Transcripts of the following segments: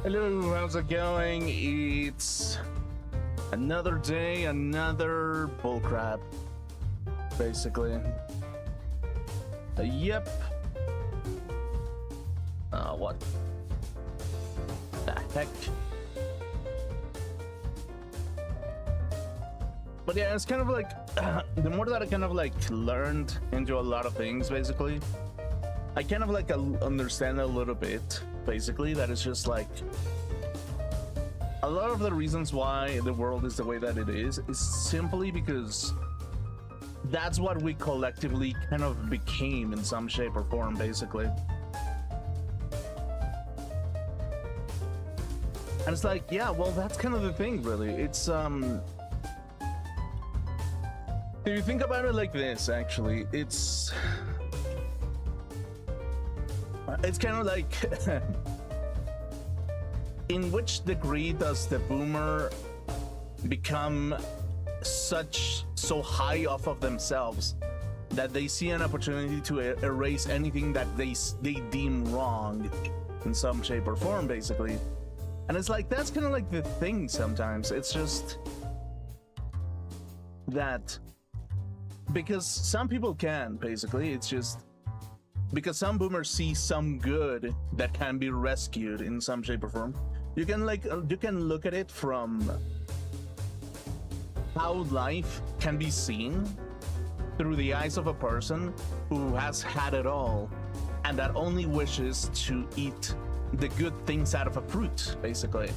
Hello, how's it going? It's another day, another bullcrap, basically. Yep. What the heck? But yeah, it's kind of like the more that I kind of like learned into a lot of things, basically, I kind of like understand a little bit, basically, that it's just like a lot of the reasons why the world is the way that it is simply because that's what we collectively kind of became in some shape or form, basically. And it's like, yeah, well, that's kind of the thing, really. It's if you think about it like this, actually, it's kind of like in which degree does the boomer become so high off of themselves that they see an opportunity to erase anything that they deem wrong in some shape or form, basically. And it's like, that's kind of like the thing sometimes. It's just that because some people can, basically, it's just because some boomers see some good that can be rescued in some shape or form. You can look at it from how life can be seen through the eyes of a person who has had it all and that only wishes to eat the good things out of a fruit, basically.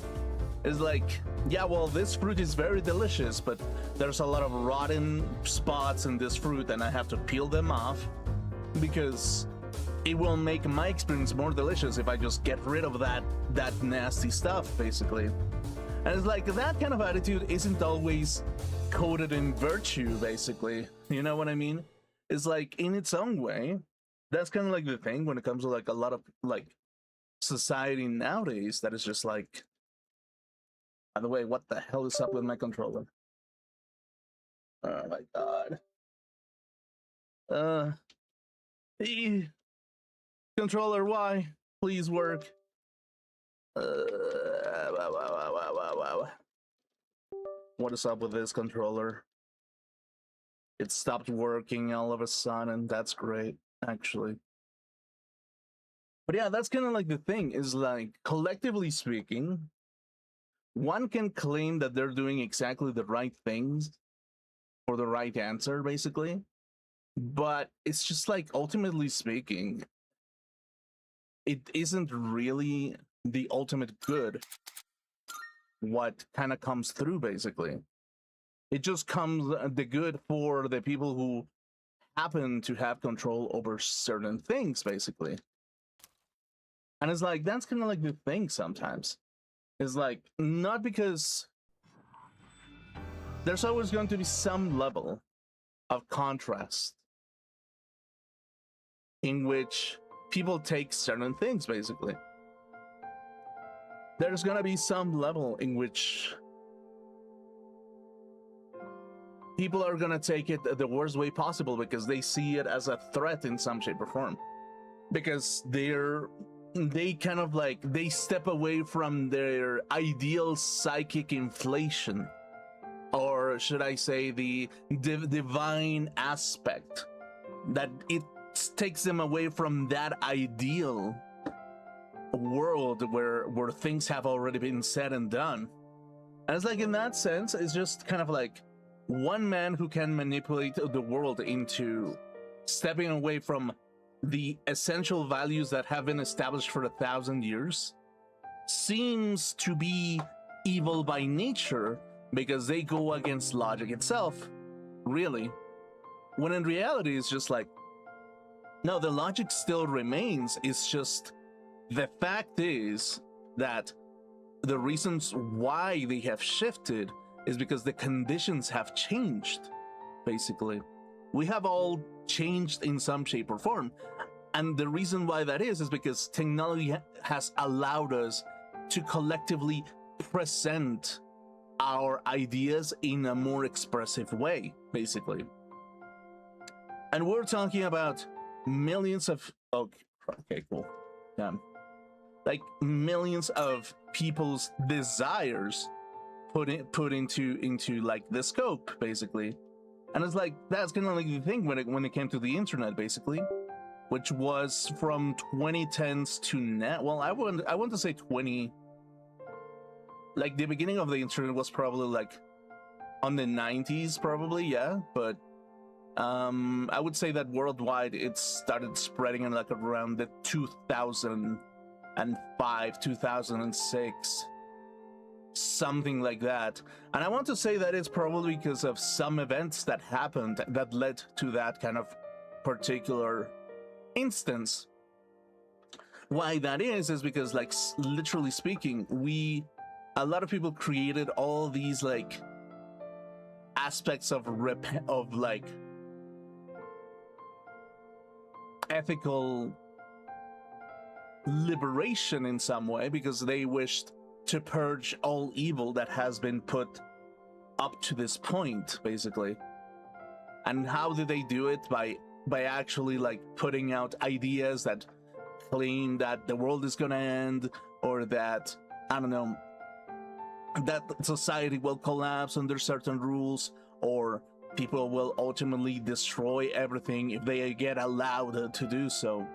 It's like, yeah, well, this fruit is very delicious, but there's a lot of rotten spots in this fruit and I have to peel them off because it will make my experience more delicious if I just get rid of that nasty stuff, basically. And it's like, that kind of attitude isn't always coded in virtue, basically. You know what I mean? It's like, in its own way, that's kind of like the thing when it comes to like a lot of like society nowadays, that is just like, by the way, what the hell is up with my controller? Oh my god. Controller, why? Please work. What is up with this controller? It stopped working all of a sudden. That's great, actually. But yeah, that's kind of like the thing, is like, collectively speaking, one can claim that they're doing exactly the right things for the right answer, basically. But it's just like, ultimately speaking, it isn't really the ultimate good what kind of comes through, basically. It just comes the good for the people who happen to have control over certain things, basically. And it's like, that's kind of like the thing sometimes. It's like, not because there's always going to be some level of contrast in which people take certain things, basically. There's gonna be some level in which people are gonna take it the worst way possible because they see it as a threat in some shape or form. Because they kind of like, they step away from their ideal psychic inflation, or should I say the divine aspect, that it takes them away from that ideal world where things have already been said and done. And it's like, in that sense, it's just kind of like one man who can manipulate the world into stepping away from the essential values that have been established for 1,000 years seems to be evil by nature because they go against logic itself, really. When in reality, it's just like, no, the logic still remains. It's just, the fact is that the reasons why they have shifted is because the conditions have changed, basically. We have all changed in some shape or form. And the reason why that is because technology has allowed us to collectively present our ideas in a more expressive way, basically. And we're talking about millions of... Okay, cool. Yeah. like millions of people's desires put into like the scope, basically. And it's like, that's kind of like the thing when it came to the internet, basically, which was from 2010s to now. Well, I want to say 20, like the beginning of the internet was probably like on the 90s, probably, yeah. But I would say that worldwide it started spreading in like around the 2005, 2006, something like that. And I want to say that it's probably because of some events that happened that led to that kind of particular instance. Why that is because, like, literally speaking, a lot of people created all these like aspects of like ethical liberation in some way, because they wished to purge all evil that has been put up to this point, basically. And how did they do it? By actually like putting out ideas that claim that the world is gonna end, or that, I don't know, that society will collapse under certain rules, or people will ultimately destroy everything if they get allowed to do so.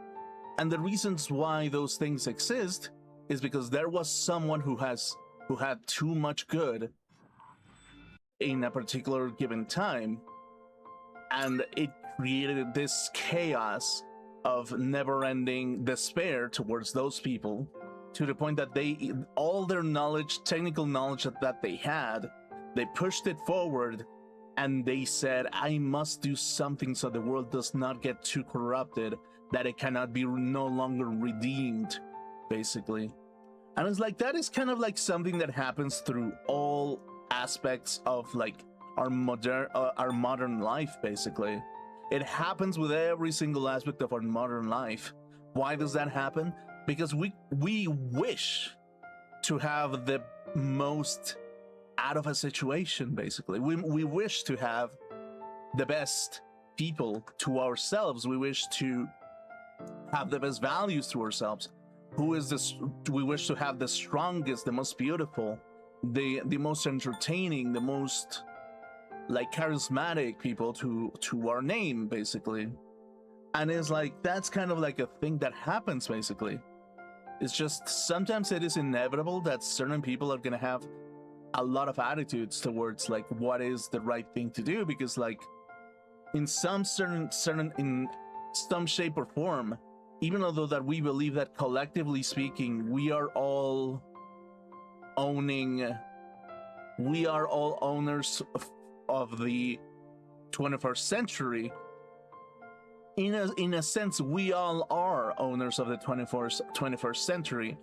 And the reasons why those things exist is because there was someone who had too much good in a particular given time, and it created this chaos of never-ending despair towards those people, to the point that they, all their knowledge, technical knowledge that they had, they pushed it forward, and they said, I must do something so the world does not get too corrupted, that it cannot be no longer redeemed, basically. And it's like, that is kind of like something that happens through all aspects of like our modern life, basically. It happens with every single aspect of our modern life. Why does that happen? Because we wish to have the most out of a situation, basically. We wish to have the best people to ourselves. We wish to have the best values to ourselves. Who is this? We wish to have the strongest, the most beautiful, the most entertaining, the most like charismatic people to our name, basically. And it's like, that's kind of like a thing that happens, basically. It's just, sometimes it is inevitable that certain people are gonna have a lot of attitudes towards like what is the right thing to do, because like in some certain in some shape or form, even although that we believe that collectively speaking we are all owners of the 21st century, in a sense we all are owners of the 21st century,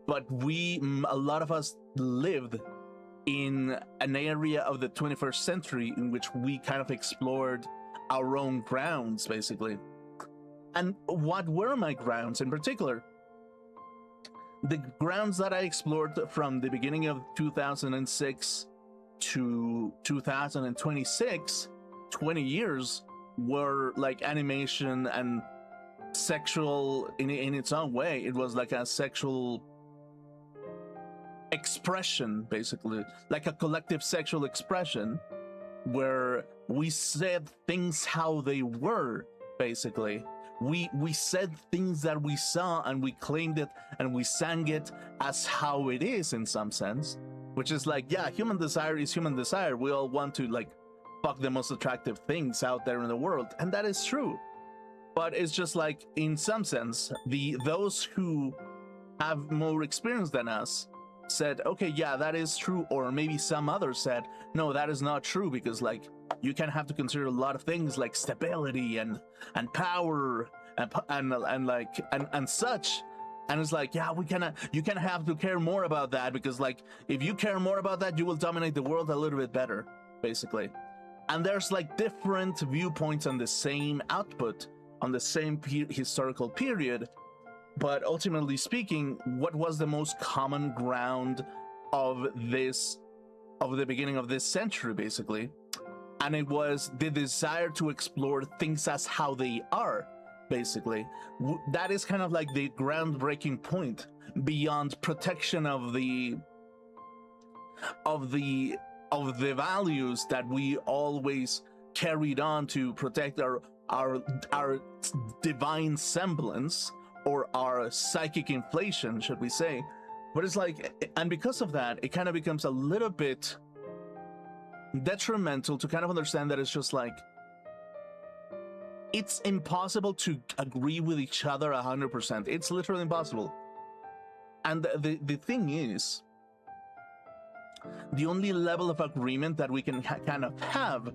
but a lot of us lived in an area of the 21st century in which we kind of explored our own grounds, basically. And what were my grounds in particular? The grounds that I explored from the beginning of 2006 to 2026, 20 years, were like animation and sexual in its own way. It was like a sexual expression, basically, like a collective sexual expression, where we said things how they were, basically. We said things that we saw, and we claimed it, and we sang it as how it is, in some sense, which is like, yeah, human desire is human desire. We all want to like fuck the most attractive things out there in the world, and that is true. But it's just like, in some sense, those who have more experience than us said, okay, yeah, that is true. Or maybe some others said, no, that is not true, because like you can have to consider a lot of things like stability and power and such. And it's like, yeah, you can have to care more about that, because like if you care more about that, you will dominate the world a little bit better, basically. And there's like different viewpoints on the same output, on the same historical period. But ultimately speaking, what was the most common ground of the beginning of this century, basically? And it was the desire to explore things as how they are, basically. That is kind of like the groundbreaking point beyond protection of the values that we always carried on to protect our divine semblance, or our psychic inflation, should we say. But it's like, and because of that, it kind of becomes a little bit detrimental to kind of understand that it's just like, it's impossible to agree with each other 100%. It's literally impossible. And the thing is, the only level of agreement that we can kind of have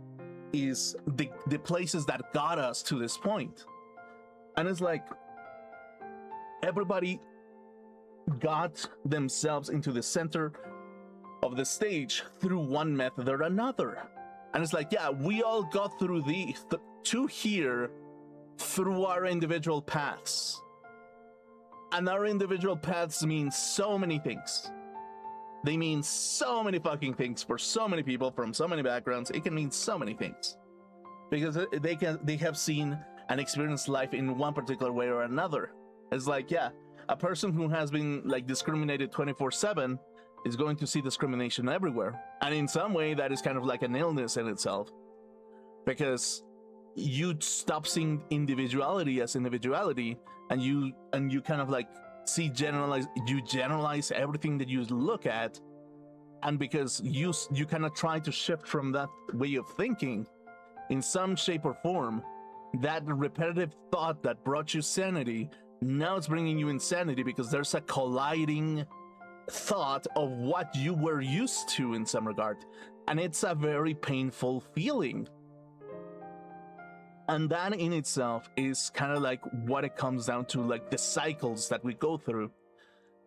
is the places that got us to this point. And it's like, everybody got themselves into the center of the stage through one method or another. And it's like, yeah, we all got through to here through our individual paths. And our individual paths mean so many things. They mean so many fucking things for so many people from so many backgrounds. It can mean so many things because they have seen and experienced life in one particular way or another. It's like, yeah, a person who has been like discriminated 24/7 is going to see discrimination everywhere. And in some way that is kind of like an illness in itself, because you stop seeing individuality as individuality, and you kind of like generalize everything that you look at. And because you kind of try to shift from that way of thinking in some shape or form, that repetitive thought that brought you sanity, now it's bringing you insanity, because there's a colliding thought of what you were used to in some regard. And it's a very painful feeling. And that in itself is kind of like what it comes down to, like the cycles that we go through.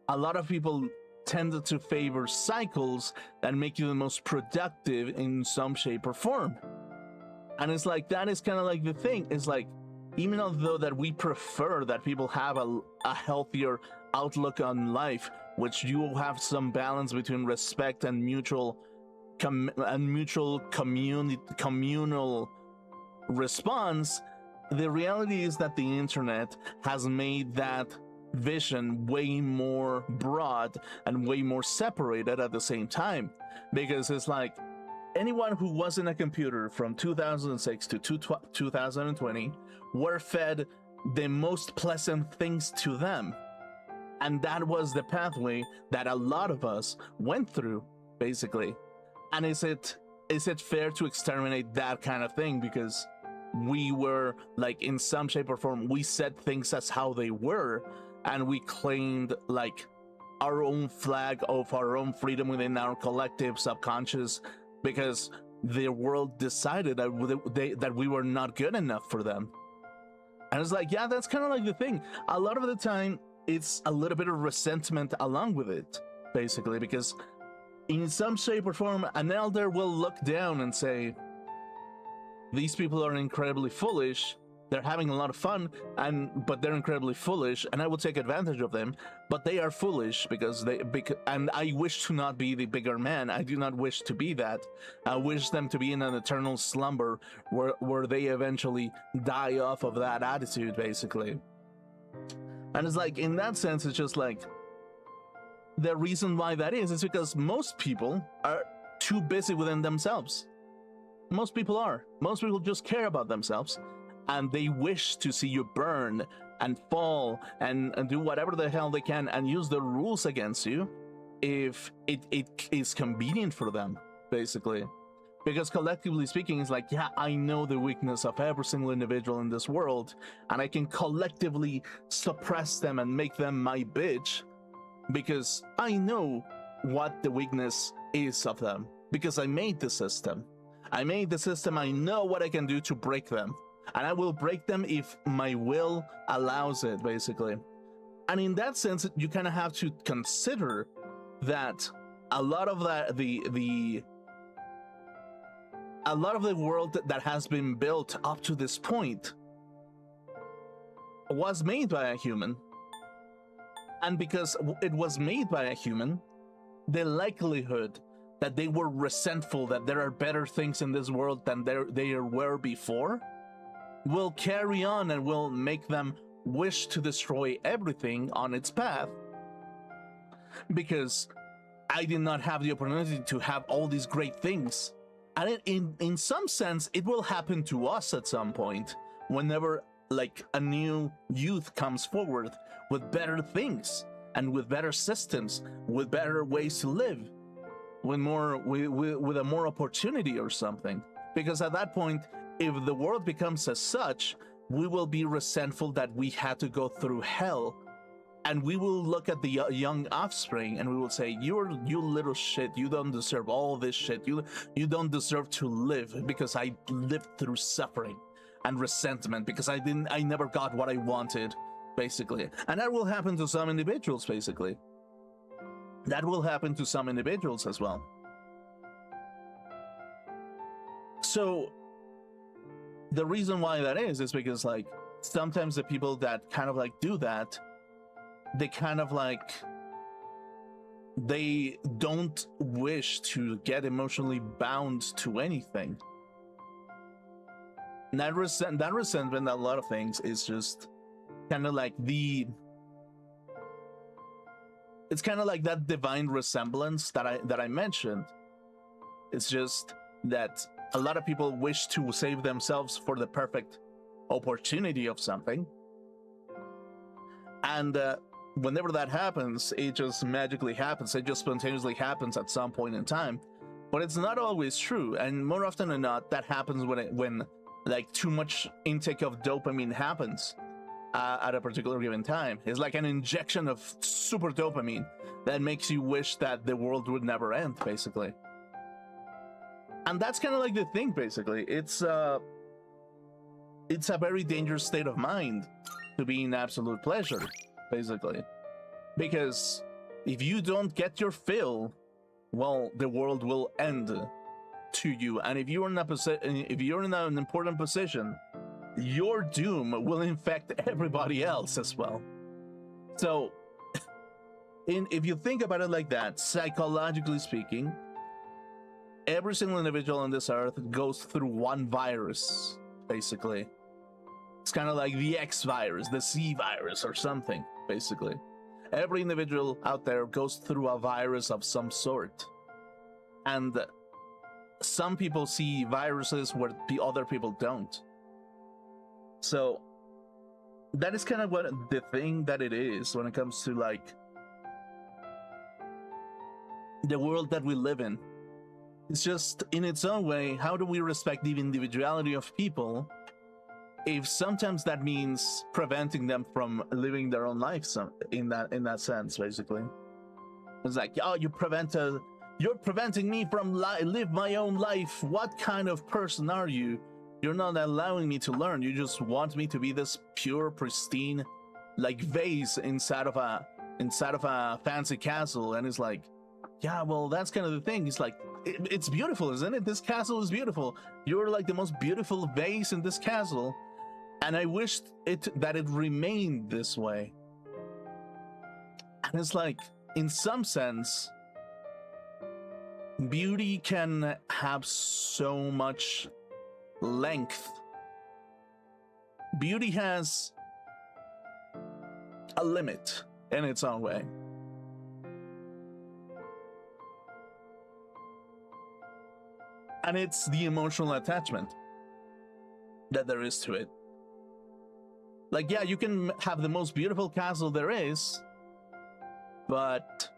A lot of people tend to favor cycles that make you the most productive in some shape or form. And it's like, that is kind of like the thing. It's like, even although that we prefer that people have a healthier outlook on life, which you have some balance between respect and mutual communal response, the reality is that the internet has made that vision way more broad and way more separated at the same time. Because it's like, anyone who was in a computer from 2006 to 2020 were fed the most pleasant things to them. And that was the pathway that a lot of us went through, basically. And is it fair to exterminate that kind of thing? Because we were, like, in some shape or form, we said things as how they were, and we claimed, like, our own flag of our own freedom within our collective subconscious, because the world decided that we were not good enough for them. And it's like, yeah, that's kind of like the thing. A lot of the time, it's a little bit of resentment along with it, basically, because in some shape or form, an elder will look down and say, these people are incredibly foolish, they're having a lot of fun, but they're incredibly foolish, and I will take advantage of them, but they are foolish and I wish to not be the bigger man. I do not wish to be that. I wish them to be in an eternal slumber where they eventually die off of that attitude, basically. And it's like, in that sense, it's just like, the reason why that is because most people are too busy within themselves. Most people are. Most people just care about themselves, and they wish to see you burn and fall and do whatever the hell they can and use the rules against you if it is convenient for them, basically. Because collectively speaking, it's like, yeah, I know the weakness of every single individual in this world, and I can collectively suppress them and make them my bitch, because I know what the weakness is of them, because I made the system. I know what I can do to break them, and I will break them if my will allows it, basically. And in that sense, you kind of have to consider that a lot of the world that has been built up to this point was made by a human. And because it was made by a human, the likelihood that they were resentful that there are better things in this world than there were before will carry on and will make them wish to destroy everything on its path, because I did not have the opportunity to have all these great things. And in some sense, it will happen to us at some point, whenever like a new youth comes forward with better things and with better systems, with better ways to live, with a more opportunity or something. Because at that point, if the world becomes as such, we will be resentful that we had to go through hell, and we will look at the young offspring and we will say, you little shit, you don't deserve all this shit, you don't deserve to live, because I lived through suffering and resentment, because I never got what I wanted, basically. And that will happen to some individuals, basically. That will happen to some individuals as well. So the reason why that is because like sometimes the people that kind of like do that, they kind of like, they don't wish to get emotionally bound to anything. And that resentment, a lot of things, is just kind of like it's kind of like that divine resemblance that I mentioned. It's just that a lot of people wish to save themselves for the perfect opportunity of something, and whenever that happens, it just magically happens. It just spontaneously happens at some point in time. But it's not always true, and more often than not, that happens when like too much intake of dopamine happens at a particular given time. It's like an injection of super dopamine that makes you wish that the world would never end, basically. And that's kind of like the thing, basically. It's a very dangerous state of mind to be in absolute pleasure, basically. Because if you don't get your fill, well, the world will end to you. And if you're in an important position, your doom will infect everybody else as well. So if you think about it like that, psychologically speaking, every single individual on this earth goes through one virus, basically. It's kind of like the X virus, the C virus, or something, basically. Every individual out there goes through a virus of some sort. And some people see viruses where the other people don't. So that is kind of what the thing that it is when it comes to like the world that we live in. It's just, in its own way, how do we respect the individuality of people if sometimes that means preventing them from living their own lives in that sense, basically? It's like, oh, you're preventing me from live my own life. What kind of person are you? You're not allowing me to learn. You just want me to be this pure, pristine, like vase inside of a fancy castle. And it's like, yeah, well, that's kind of the thing. It's like, it's beautiful, isn't it? This castle is beautiful. You're like the most beautiful vase in this castle, and I wished that it remained this way. And it's like, in some sense, beauty can have so much length. Beauty has a limit in its own way. And it's the emotional attachment that there is to it. Like, yeah, you can have the most beautiful castle there is, but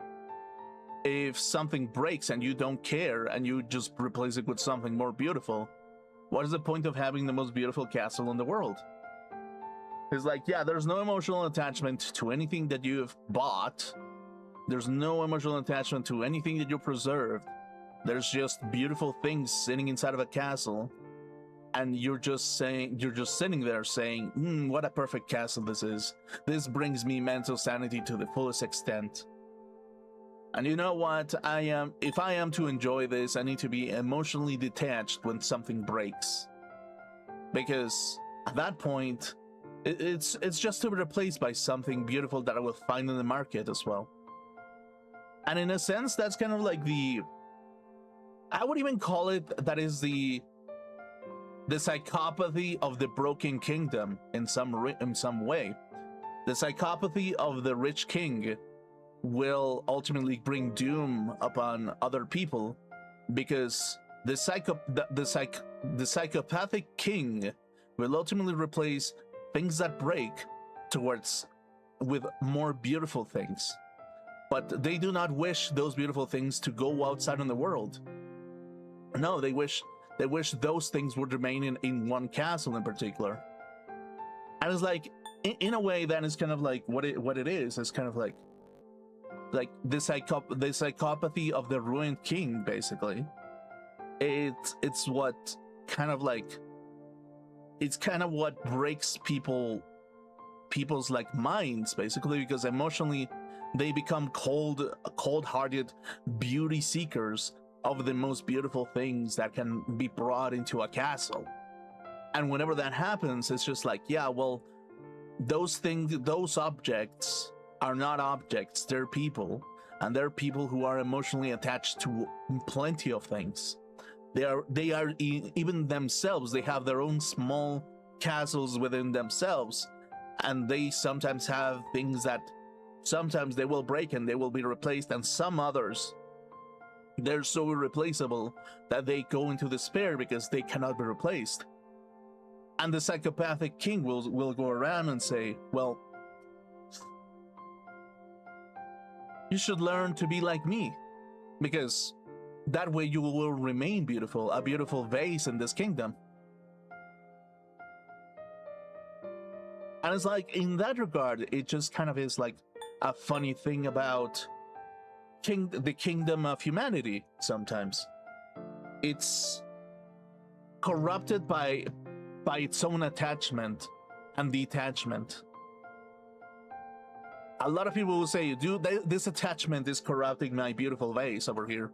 if something breaks and you don't care and you just replace it with something more beautiful, what is the point of having the most beautiful castle in the world? It's like, yeah, there's no emotional attachment to anything that you have bought. There's no emotional attachment to anything that you preserved. There's just beautiful things sitting inside of a castle, and you're just sitting there saying, what a perfect castle this is. This brings me mental sanity to the fullest extent. And you know what? If I am to enjoy this, I need to be emotionally detached when something breaks. Because at that point, it's just to be replaced by something beautiful that I will find in the market as well. And in a sense, that's kind of like I would even call it, that is the the psychopathy of the broken kingdom in some way. The psychopathy of the rich king will ultimately bring doom upon other people, because the psychopathic king will ultimately replace things that break towards with more beautiful things. But they do not wish those beautiful things to go outside in the world. No, they wish those things would remain in one castle in particular. And it's like, in a way, that is kind of like what it is. It's kind of like the psychopathy of the ruined king, basically. It's what kind of like, it's kind of what breaks people's like minds, basically, because emotionally they become cold-hearted beauty seekers of the most beautiful things that can be brought into a castle. And whenever that happens, it's just like, yeah, well, those objects are not objects, they're people, and they're people who are emotionally attached to plenty of things. They are even themselves, they have their own small castles within themselves, and they sometimes have things that sometimes they will break and they will be replaced, and some others, they're so irreplaceable that they go into despair because they cannot be replaced. And the psychopathic king will go around and say, well, you should learn to be like me, because that way you will remain beautiful, a beautiful vase in this kingdom. And it's like, in that regard, it just kind of is like a funny thing about the kingdom of humanity. Sometimes it's corrupted by its own attachment and detachment. A lot of people will say, dude, this attachment is corrupting my beautiful vase over here.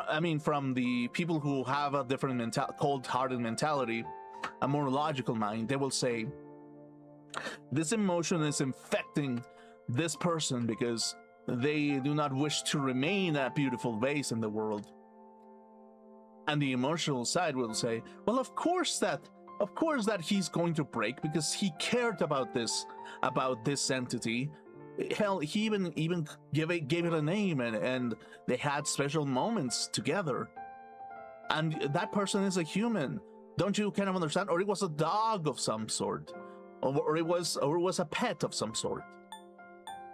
I mean, from the people who have a different cold-hearted mentality, a more logical mind, they will say, this emotion is infecting this person because they do not wish to remain a beautiful vase in the world. And the emotional side will say, well, of course that he's going to break because he cared about this entity. Hell, he even gave it a name, and they had special moments together. And that person is a human. Don't you kind of understand? Or it was a dog of some sort, or it was a pet of some sort.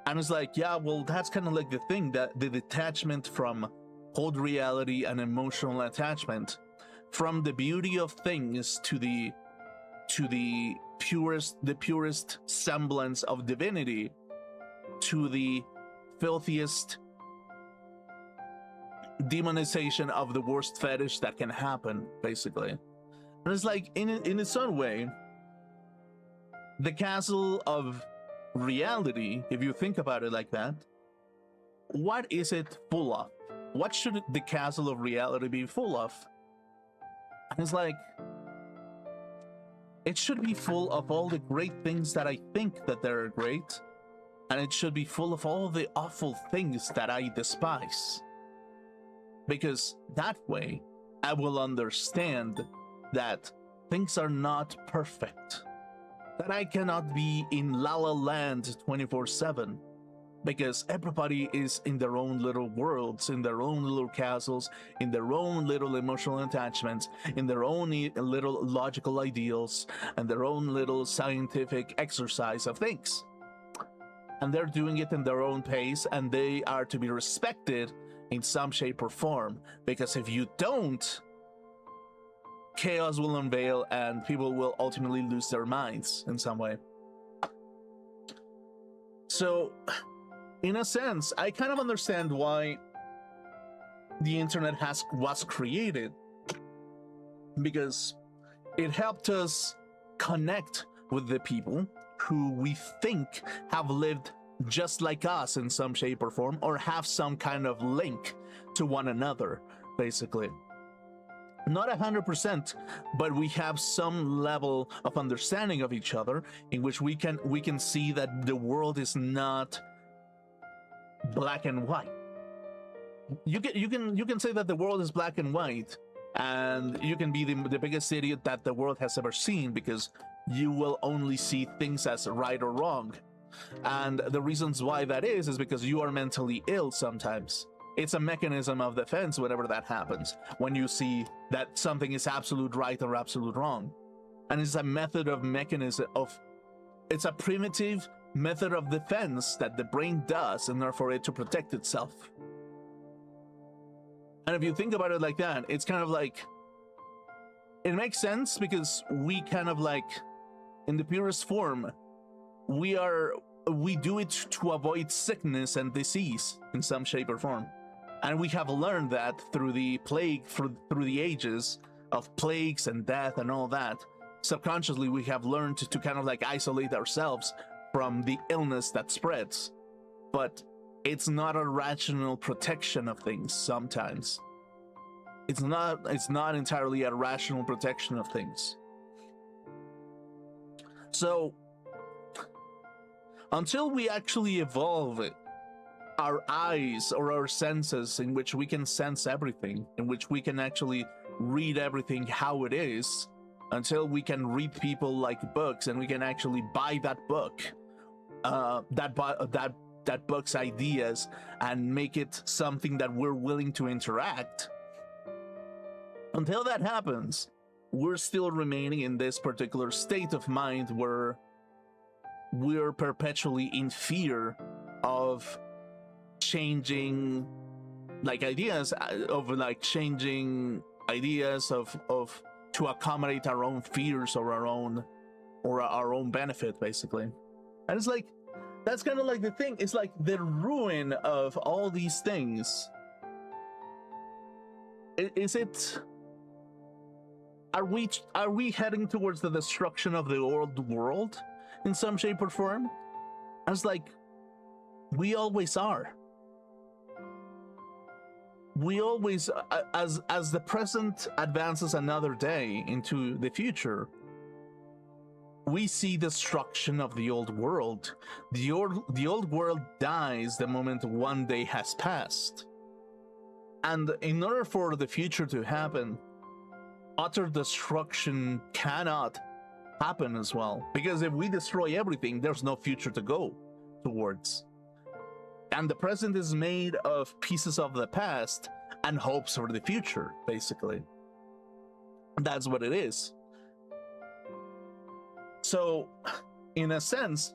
And it's like, yeah, well, that's kind of like the thing, that the detachment from cold reality and emotional attachment, from the beauty of things to the purest semblance of divinity, to the filthiest demonization of the worst fetish that can happen, basically. And it's like, in its own way, the castle of reality, if you think about it like that, what is it full of? What should the castle of reality be full of? And it's like, it should be full of all the great things that I think that they're great, and it should be full of all the awful things that I despise. Because that way, I will understand that things are not perfect, that I cannot be in La La Land 24/7, because everybody is in their own little worlds, in their own little castles, in their own little emotional attachments, in their own little logical ideals, and their own little scientific exercise of things. And they're doing it in their own pace, and they are to be respected in some shape or form, because if you don't, chaos will unveil and people will ultimately lose their minds in some way. So, in a sense, I kind of understand why the internet was created, because it helped us connect with the people who we think have lived just like us in some shape or form, or have some kind of link to one another, basically. Not 100%, but we have some level of understanding of each other in which we can see that the world is not black and white. You can say that the world is black and white, and you can be the biggest idiot that the world has ever seen because you will only see things as right or wrong. And the reasons why that is because you are mentally ill sometimes. It's a mechanism of defense whenever that happens, when you see that something is absolute right or absolute wrong. And it's a method of mechanism of, it's a primitive method of defense that the brain does in order for it to protect itself. And if you think about it like that, it's kind of like, it makes sense because we kind of like, in the purest form, we do it to avoid sickness and disease in some shape or form. And we have learned that through the plague, through the ages of plagues and death and all that. Subconsciously, we have learned to kind of like isolate ourselves from the illness that spreads. But it's not a rational protection of things sometimes. It's not entirely a rational protection of things. So, until we actually evolve our eyes or our senses in which we can sense everything, in which we can actually read everything how it is, until we can read people like books and we can actually buy that book, that book's ideas, and make it something that we're willing to interact. Until that happens, we're still remaining in this particular state of mind where we're perpetually in fear of changing ideas of to accommodate our own fears or our own benefit, basically. And it's like, that's kind of like the thing. It's like the ruin of all these things. Are we heading towards the destruction of the old world in some shape or form? I was like, we always are. We always, as the present advances another day into the future, we see destruction of the old world. The old world dies the moment one day has passed. And in order for the future to happen, utter destruction cannot happen as well. Because if we destroy everything, there's no future to go towards. And the present is made of pieces of the past and hopes for the future, basically. That's what it is. So, in a sense,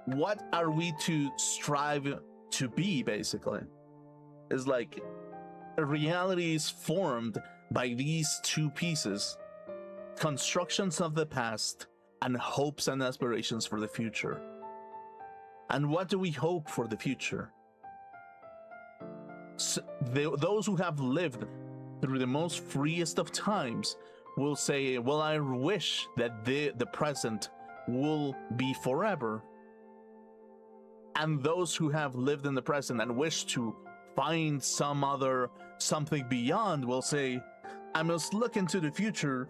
what are we to strive to be, basically? Is like, a reality is formed by these two pieces: constructions of the past and hopes and aspirations for the future. And what do we hope for the future? So those who have lived through the most freest of times will say, well, I wish that the present will be forever. And those who have lived in the present and wish to find something beyond will say, I must look into the future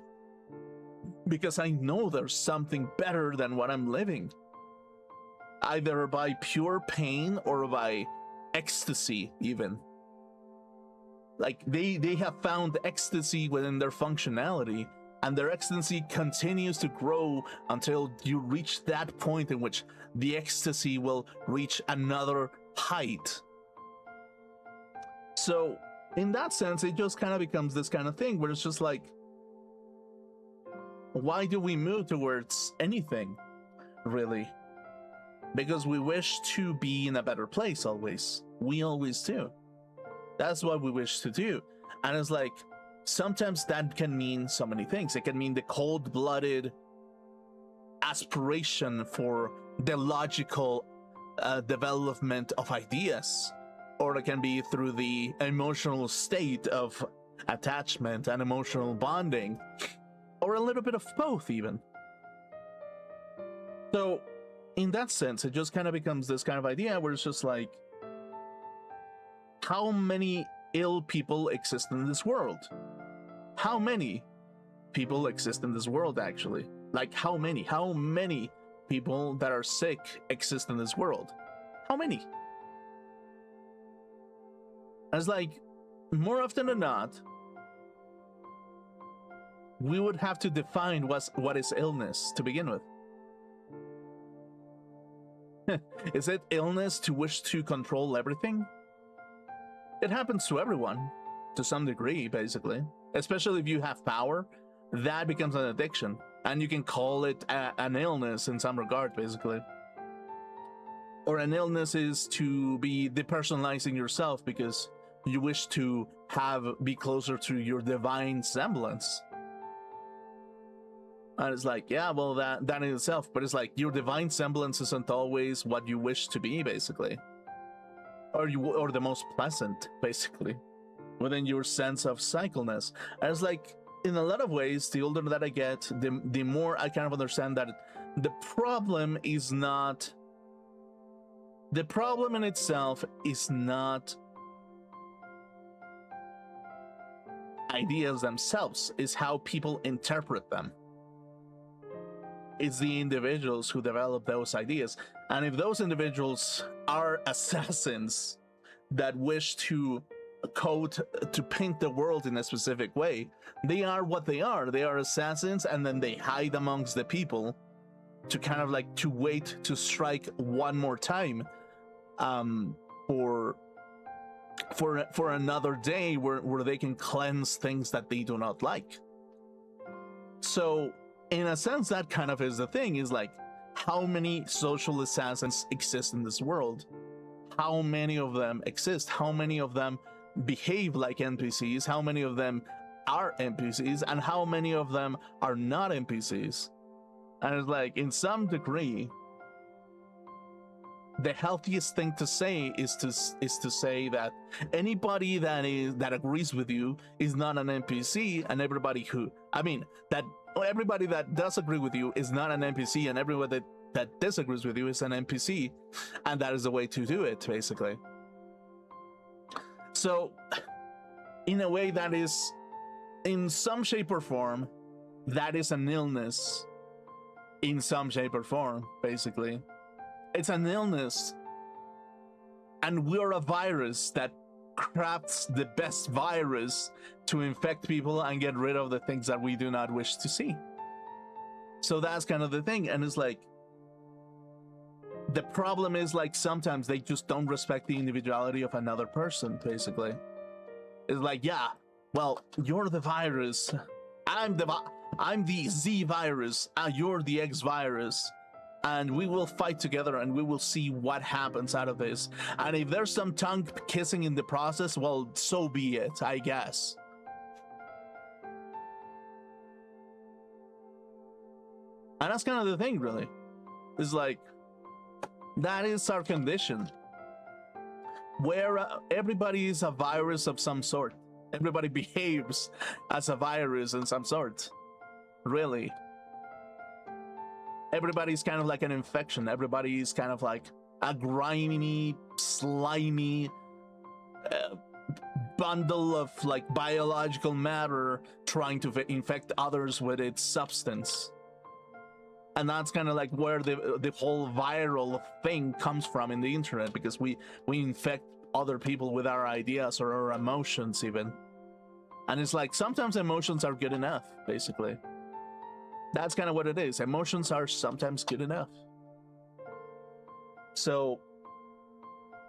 because I know there's something better than what I'm living. Either by pure pain or by ecstasy, even. Like, they have found ecstasy within their functionality, and their ecstasy continues to grow until you reach that point in which the ecstasy will reach another height. So, in that sense, it just kind of becomes this kind of thing where it's just like, why do we move towards anything, really? Because we wish to be in a better place always. We always do. That's what we wish to do. And it's like, sometimes that can mean so many things. It can mean the cold-blooded aspiration for the logical development of ideas. Or it can be through the emotional state of attachment and emotional bonding. Or a little bit of both, even. So, in that sense, it just kind of becomes this kind of idea where it's just like, how many ill people exist in this world? How many people exist in this world, actually? Like, how many? How many people that are sick exist in this world? How many? And it's like, more often than not, we would have to define what is illness to begin with. Is it illness to wish to control everything? It happens to everyone to some degree, basically. Especially if you have power, that becomes an addiction. And you can call it an illness in some regard, basically. Or an illness is to be depersonalizing yourself because you wish to be closer to your divine semblance. And it's like, yeah, well, that in itself, but it's like your divine semblance isn't always what you wish to be, basically, or the most pleasant, basically, within your sense of cycleness. And it's like, in a lot of ways, the older that I get, the more I kind of understand that the problem in itself is not ideas themselves, is how people interpret them. It's the individuals who develop those ideas. And if those individuals are assassins that wish to paint the world in a specific way, they are what they are. They are assassins, and then they hide amongst the people to kind of like to wait to strike one more time for another day where they can cleanse things that they do not like. So in a sense, that kind of is the thing, is like, how many social assassins exist in this world? How many of them exist? How many of them behave like NPCs? How many of them are NPCs? And how many of them are not NPCs? And it's like, in some degree, the healthiest thing to say is to say that anybody that agrees with you is not an NPC, and everybody that does agree with you is not an NPC, and everybody that disagrees with you is an NPC, and that is the way to do it, basically. So, in a way, that is, in some shape or form, that is an illness. In some shape or form, basically. It's an illness, and we're a virus that crafts the best virus to infect people and get rid of the things that we do not wish to see. So that's kind of the thing. And it's like, the problem is, like, sometimes they just don't respect the individuality of another person, basically. It's like, yeah, well, you're the virus, I'm the Z virus, and you're the X virus, and we will fight together and we will see what happens out of this. And if there's some tongue kissing in the process, well, so be it, I guess. And that's kind of the thing, really. It's like, that is our condition, where everybody is a virus of some sort. Everybody behaves as a virus in some sort, really. Everybody's kind of like an infection. Everybody's kind of like a grimy, slimy bundle of like biological matter trying to infect others with its substance. And that's kind of like where the whole viral thing comes from in the internet, because we infect other people with our ideas or our emotions even. And it's like, sometimes emotions are good enough, basically. That's kind of what it is. Emotions are sometimes good enough. So,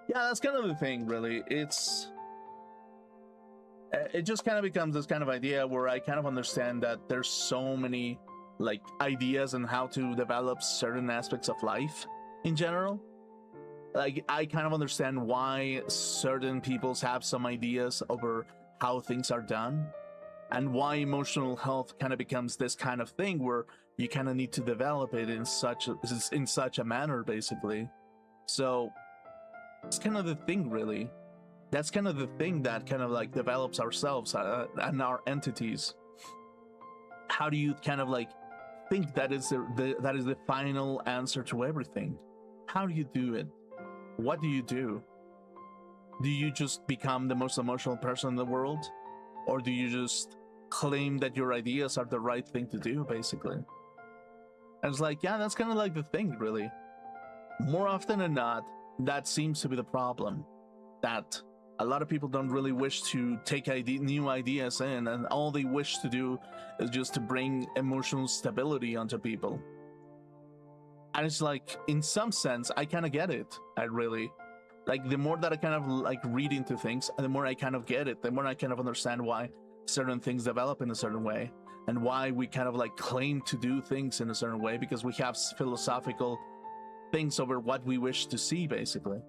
yeah, that's kind of the thing, really. It just kind of becomes this kind of idea where I kind of understand that there's so many like ideas on how to develop certain aspects of life in general. Like, I kind of understand why certain peoples have some ideas over how things are done, and why emotional health kind of becomes this kind of thing where you kind of need to develop it in such a manner, basically. So it's kind of the thing, really. That's kind of the thing that kind of like develops ourselves and our entities. How do you kind of like think that is the final answer to everything? How do you do it? What do you do? Do you just become the most emotional person in the world? Or do you just claim that your ideas are the right thing to do, basically? And it's like, yeah, that's kind of like the thing, really. More often than not, that seems to be the problem. That A lot of people don't really wish to take new ideas in, and all they wish to do is just to bring emotional stability onto people. And it's like, in some sense, I kind of get it. I really, like, the more that I kind of like read into things, the more I kind of get it, the more I kind of understand why certain things develop in a certain way, and why we kind of like claim to do things in a certain way, because we have philosophical things over what we wish to see, basically.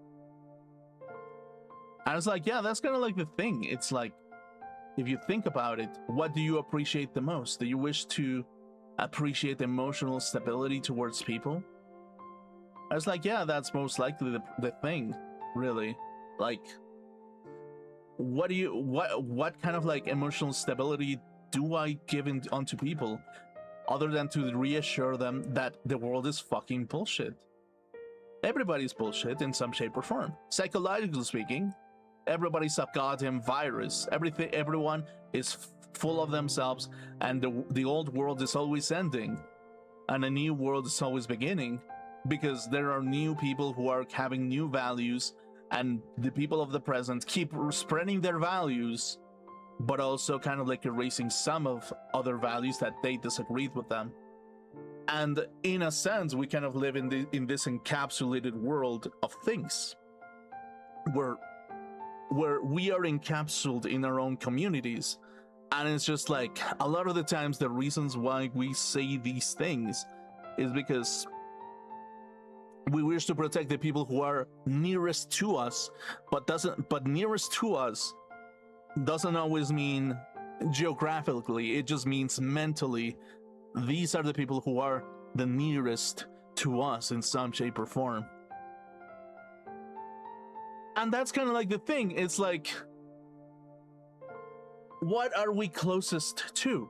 And it's like, yeah, that's kind of like the thing. It's like, if you think about it, what do you appreciate the most? Do you wish to appreciate emotional stability towards people? I was like, yeah, that's most likely the thing, really. Like, what kind of like emotional stability do I give onto people, other than to reassure them that the world is fucking bullshit? Everybody's bullshit in some shape or form. Psychologically speaking, everybody's a goddamn virus. Everyone is full of themselves, and the old world is always ending, and a new world is always beginning, because there are new people who are having new values, and the people of the present keep spreading their values, but also kind of like erasing some of other values that they disagreed with them. And in a sense, we kind of live in this encapsulated world of things, where we are encapsulated in our own communities. And it's just like, a lot of the times the reasons why we say these things is because we wish to protect the people who are nearest to us, but nearest to us doesn't always mean geographically, it just means mentally. These are the people who are the nearest to us in some shape or form. And that's kind of like the thing. It's like, what are we closest to?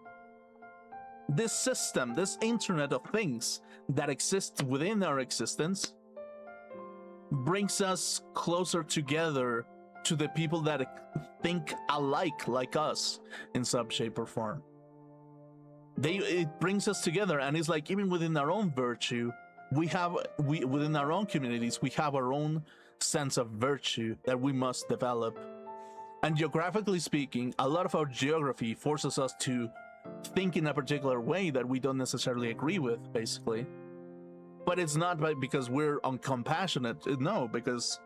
This system, this internet of things that exists within our existence, brings us closer together to the people that think alike like us in some shape or form. It brings us together, and it's like, even within our own virtue, within our own communities, we have our own sense of virtue that we must develop. And geographically speaking, a lot of our geography forces us to think in a particular way that we don't necessarily agree with, basically. But it's not because we're uncompassionate, no, because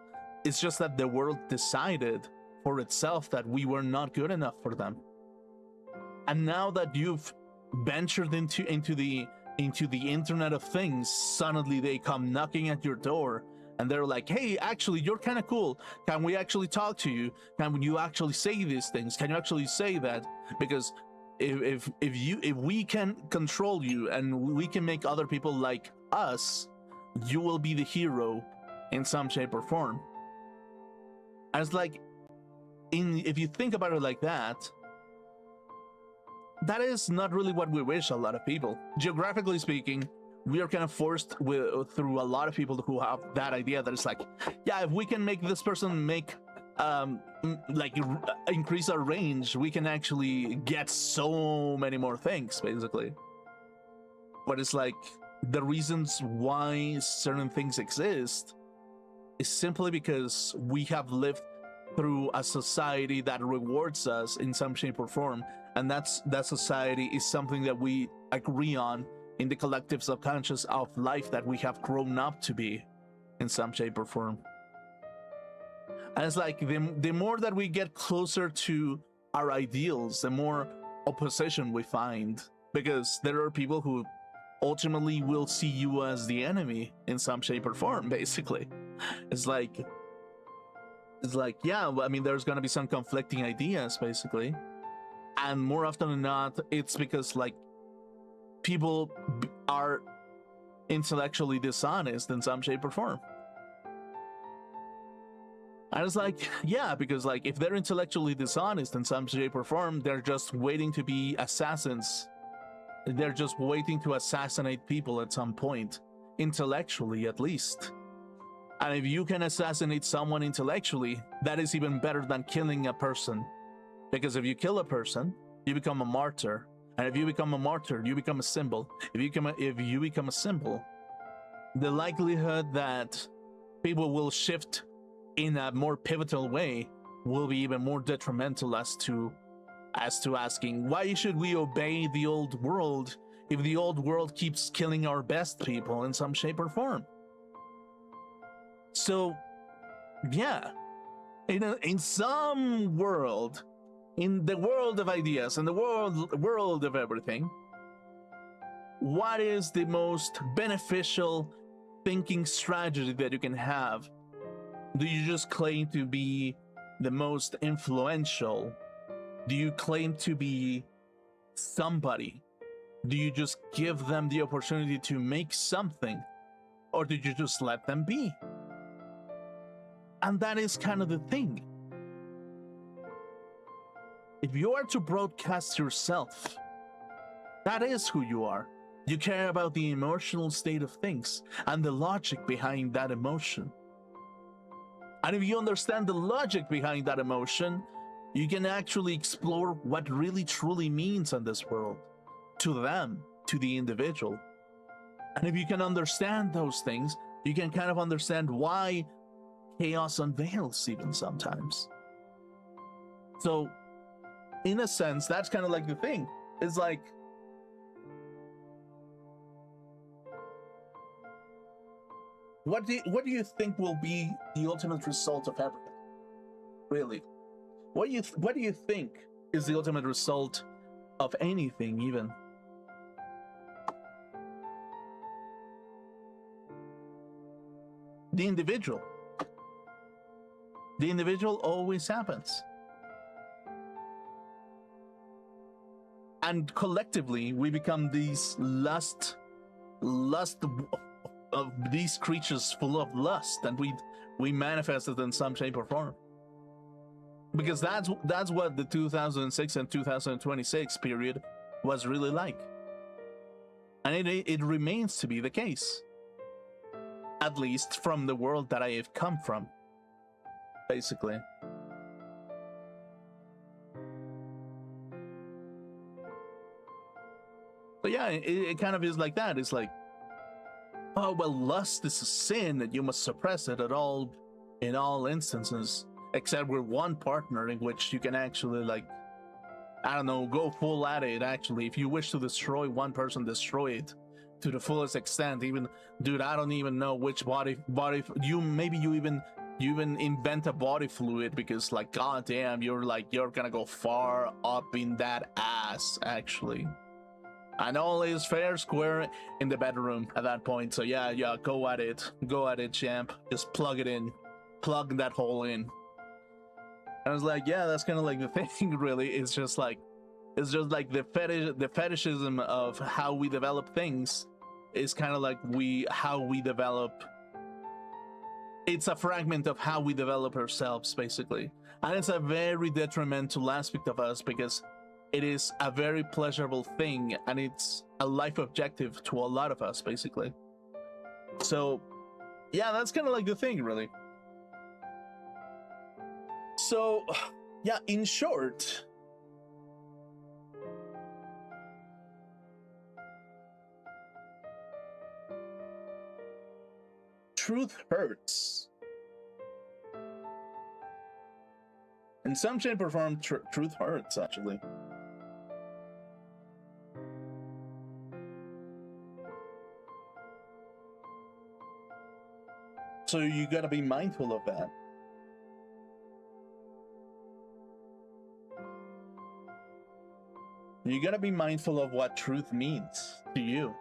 it's just that the world decided for itself that we were not good enough for them. And now that you've ventured into the internet of things, suddenly they come knocking at your door, and they're like, hey, actually, you're kind of cool. Can we actually talk to you? Can you actually say these things? Can you actually say that? Because if we can control you and we can make other people like us, you will be the hero in some shape or form. And it's like, if you think about it like that, that is not really what we wish a lot of people. Geographically speaking, we are kind of forced through a lot of people who have that idea that it's like, yeah, if we can make this person increase our range, we can actually get so many more things, basically. But it's like, the reasons why certain things exist is simply because we have lived through a society that rewards us in some shape or form, and that society is something that we agree on in the collective subconscious of life that we have grown up to be in some shape or form. And it's like, the more that we get closer to our ideals, the more opposition we find, because there are people who ultimately will see you as the enemy in some shape or form, basically. It's like, yeah, I mean, there's gonna be some conflicting ideas, basically. And more often than not, it's because, like, people are intellectually dishonest in some shape or form. And it's like, yeah, because, like, if they're intellectually dishonest in some shape or form, they're just waiting to be assassins. They're just waiting to assassinate people at some point, intellectually at least. And if you can assassinate someone intellectually, that is even better than killing a person. Because if you kill a person, you become a martyr. And if you become a martyr, you become a symbol. If you become a symbol, the likelihood that people will shift in a more pivotal way will be even more detrimental as to asking, why should we obey the old world if the old world keeps killing our best people in some shape or form? So, yeah, in some world, in the world of ideas, in the world of everything, what is the most beneficial thinking strategy that you can have? Do you just claim to be the most influential? Do you claim to be somebody? Do you just give them the opportunity to make something? Or do you just let them be? And that is kind of the thing. If you are to broadcast yourself, that is who you are. You care about the emotional state of things and the logic behind that emotion. And if you understand the logic behind that emotion, you can actually explore what really truly means in this world to them, to the individual. And if you can understand those things, you can kind of understand why chaos unveils even sometimes. So, in a sense, that's kind of like the thing. It's like, what do you think will be the ultimate result of everything? Really? What do you think is the ultimate result of anything, even? The individual. The individual always happens. And collectively, we become these lust of these creatures full of lust, and we manifest it in some shape or form. Because that's what the 2006 and 2026 period was really like. And it remains to be the case. At least from the world that I have come from, basically. So yeah, it kind of is like that. It's like, oh, well, lust is a sin and you must suppress it in all instances, except with one partner in which you can actually, like, I don't know, go full at it. Actually, if you wish to destroy one person, destroy it to the fullest extent. Even, dude, I don't even know which body you even invent a body fluid, because, like, goddamn, you're gonna go far up in that ass, actually. And all is fair square in the bedroom at that point. So yeah, go at it, champ. Just plug it in, plug that hole in. And I was like, yeah, that's kind of like the thing. Really, it's just like the fetishism of how we develop things is kind of like how we develop. It's a fragment of how we develop ourselves, basically, and it's a very detrimental aspect of us, because it is a very pleasurable thing, and it's a life objective to a lot of us, basically. So, yeah, that's kind of like the thing, really. So, yeah, in short, truth hurts. In some shape or form, truth hurts, actually. So you gotta be mindful of that. You gotta be mindful of what truth means to you.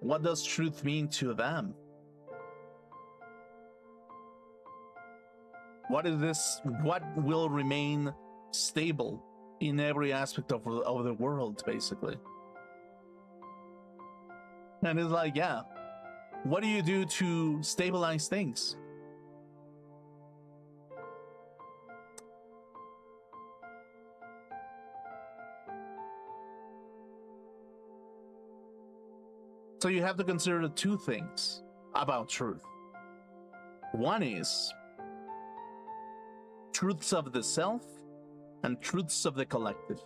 What does truth mean to them? What is this? What will remain stable in every aspect of the world, basically? And it's like, yeah, what do you do to stabilize things? So you have to consider two things about truth. One is truths of the self and truths of the collective.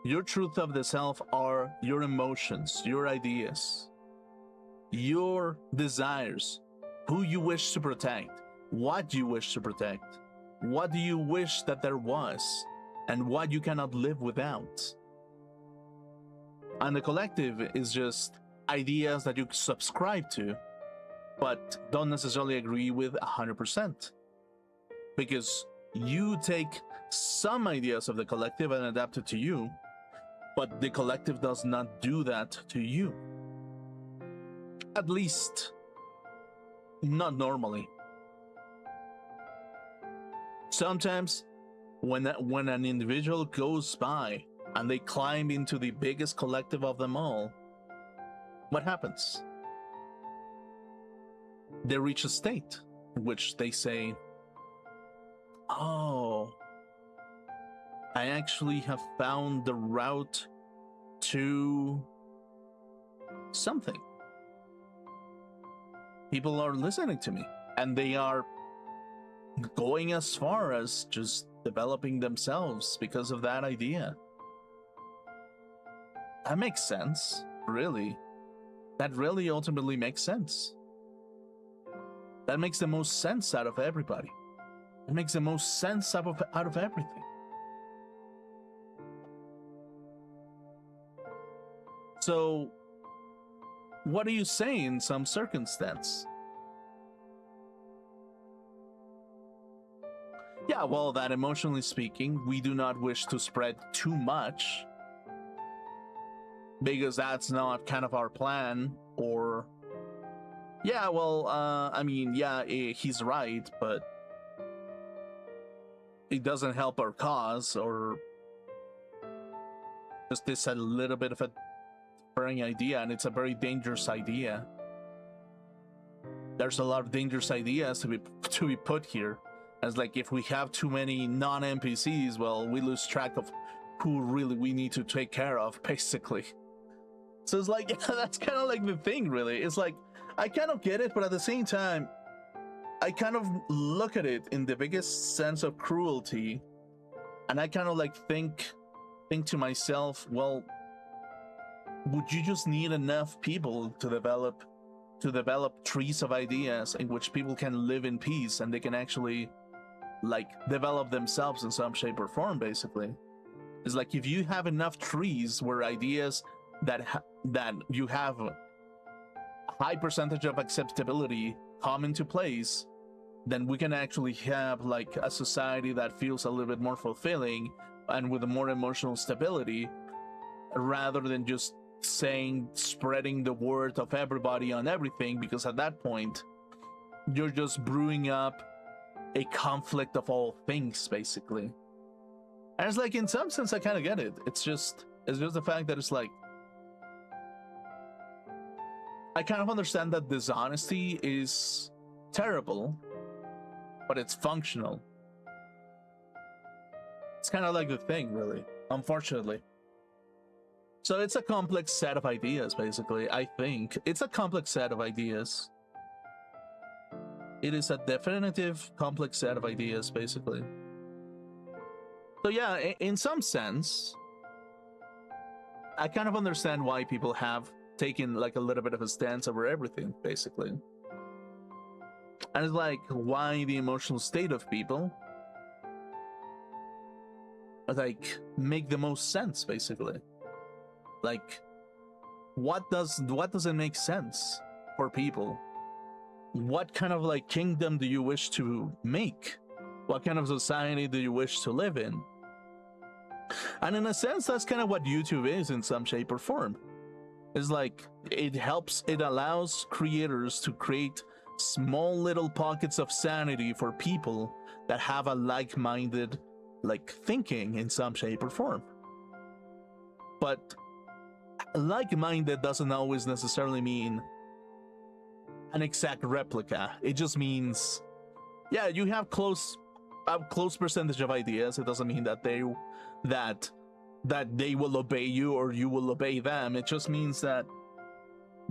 Your truth of the self are your emotions, your ideas, your desires, who you wish to protect, what you wish to protect, what do you wish that there was, and what you cannot live without. And the collective is just ideas that you subscribe to, but don't necessarily agree with 100%. Because you take some ideas of the collective and adapt it to you, but the collective does not do that to you. At least, not normally. Sometimes, when an individual goes by and they climb into the biggest collective of them all, what happens? They reach a state in which they say, oh, I actually have found the route to something. People are listening to me, and they are going as far as just developing themselves because of that idea. That makes sense, really. That really ultimately makes sense. That makes the most sense out of everybody. It makes the most sense out of everything. So, what do you say in some circumstance? Yeah, well, that emotionally speaking, we do not wish to spread too much because that's not kind of our plan. Or, yeah, well, I mean, yeah, he's right, but it doesn't help our cause, or just this a little bit of a differing idea, and it's a very dangerous idea. There's a lot of dangerous ideas to be put here. As like, if we have too many non-NPCs, well, we lose track of who really we need to take care of, basically. So it's like, yeah, that's kind of like the thing, really. It's like, I kind of get it, but at the same time, I kind of look at it in the biggest sense of cruelty, and I kind of like think to myself, well, would you just need enough people to develop trees of ideas in which people can live in peace, and they can actually like develop themselves in some shape or form? Basically, it's like, if you have enough trees where ideas that you have a high percentage of acceptability come into place, then we can actually have like a society that feels a little bit more fulfilling and with a more emotional stability, rather than just spreading the word of everybody on everything, because at that point you're just brewing up a conflict of all things, basically. And it's like, in some sense, I kind of get it. It's just the fact that it's like, I kind of understand that dishonesty is terrible, but it's functional. It's kind of like the thing, really, unfortunately. So it's a complex set of ideas, basically. I think it's a complex set of ideas. It is a definitive complex set of ideas, basically. So yeah, in some sense, I kind of understand why people have taken like a little bit of a stance over everything, basically. And it's like, why the emotional state of people like make the most sense, basically. Like, what doesn't make sense for people? What kind of like kingdom do you wish to make? What kind of society do you wish to live in? And in a sense, that's kind of what YouTube is in some shape or form. It's like, it allows creators to create small little pockets of sanity for people that have a like-minded like thinking in some shape or form. But like-minded doesn't always necessarily mean an exact replica. It just means, yeah, you have a close percentage of ideas. It doesn't mean that they will obey you or you will obey them. It just means that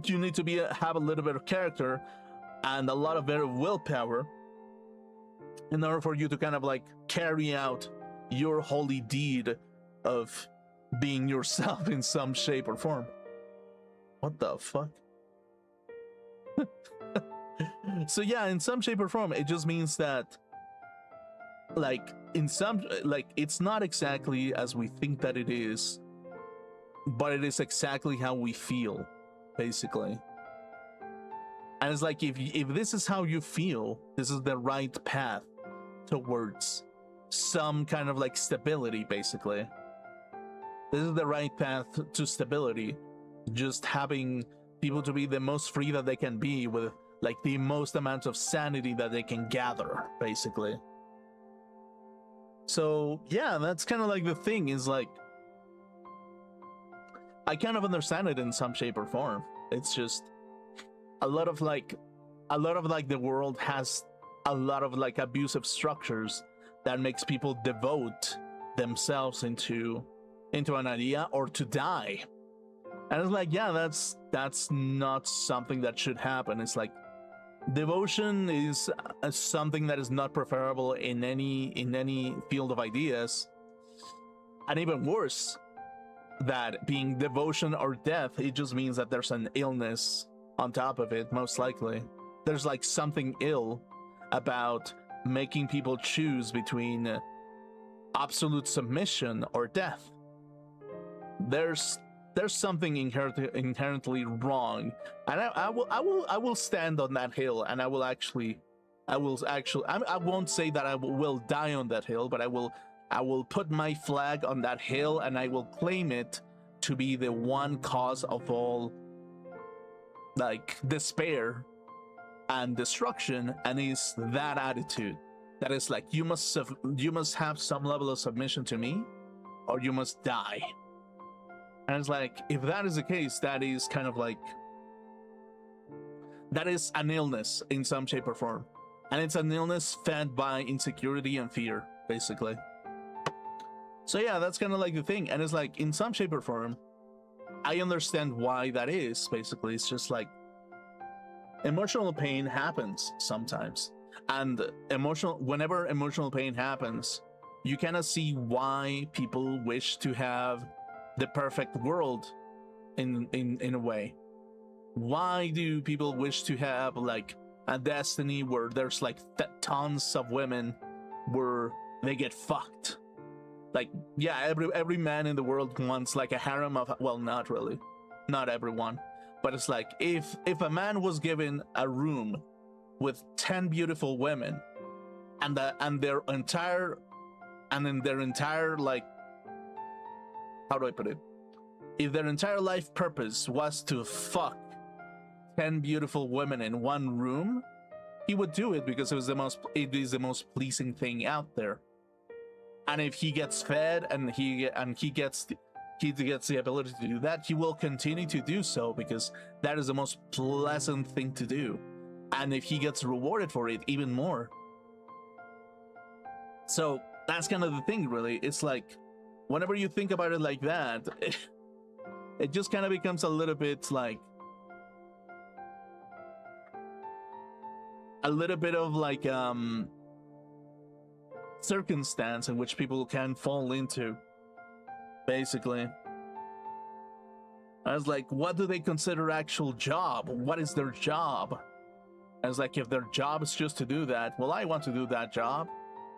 you need to have a little bit of character and a lot of very willpower in order for you to kind of like carry out your holy deed of being yourself in some shape or form. What the fuck? So yeah, in some shape or form, it just means that, like, in some, like, it's not exactly as we think that it is, but it is exactly how we feel, basically. And it's like, if this is how you feel, this is the right path towards some kind of like stability, basically. This is the right path to stability. Just having people to be the most free that they can be, with like the most amount of sanity that they can gather, basically. So yeah, that's kind of like the thing, is like, I kind of understand it in some shape or form. It's just a lot of like the world has a lot of like abusive structures that makes people devote themselves into an idea or to die. And it's like, yeah, that's not something that should happen. It's like, devotion is something that is not preferable in any field of ideas. And even worse, that being devotion or death, it just means that there's an illness on top of it, most likely. There's like something ill about making people choose between absolute submission or death. There's something inherently wrong, and I will stand on that hill, and I won't say that I will die on that hill, but I will put my flag on that hill, and I will claim it to be the one cause of all like despair and destruction, and is that attitude that is like, you must have some level of submission to me, or you must die. And it's like, if that is the case, that is kind of like, that is an illness in some shape or form. And it's an illness fed by insecurity and fear, basically. So yeah, that's kind of like the thing. And it's like, in some shape or form, I understand why that is, basically. It's just like, emotional pain happens sometimes. And whenever emotional pain happens, you kind of see why people wish to have the perfect world in a way. Why do people wish to have like a destiny where there's like tons of women where they get fucked? Like, yeah, every man in the world wants like a harem of, well, not really, not everyone, but it's like, if a man was given a room with 10 beautiful women, and in their entire like, how do I put it? If their entire life purpose was to fuck 10 beautiful women in one room, he would do it because it is the most pleasing thing out there. And if he gets fed and he gets the ability to do that, he will continue to do so because that is the most pleasant thing to do. And if he gets rewarded for it, even more. So that's kind of the thing, really. It's like, whenever you think about it like that, it just kind of becomes a little bit like, a little bit of like circumstance in which people can fall into, basically. I was like, what do they consider actual job? What is their job? I was like, if their job is just to do that, well, I want to do that job.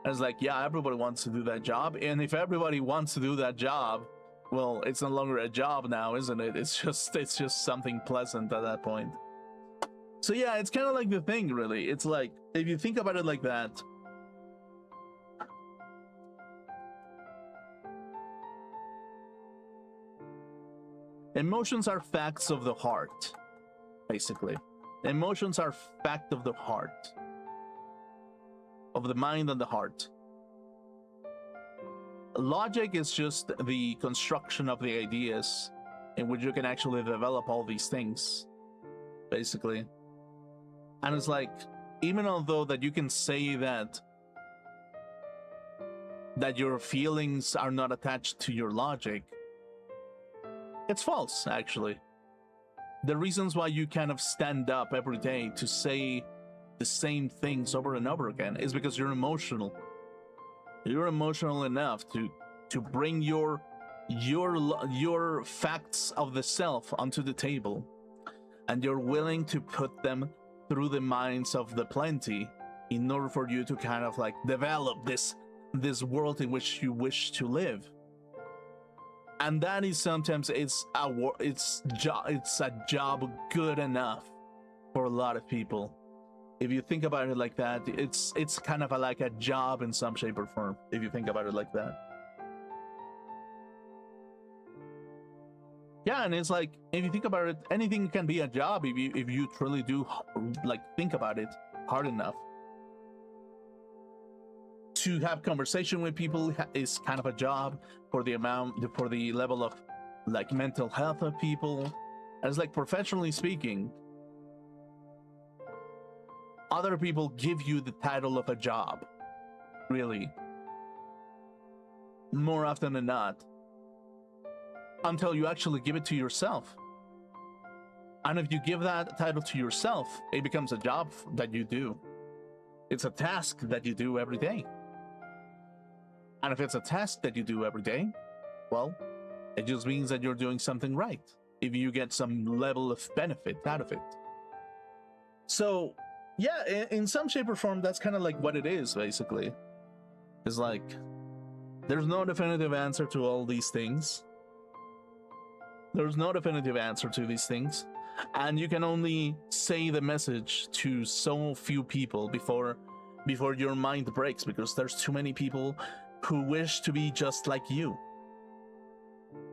I was like, yeah, everybody wants to do that job. And if everybody wants to do that job, well, it's no longer a job now, isn't it? It's just something pleasant at that point. So yeah, it's kind of like the thing, really. It's like, if you think about it like that, emotions are facts of the heart, basically. Emotions are fact of the heart, of the mind and the heart. Logic is just the construction of the ideas in which you can actually develop all these things, basically. And it's like, even although that you can say that your feelings are not attached to your logic, it's false, actually. The reasons why you kind of stand up every day to say the same things over and over again is because you're emotional. You're emotional enough to bring your facts of the self onto the table, and you're willing to put them through the minds of the plenty in order for you to kind of like develop this world in which you wish to live. And that is sometimes it's a job good enough for a lot of people. If you think about it like that, it's kind of like a job in some shape or form, if you think about it like that. Yeah, and it's like, if you think about it, anything can be a job if you truly do like think about it hard enough. To have conversation with people is kind of a job for the level of like mental health of people. As like professionally speaking, other people give you the title of a job, really, more often than not, until you actually give it to yourself. And if you give that title to yourself, it becomes a job that you do. It's a task that you do every day. And if it's a task that you do every day, well, it just means that you're doing something right, if you get some level of benefit out of it. So, yeah, in some shape or form, that's kind of like what it is, basically. It's like, there's no definitive answer to all these things. There's no definitive answer to these things. And you can only say the message to so few people before your mind breaks, because there's too many people who wish to be just like you.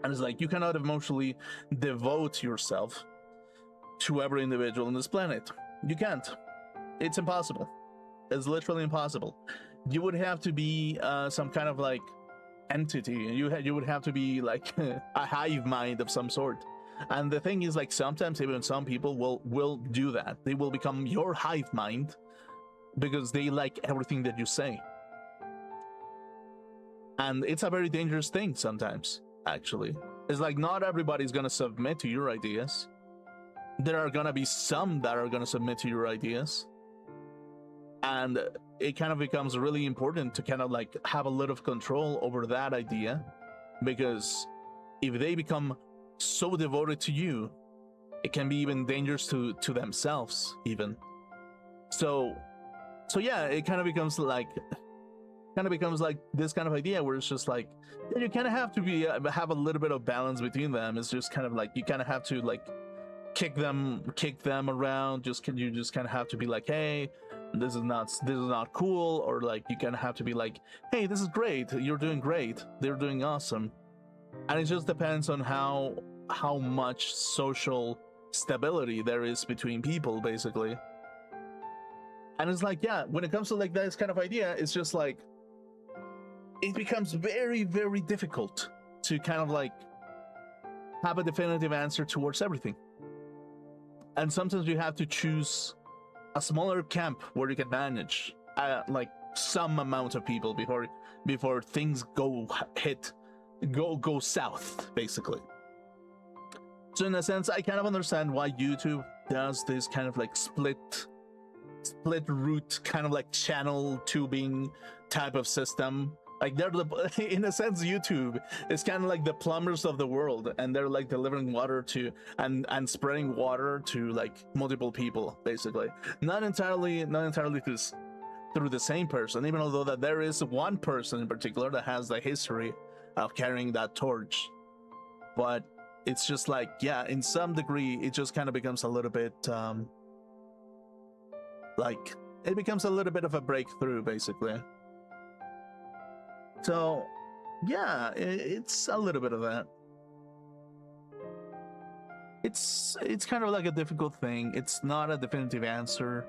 And it's like, you cannot emotionally devote yourself to every individual on this planet. You can't. It's impossible. It's literally impossible. You would have to be some kind of like entity. You would have to be like a hive mind of some sort. And the thing is, like, sometimes even some people will do that. They will become your hive mind because they like everything that you say. And it's a very dangerous thing sometimes, actually. It's like, not everybody's gonna submit to your ideas. There are gonna be some that are gonna submit to your ideas. And it kind of becomes really important to kind of like have a little control over that idea, because if they become so devoted to you, it can be even dangerous to themselves even. So yeah, it kind of becomes like this kind of idea where it's just like, yeah, you kind of have to have a little bit of balance between them. It's just kind of like, you kind of have to like kick them around. You just kind of have to be like, hey, this is not cool, or like you kind of have to be like, hey, this is great, you're doing great, they're doing awesome. And it just depends on how much social stability there is between people, basically. And it's like, yeah, when it comes to like this kind of idea, it's just like, it becomes very, very difficult to kind of like have a definitive answer towards everything. And sometimes you have to choose a smaller camp where you can manage like some amount of people before things go south, basically. So in a sense, I kind of understand why YouTube does this kind of like split route, kind of like channel tubing type of system. Like, they're in a sense, YouTube is kind of like the plumbers of the world, and they're like delivering water to and spreading water to like multiple people, basically. Not entirely through the same person, even although that there is one person in particular that has the history of carrying that torch. But it's just like, yeah, in some degree, it just kind of becomes a little bit like, it becomes a little bit of a breakthrough, basically. So, yeah, it's a little bit of that. It's kind of like a difficult thing. It's not a definitive answer.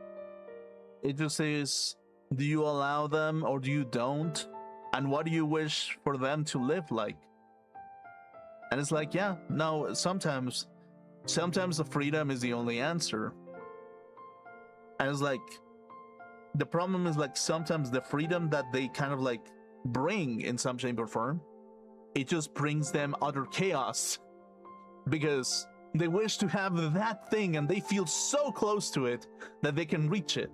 It just is, do you allow them or do you don't? And what do you wish for them to live like? And it's like, yeah, no, sometimes the freedom is the only answer. And it's like, the problem is like, sometimes the freedom that they kind of like bring in some shape or form, it just brings them utter chaos, because they wish to have that thing and they feel so close to it that they can reach it.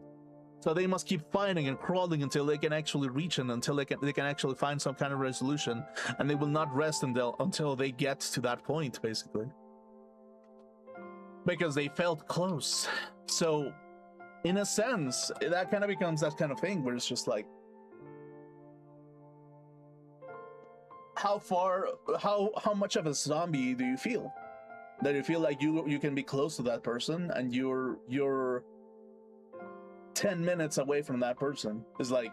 So they must keep fighting and crawling until they can actually reach it, until they can actually find some kind of resolution, and they will not rest until they get to that point, basically, because they felt close. So in a sense, that kind of becomes that kind of thing where it's just like, how much of a zombie do you feel? That you feel like you can be close to that person and you're 10 minutes away from that person. Is like,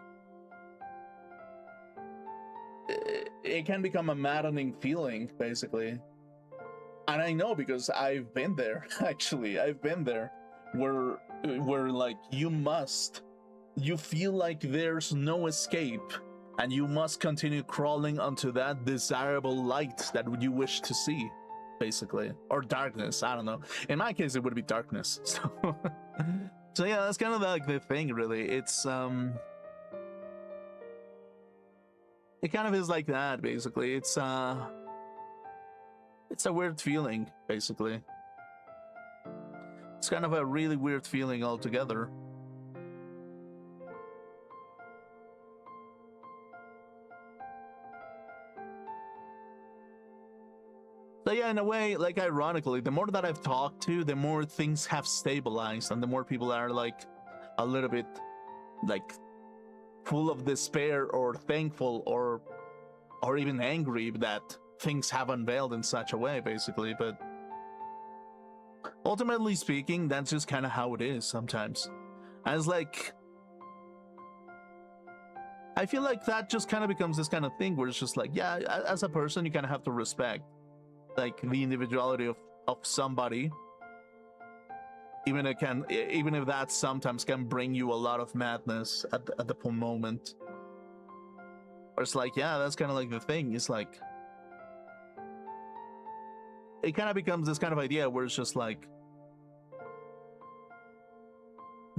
it can become a maddening feeling, basically. And I know because I've been there. Actually, I've been there where like you feel like there's no escape and you must continue crawling onto that desirable light that you wish to see, basically. Or darkness, I don't know. In my case, it would be darkness. So yeah, that's kind of like the thing, really. It's it kind of is like that, basically. It's a weird feeling, basically. It's kind of a really weird feeling altogether. So yeah, in a way, like, ironically, the more that I've talked to, the more things have stabilized, and the more people are like a little bit like full of despair or thankful or even angry that things have unveiled in such a way, basically. But ultimately speaking, that's just kind of how it is sometimes. As like, I feel like that just kind of becomes this kind of thing where it's just like, yeah, as a person, you kind of have to respect like the individuality of somebody, even if that sometimes can bring you a lot of madness at the moment. Or it's like, yeah, that's kind of like the thing. It's like, it kind of becomes this kind of idea where it's just like,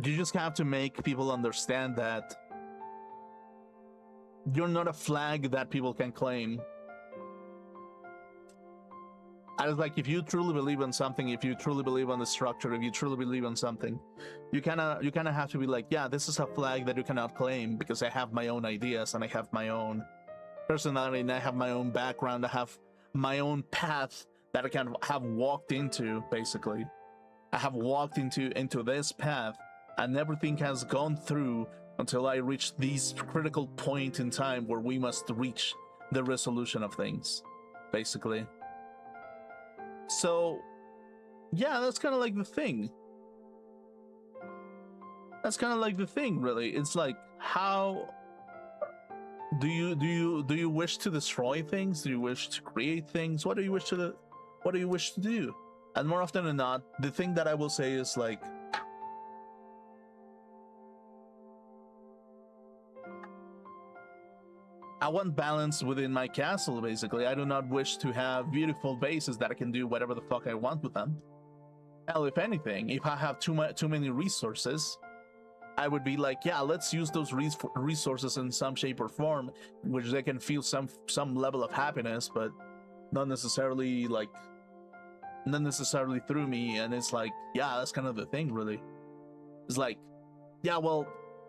you just have to make people understand that you're not a flag that people can claim. And it's like, if you truly believe in something, if you truly believe on the structure, if you truly believe on something, you kind of have to be like, yeah, this is a flag that you cannot claim because I have my own ideas and I have my own personality and I have my own background. I have my own path that I can have walked into, basically. I have walked into this path and everything has gone through until I reach this critical point in time where we must reach the resolution of things, basically. So, yeah, that's kind of like the thing. That's kind of like the thing, really. It's like, how do you wish to destroy things? Do you wish to create things? What do you wish to do? And more often than not, the thing that I will say is like, I want balance within my castle, basically. I do not wish to have beautiful bases that I can do whatever the fuck I want with them. Hell, if anything, if I have too many resources, I would be like, yeah, let's use those resources in some shape or form, which they can feel some level of happiness, but not necessarily through me. And it's like, yeah, that's kind of the thing, really. It's like, yeah, well,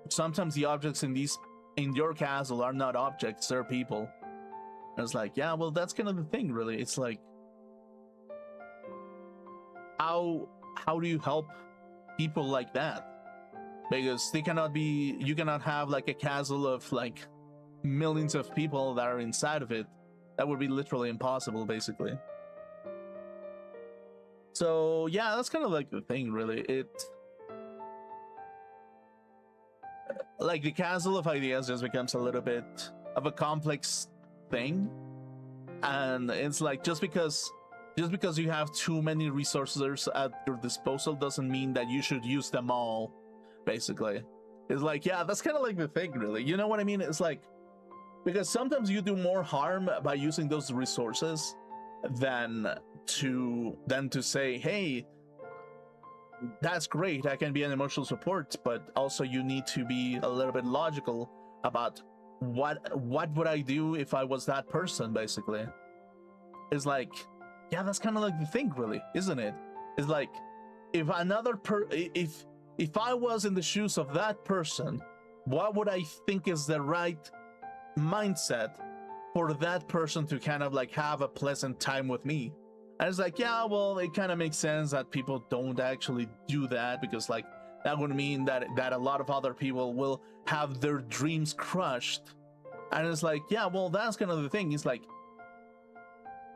sometimes the objects in your castle are not objects, they're people. And it's like, yeah, well, that's kind of the thing, really. It's like, how do you help people like that? Because you cannot have like a castle of like millions of people that are inside of it. That would be literally impossible, basically. So yeah, that's kind of like the thing, really. Like, the castle of ideas just becomes a little bit of a complex thing. And it's like, just because you have too many resources at your disposal doesn't mean that you should use them all, basically. It's like, yeah, that's kind of like the thing, really. You know what I mean? It's like, because sometimes you do more harm by using those resources than to say, hey, that's great, I can be an emotional support, but also you need to be a little bit logical about what would I do if I was that person, basically. It's like, yeah, that's kind of like the thing, really, isn't it? It's like, if if I was in the shoes of that person, what would I think is the right mindset for that person to kind of like have a pleasant time with me? And it's like, yeah, well, it kind of makes sense that people don't actually do that because, like, That would mean that a lot of other people will have their dreams crushed. And it's like, yeah, well, that's kind of the thing. It's like,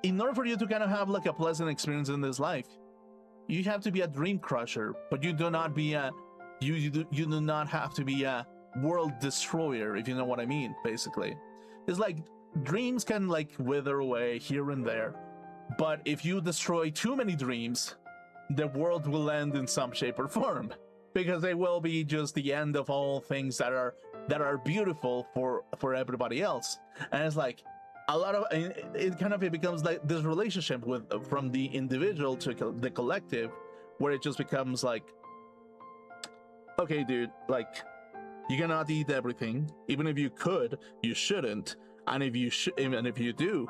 in order for you to kind of have like a pleasant experience in this life, you have to be a dream crusher, but you do not be a you do not have to be a world destroyer, if you know what I mean. Basically, it's like dreams can like wither away here and there, but if you destroy too many dreams, the world will end in some shape or form, because they will be just the end of all things that are beautiful for everybody else. And it's like a lot of it becomes like this relationship with from the individual to the collective, where it just becomes like, okay, dude, like, you cannot eat everything. Even if you could, you shouldn't. And if you do,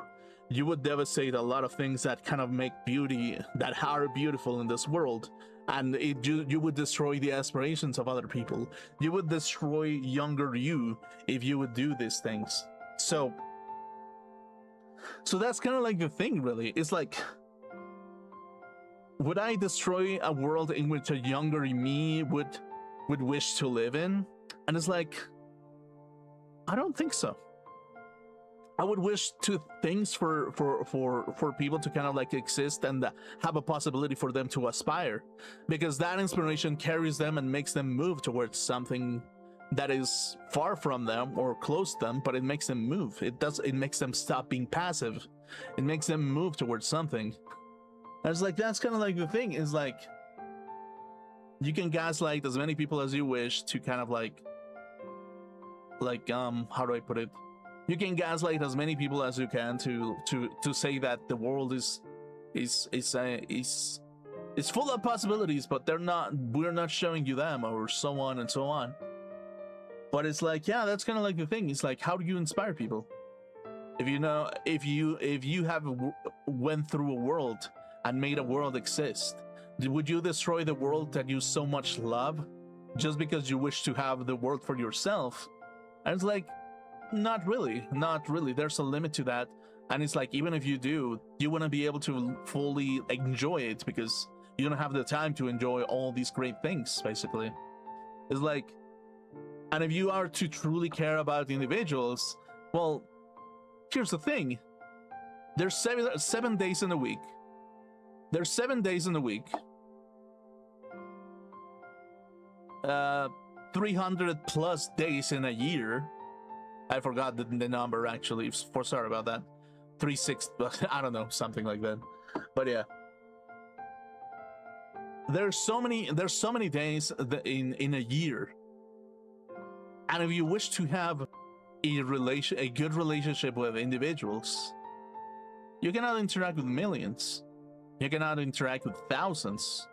you would devastate a lot of things that kind of make beauty, that are beautiful in this world. And you would destroy the aspirations of other people. You would destroy younger you if you would do these things. So that's kind of like the thing, really. It's like, would I destroy a world in which a younger me would wish to live in? And it's like, I don't think so. I would wish to things for people to kind of like exist and have a possibility for them to aspire, because that inspiration carries them and makes them move towards something that is far from them or close to them, but it makes them move. It makes them stop being passive. It makes them move towards something. And it's like, that's kind of like the thing, is like, you can gaslight as many people as you wish to kind of like how do I put it? You can gaslight as many people as you can to say that the world is full of possibilities, but we're not showing you them, or so on and so on. But it's like, yeah, that's kind of like the thing. It's like, how do you inspire people? If you have went through a world and made a world exist, would you destroy the world that you so much love just because you wish to have the world for yourself? And it's like, not really. There's a limit to that. And it's like, even if you do, you want to be able to fully enjoy it, because you don't have the time to enjoy all these great things, basically. It's like, and if you are to truly care about individuals, well, here's the thing. There's 7 days in a week. There's 7 days in a week. 300 plus days in a year. I forgot the number, actually. Sorry about that. 360, I don't know, something like that. But yeah, there's so many days in a year, and if you wish to have a good relationship with individuals, you cannot interact with millions. You cannot interact with thousands.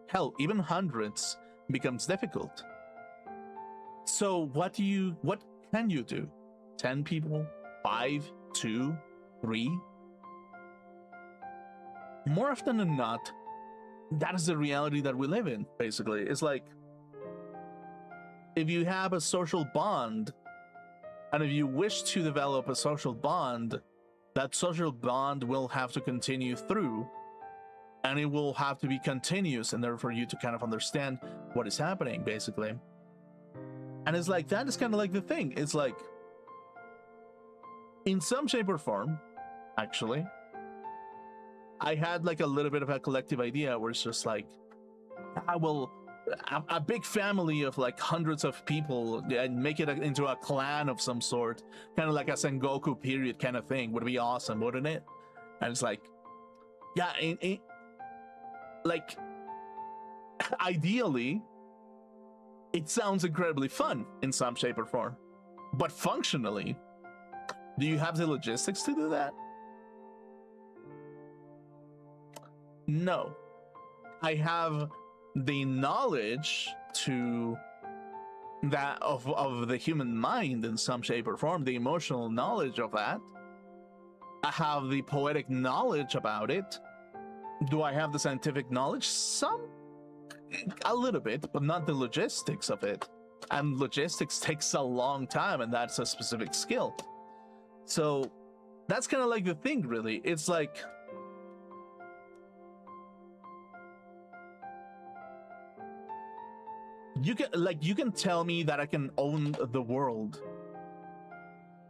Hell, even hundreds becomes difficult. So what can you do? 10 people? 5? 2? 3? More often than not, that is the reality that we live in, basically. It's like, if you have a social bond, and if you wish to develop a social bond, that social bond will have to continue through, and it will have to be continuous in order for you to kind of understand what is happening, basically. And it's like, that is kind of like the thing. It's like, in some shape or form, actually, I had like a little bit of a collective idea where it's just like, a big family of like hundreds of people and make it into a clan of some sort, kind of like a Sengoku period kind of thing, would be awesome, wouldn't it? And it's like, yeah, like, ideally, it sounds incredibly fun in some shape or form, but functionally, do you have the logistics to do that? No. I have the knowledge to that of the human mind in some shape or form, the emotional knowledge of that. I have the poetic knowledge about it. Do I have the scientific knowledge? A little bit, but not the logistics of it. And logistics takes a long time, and that's a specific skill. So that's kind of like the thing, really. It's like, you can tell me that I can own the world.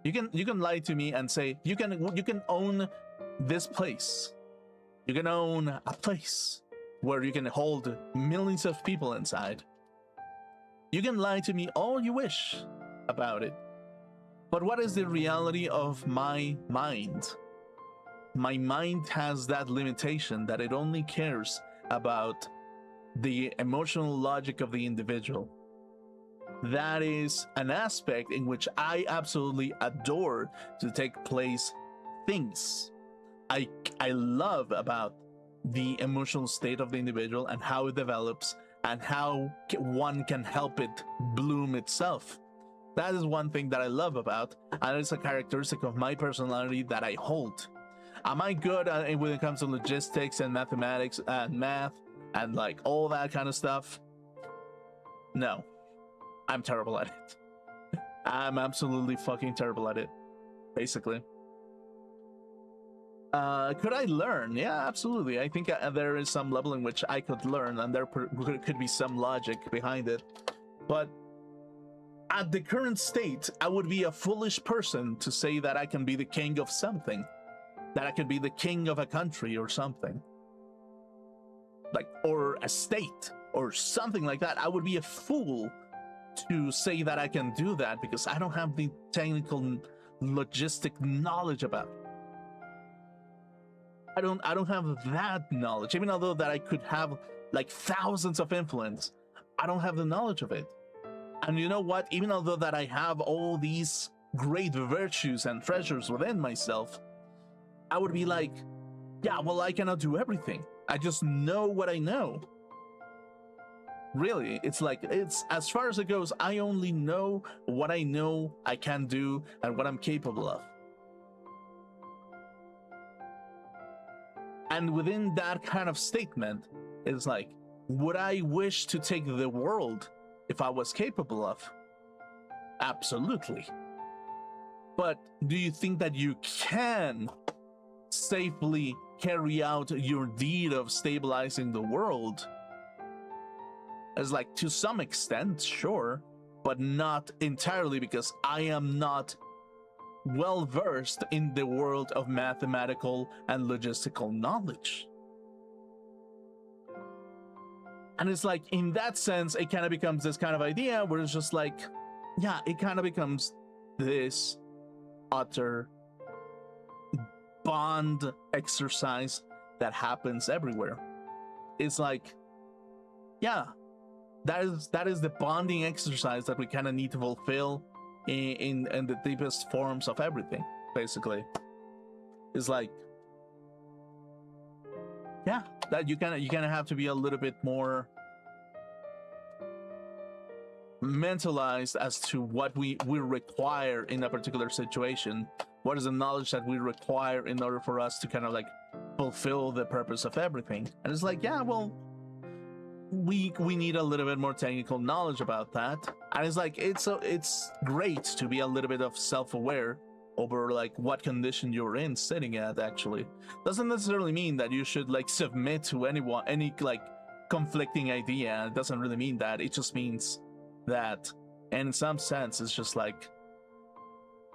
You can lie to me and say you can own this place. You can own a place where you can hold millions of people inside. You can lie to me all you wish about it. But what is the reality of my mind? My mind has that limitation that it only cares about the emotional logic of the individual. That is an aspect in which I absolutely adore to take place things. I love about the emotional state of the individual and how it develops and how one can help it bloom itself. That is one thing that I love about, and it's a characteristic of my personality that I hold. Am I good when it comes to logistics and mathematics and math and like all that kind of stuff? No, I'm terrible at it. I'm absolutely fucking terrible at it, basically. Could I learn? Yeah, absolutely. I think there is some level in which I could learn, and there could be some logic behind it. But at the current state, I would be a foolish person to say that I can be the king of something, that I could be the king of a country or something, like, or a state or something like that. I would be a fool to say that I can do that because I don't have the technical logistic knowledge about it. I don't have that knowledge, even although that I could have like thousands of influence. I don't have the knowledge of it. And you know what? Even although that I have all these great virtues and treasures within myself, I would be like, yeah, well, I cannot do everything. I just know what I know. Really, it's like, it's as far as it goes, I only know what I know I can do and what I'm capable of. And within that kind of statement, it's like, would I wish to take the world if I was capable of? Absolutely. But do you think that you can safely carry out your deed of stabilizing the world? As like, to some extent, sure, but not entirely, because I am not well versed in the world of mathematical and logistical knowledge. And it's like, in that sense, it kind of becomes this kind of idea where it's just like, yeah, it kind of becomes this utter bond exercise that happens everywhere. It's like, yeah, that is the bonding exercise that we kind of need to fulfill in the deepest forms of everything, basically. It's like, yeah, that you kind of have to be a little bit more mentalized as to what we require in a particular situation. What is the knowledge that we require in order for us to kind of like fulfill the purpose of everything? And it's like, yeah, well, we need a little bit more technical knowledge about that. And it's like, it's great to be a little bit of self-aware over like what condition you're in sitting at. Actually doesn't necessarily mean that you should like submit to any like conflicting idea. It doesn't really mean that. It just means that, and in some sense, it's just like,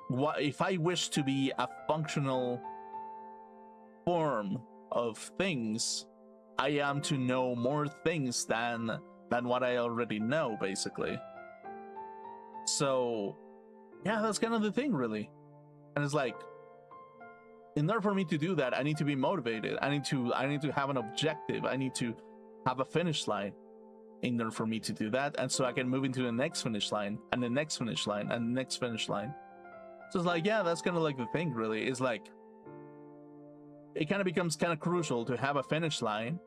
what if I wish to be a functional form of things, I am to know more things than what I already know, basically. So yeah, that's kind of the thing, really. And it's like, in order for me to do that, I need to be motivated. I need to have an objective. I need to have a finish line in order for me to do that, and so I can move into the next finish line and the next finish line and the next finish line. So it's like, yeah, that's kind of like the thing, really. Is like, it kind of becomes kind of crucial to have a finish line,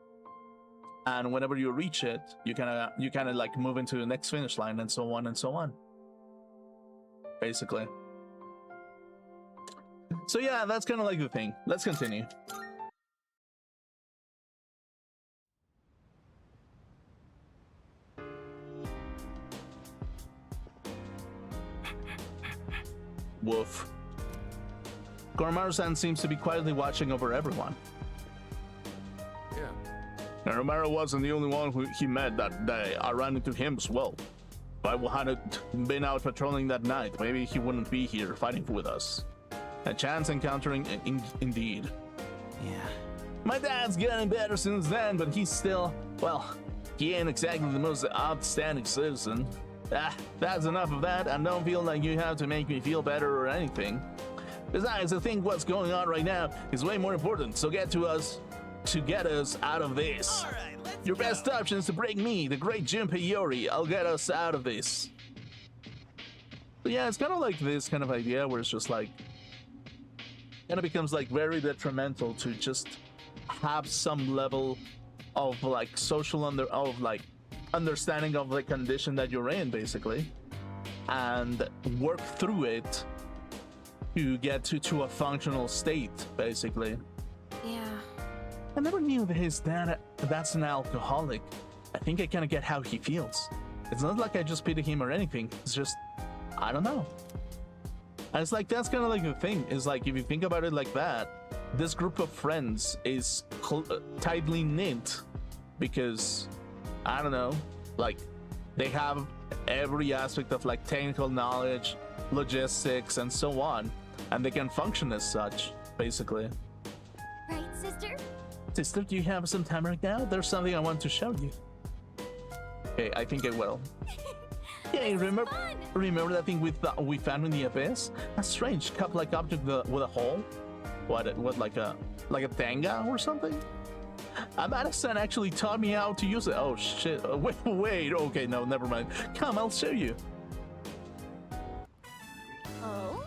and whenever you reach it, you kind of like move into the next finish line, and so on, basically. So yeah, that's kind of like the thing. Let's continue. Woof. Koromaru-san seems to be quietly watching over everyone. Yeah. And Romero wasn't the only one who he met that day. I ran into him as well. If I hadn't been out patrolling that night, maybe he wouldn't be here fighting with us. A chance encountering, indeed. Yeah. My dad's getting better since then, but he's still, well, he ain't exactly the most outstanding citizen. That's enough of that. I don't feel like you have to make me feel better or anything. Besides, I think what's going on right now is way more important, so get us out of this. All right, let's Your go. best option is to break me, the great Junpei. I'll get us out of this. But yeah, it's kind of like this kind of idea where it's just like, kind of becomes like very detrimental to just have some level of like social understanding of the condition that you're in, basically, and work through it to get to a functional state, basically. Yeah. I never knew that his dad, that's an alcoholic. I think I kind of get how he feels. It's not like I just pity him or anything. It's just, I don't know. And it's like, that's kind of like the thing, is like, if you think about it like that, this group of friends is tightly knit because, I don't know, like, they have every aspect of like technical knowledge, logistics, and so on, and they can function as such, basically. Right, sister? Sister, do you have some time right now? There's something I want to show you. Okay, I think I will. Hey, remember that thing we found in the abyss? A strange cup-like object with a hole? What like a tanga or something? Madison actually taught me how to use it. Oh shit! Wait. Okay, no, never mind. Come, I'll show you. Oh?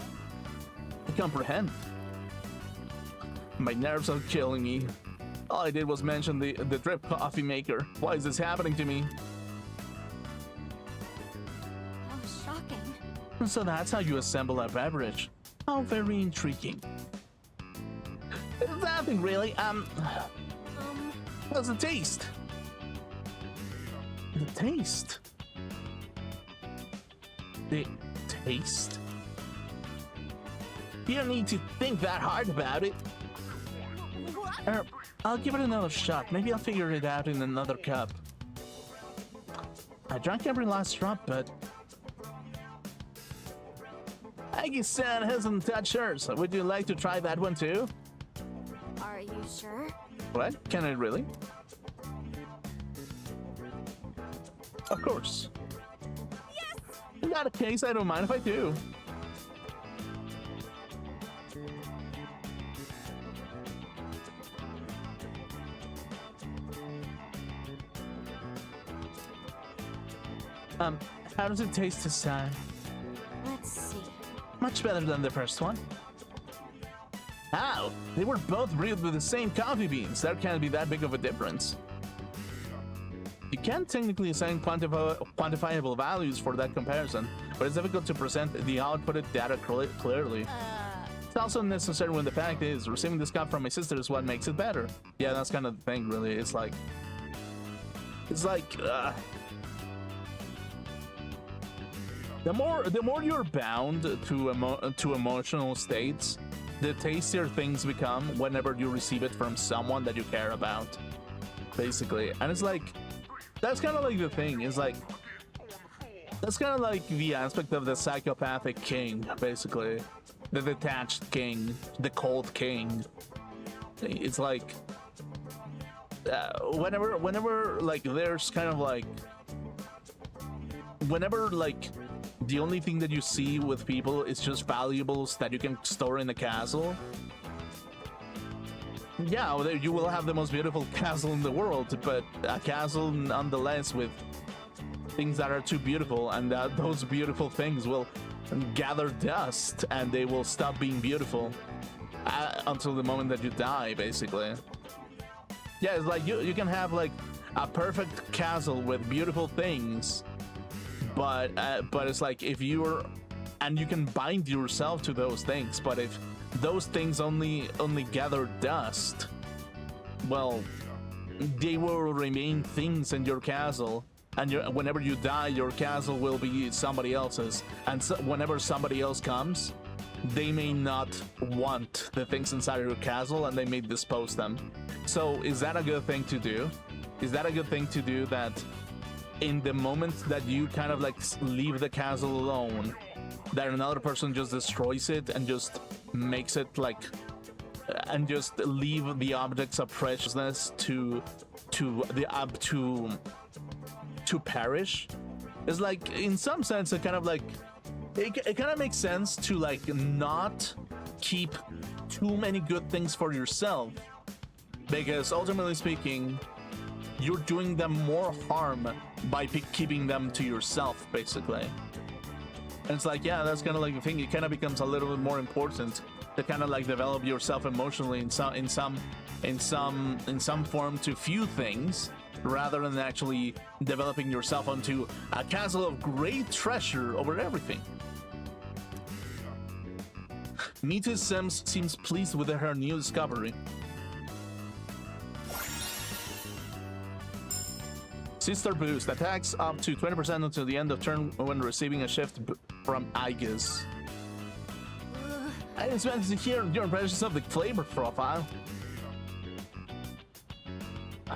I comprehend. My nerves are killing me. All I did was mention the drip coffee maker. Why is this happening to me? How shocking. So that's how you assemble a beverage. How very intriguing. It's nothing really. How's the taste? The taste? The taste? You don't need to think that hard about it. What? I'll give it another shot. Maybe I'll figure it out in another cup. I drank every last drop, but Aggie-san hasn't touched hers. Would you like to try that one too? Are you sure? What? Can I really? Of course. Yes! In that case, I don't mind if I do. How does it taste this time? Let's see. Much better than the first one. How? They were both brewed with the same coffee beans. There can't be that big of a difference. You can't technically assign quantifiable values for that comparison, but it's difficult to present the outputted data clearly. It's also necessary when the fact is, receiving this cup from my sister is what makes it better. Yeah, that's kind of the thing, really. It's like... The more you're bound to emotional states, the tastier things become whenever you receive it from someone that you care about, basically. And it's like, that's kind of like the thing, is like, that's kind of like the aspect of the psychopathic king, basically. The detached king, the cold king. It's like, whenever like, there's kind of like, whenever like, the only thing that you see with people is just valuables that you can store in a castle. Yeah, you will have the most beautiful castle in the world, but a castle nonetheless with things that are too beautiful, and those beautiful things will gather dust and they will stop being beautiful until the moment that you die, basically. Yeah, it's like you can have like a perfect castle with beautiful things, but it's like if you're, and you can bind yourself to those things, but if those things only gather dust, well, they will remain things in your castle, and whenever you die, your castle will be somebody else's, and so whenever somebody else comes, they may not want the things inside your castle and they may dispose them. So is that a good thing to do? Is that a good thing to do, that in the moment that you kind of like leave the castle alone, that another person just destroys it and just makes it like, and just leave the objects of preciousness to perish? It's like, in some sense, it kind of like, it kind of makes sense to like not keep too many good things for yourself, because ultimately speaking, you're doing them more harm by keeping them to yourself, basically. And it's like, yeah, that's kind of like the thing. It kind of becomes a little bit more important to kind of like develop yourself emotionally in some form to few things, rather than actually developing yourself onto a castle of great treasure over everything. Mita Sims seems pleased with her new discovery. Sister Boost attacks up to 20% until the end of turn when receiving a shift from Aegis. I just wanted to hear your impressions of the flavor profile.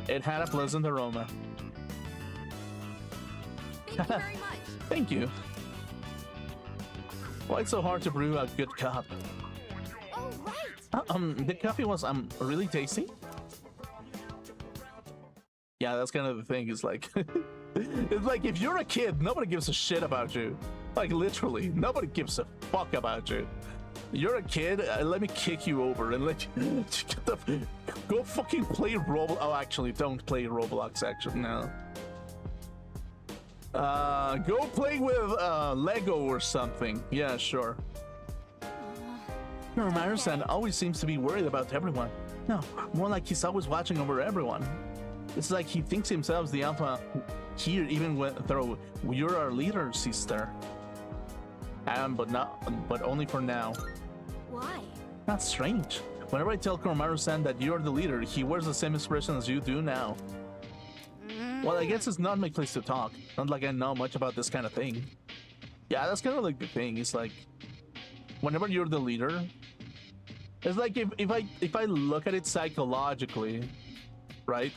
It had a pleasant aroma. Thank you very much. Thank you. Why it's so hard to brew a good cup? Oh, right. The coffee was really tasty. Yeah, that's kind of the thing. It's like, it's like if you're a kid, nobody gives a shit about you. Like literally, nobody gives a fuck about you. You're a kid, let me kick you over and let you go fucking play Roblox. Oh, actually, don't play Roblox. Actually, no. Go play with Lego or something. Yeah, sure. Maru-san always seems to be worried about everyone. No, more like he's always watching over everyone. It's like he thinks himself the alpha here, even though you're our leader, sister. But only for now. Why? That's strange. Whenever I tell Koromaru-san that you're the leader, he wears the same expression as you do now. Well, I guess it's not my place to talk. Not like I know much about this kind of thing. Yeah, that's kind of like the thing. It's like, whenever you're the leader, it's like if I look at it psychologically, right?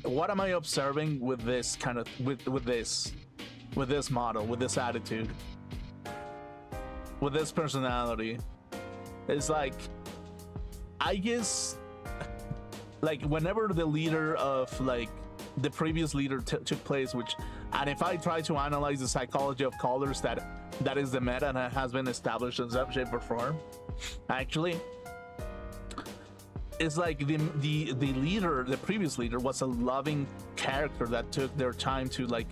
What am I observing with this kind of with this model, with this attitude, with this personality? It's like, I guess, like whenever the leader of like the previous leader took place, and if I try to analyze the psychology of colors, that is the meta and has been established in some shape or form, actually. It's like the leader, the previous leader, was a loving character that took their time to like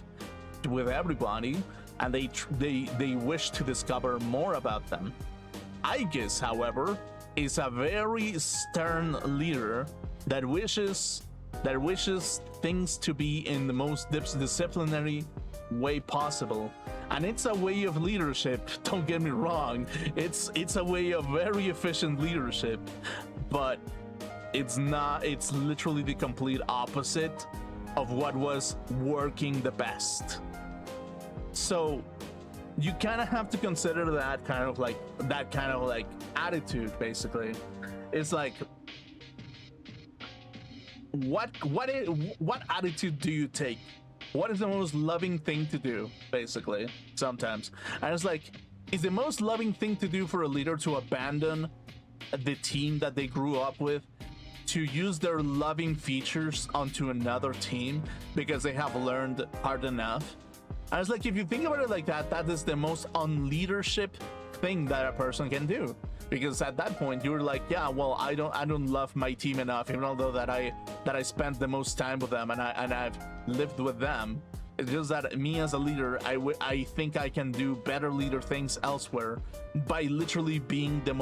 with everybody, and they wish to discover more about them. Aegis, however, is a very stern leader that wishes things to be in the most disciplinary way possible. And it's a way of leadership, don't get me wrong. It's a way of very efficient leadership, but it's literally the complete opposite of what was working the best. So you kind of have to consider that kind of like attitude, basically. It's like, what attitude do you take? What is the most loving thing to do, basically, sometimes? And it's like, is the most loving thing to do for a leader to abandon the team that they grew up with, to use their loving features onto another team because they have learned hard enough? And it's like, if you think about it like that, that is the most unleadership thing that a person can do. Because at that point you're like, yeah, well, I don't love my team enough, even although that I spent the most time with them and I've lived with them. It's just that me as a leader, I think I can do better leader things elsewhere by literally doing the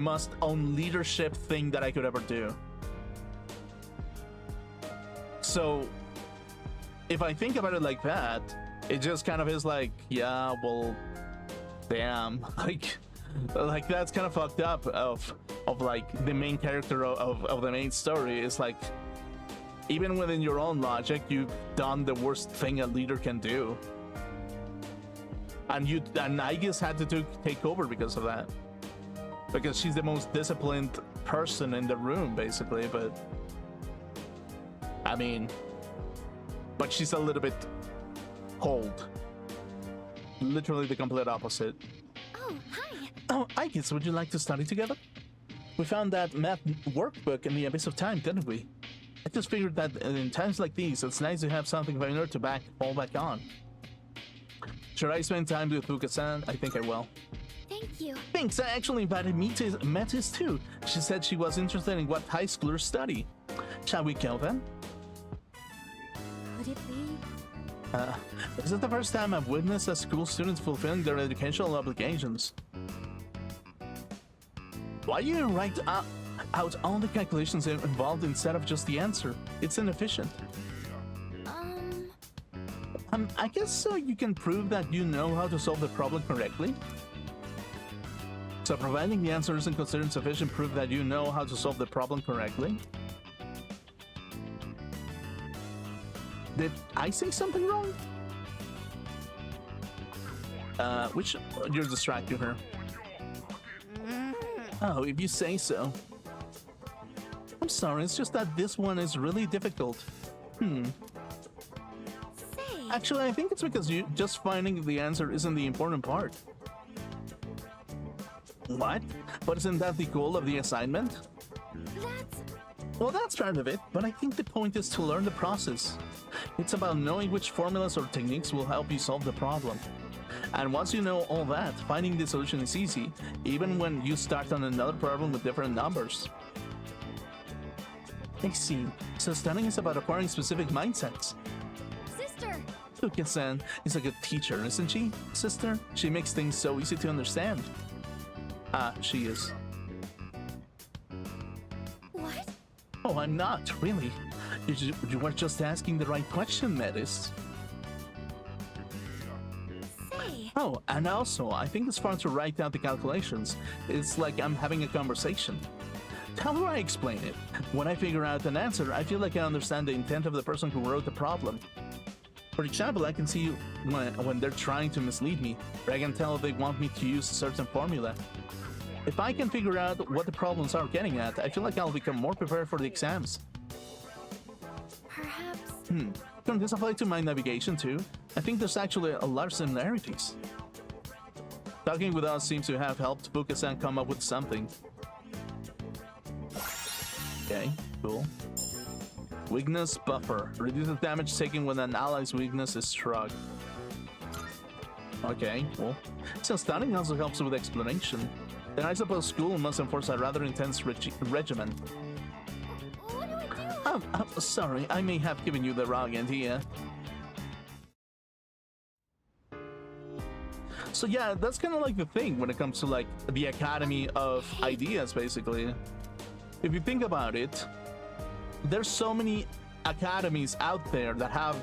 most unleadership thing that I could ever do. So if I think about it like that, it just kind of is like, yeah, well, damn, like that's kind of fucked up of like the main character of the main story. Is like, even within your own logic, you've done the worst thing a leader can do, and I guess had to take over because of that, because she's the most disciplined person in the room, basically. But I mean, but she's a little bit cold. Literally the complete opposite. Oh, hi. Oh, I guess would you like to study together? We found that math workbook in the abyss of time, didn't we? I just figured that in times like these, it's nice to have something familiar to fall back on. Should I spend time with Fuka-san? I think I will. Thank you. Thanks, I actually invited me to Metis too. She said she was interested in what high schoolers study. Shall we go then? Could it be? This is the first time I've witnessed a school students fulfilling their educational obligations. Why do you write out all the calculations involved instead of just the answer? It's inefficient. I guess so you can prove that you know how to solve the problem correctly. So providing the answer isn't considered sufficient proof that you know how to solve the problem correctly. Did I say something wrong? Which you're distracting her. Oh, if you say so. I'm sorry, it's just that this one is really difficult. Actually, I think it's because you just finding the answer isn't the important part. What? But isn't that the goal of the assignment? Well, that's part of it, but I think the point is to learn the process. It's about knowing which formulas or techniques will help you solve the problem. And once you know all that, finding the solution is easy, even when you start on another problem with different numbers. I see. So studying is about acquiring specific mindsets. Sister! Fuka-san is a good teacher, isn't she, sister? She makes things so easy to understand. She is. What? Oh, I'm not, really. You were just asking the right question, Metis. Say. Oh, and also, I think it's fun to write down the calculations. It's like I'm having a conversation. How do I explain it? When I figure out an answer, I feel like I understand the intent of the person who wrote the problem. For example, I can see when they're trying to mislead me, or I can tell if they want me to use a certain formula. If I can figure out what the problems are getting at, I feel like I'll become more prepared for the exams. Perhaps. Can this apply to my navigation too? I think there's actually a lot of similarities. Talking with us seems to have helped Fuka-san come up with something. Okay, cool. Weakness buffer. Reduces damage taken when an ally's weakness is struck. Okay, cool. So stunning also helps with explanation. Then I suppose school must enforce a rather intense regimen. What do I do? I'm sorry, I may have given you the wrong idea. So yeah, that's kind of like the thing when it comes to like the Academy of Ideas, basically. If you think about it, there's so many academies out there that have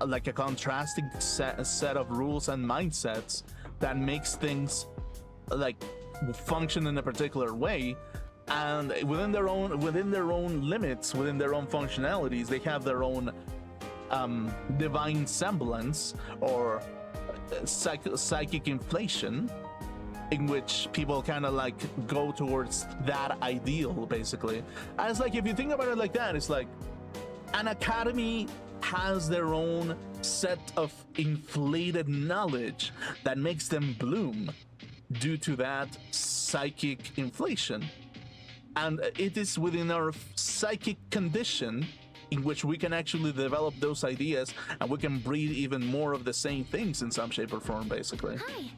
like a contrasting set of rules and mindsets that makes things like function in a particular way, and within their own limits, within their own functionalities, they have their own divine semblance or psychic inflation, in which people kind of like go towards that ideal, basically. And it's like, if you think about it like that, it's like an academy has their own set of inflated knowledge that makes them bloom due to that psychic inflation. And it is within our psychic condition in which we can actually develop those ideas, and we can breed even more of the same things in some shape or form, basically. Hi.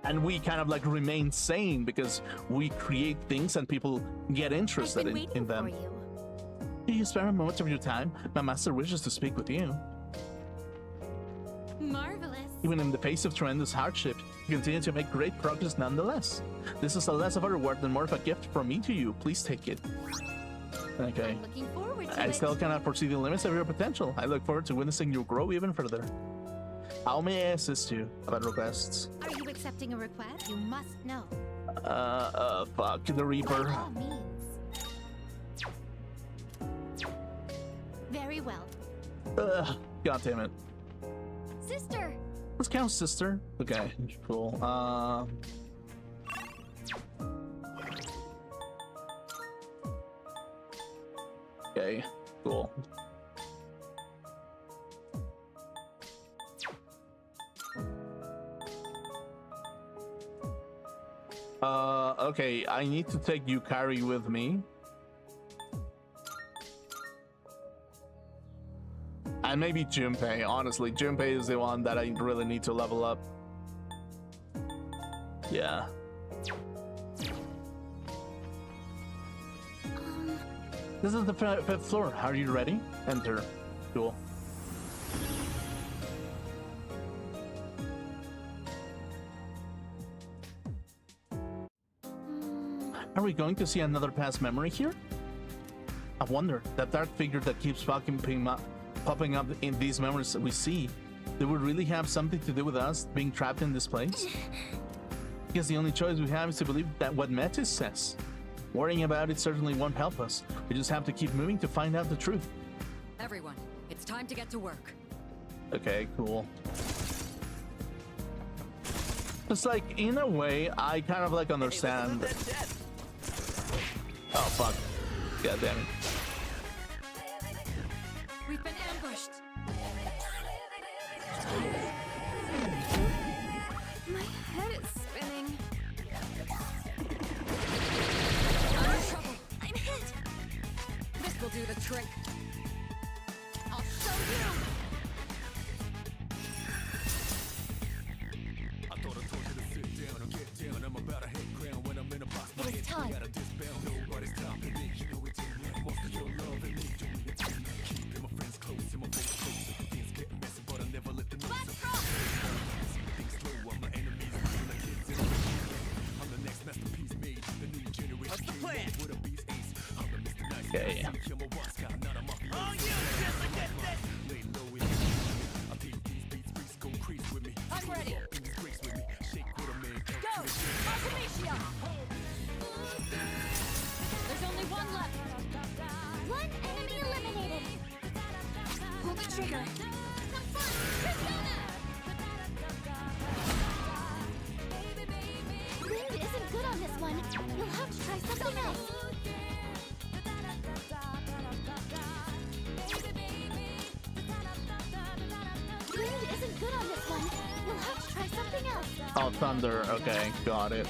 And we kind of like remain sane because we create things and people get interested in them. For you. Can you spare a moment of your time? My master wishes to speak with you. Marvelous. Even in the face of tremendous hardship, you continue to make great progress nonetheless. This is less of a reward and more of a gift from me to you. Please take it. Okay. I'm looking forward to I it. still cannot foresee the limits of your potential. I look forward to witnessing you grow even further. How may I assist you about requests? Are you accepting a request? You must know. Fuck the Reaper. By all means. Very well. God damn it. Sister! Let's count sister. Okay, cool. Okay, cool. Okay, I need to take Yukari with me. And maybe Junpei. Honestly, Junpei is the one that I really need to level up. Yeah. This is the fifth floor. Are you ready? Enter. Cool. Are we going to see another past memory here? I wonder, that dark figure that keeps popping up in these memories that we see, do we really have something to do with us being trapped in this place? Because the only choice we have is to believe that what Metis says. Worrying about it certainly won't help us. We just have to keep moving to find out the truth. Everyone, it's time to get to work. Okay, cool. It's like, in a way, I kind of like understand. Oh, fuck. God damn it. We've been ambushed. My head is spinning. I'm in trouble. I'm hit. This will do the trick. I'll show you. It is time. Okay. I'm ready. Go! Artemisia! There's only one left. One enemy eliminated. Pull the trigger. Persona! Wind isn't good on this one. You'll have to try something else. Wind isn't good on this one. You'll have to try something else. Oh, thunder. Okay, got it.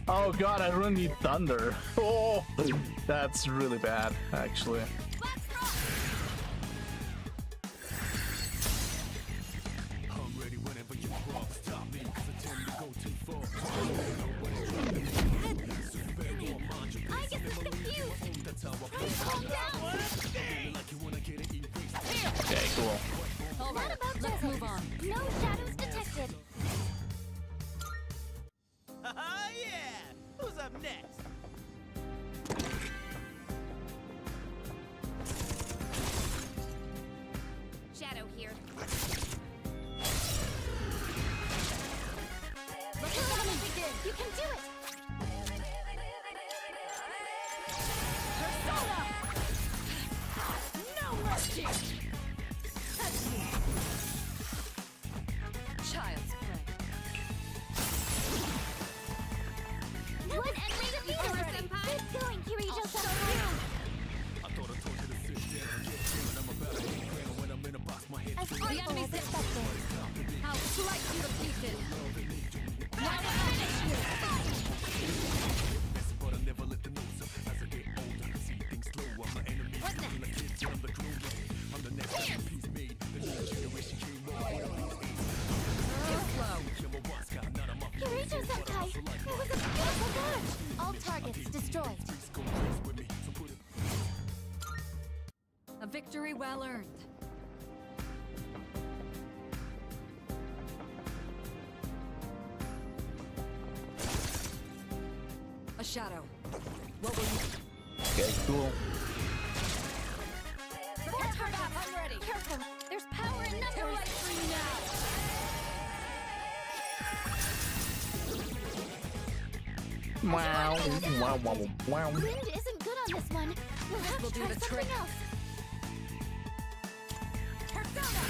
Oh god, I really need thunder. Oh, that's really bad, actually. I get this confused. Calm down. Okay, cool. All Not right, about let's Joseph. move on. No shadows detected. Yeah! Who's up next? Shadow here. Let the battle begin. You can do it. Persona! No mercy! That's me. Child's play. One enemy defeated, Senpai. Keep going, Kirijo-san. As The harmful enemy's as hit. expected. I'll slice you to pieces. Now to finish you. What's next? Too slow. Kirijo-senpai, it was a beautiful dodge. All targets destroyed. A victory well earned. A shadow. What will you... Okay, cool. Prepare for battle. I'm ready. Careful, there's power in Too numbers. late for you now. Wow, wow, wow, wow. Wind isn't good on this one. We'll have will to do try the something trick. else. Persona!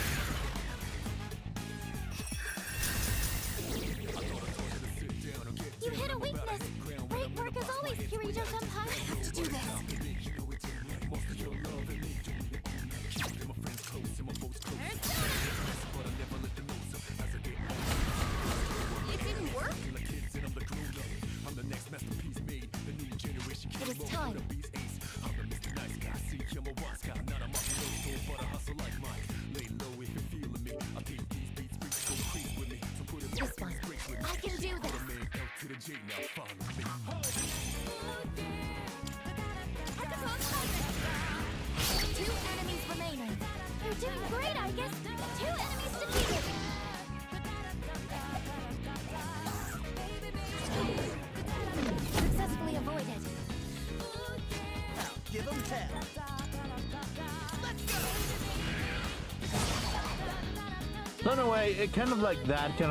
Two enemies remaining. You're doing great, I guess. Two enemies defeated. Successfully avoided. Give them hell. So in a way, it kind of like that, What's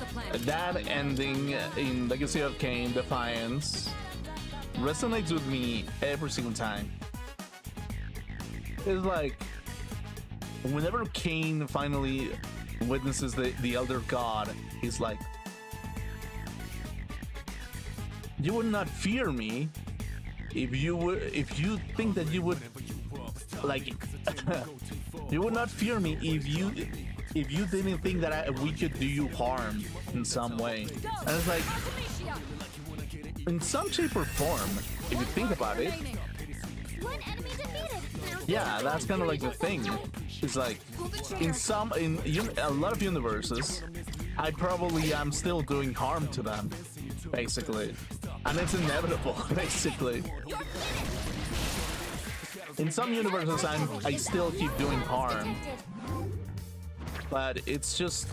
the plan? that ending in Legacy of Kain, Defiance, resonates with me every single time. It's like, whenever Kain finally witnesses the Elder God, he's like, you would not fear me if you think that you would, like, you would not fear me if you didn't think that we could do you harm in some way. And it's like, in some shape or form, if you think about it, One enemy defeated. yeah, that's kind of like the thing. It's like, in a lot of universes, I probably am still doing harm to them, basically. And it's inevitable, basically. In some universes, I still keep doing harm, but it's just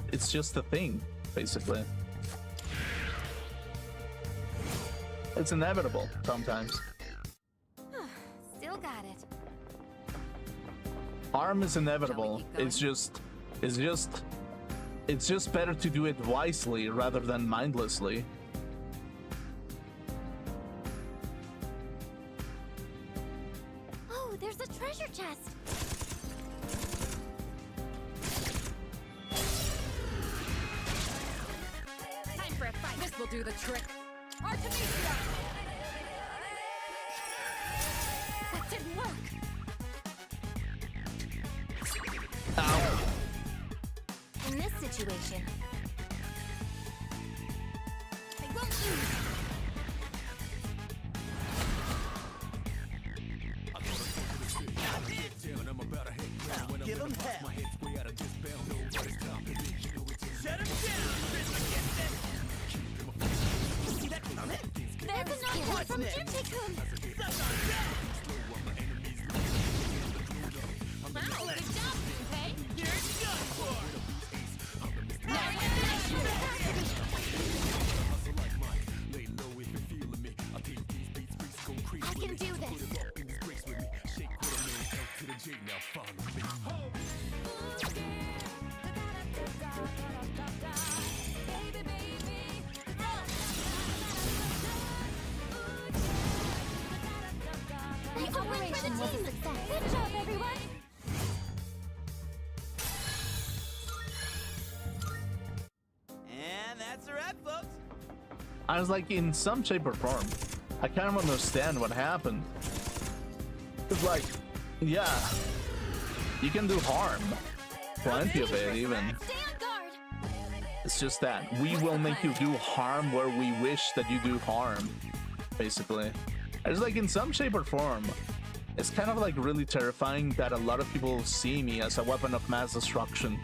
a thing, basically. It's inevitable sometimes. Still got it. Harm is inevitable. It's just better to do it wisely rather than mindlessly. Oh, there's a treasure chest. Time for a fight. This will do the trick. Artemisia! That didn't work. Ow. In this situation, I won't lose. Give them hell. Shut them down. See that coming? There's a knockdown from Junpei-kun. Wow, good job, Junpei. You're done for. I can do this. The operation was a success. Good job, everyone. And that's a wrap, folks. I was like, in some shape or form, I kind of understand what happened. It's like, yeah, you can do harm, plenty of it even. Stay on guard. It's just that we will make you do harm where we wish that you do harm, basically. It's like, in some shape or form, it's kind of like really terrifying that a lot of people see me as a weapon of mass destruction.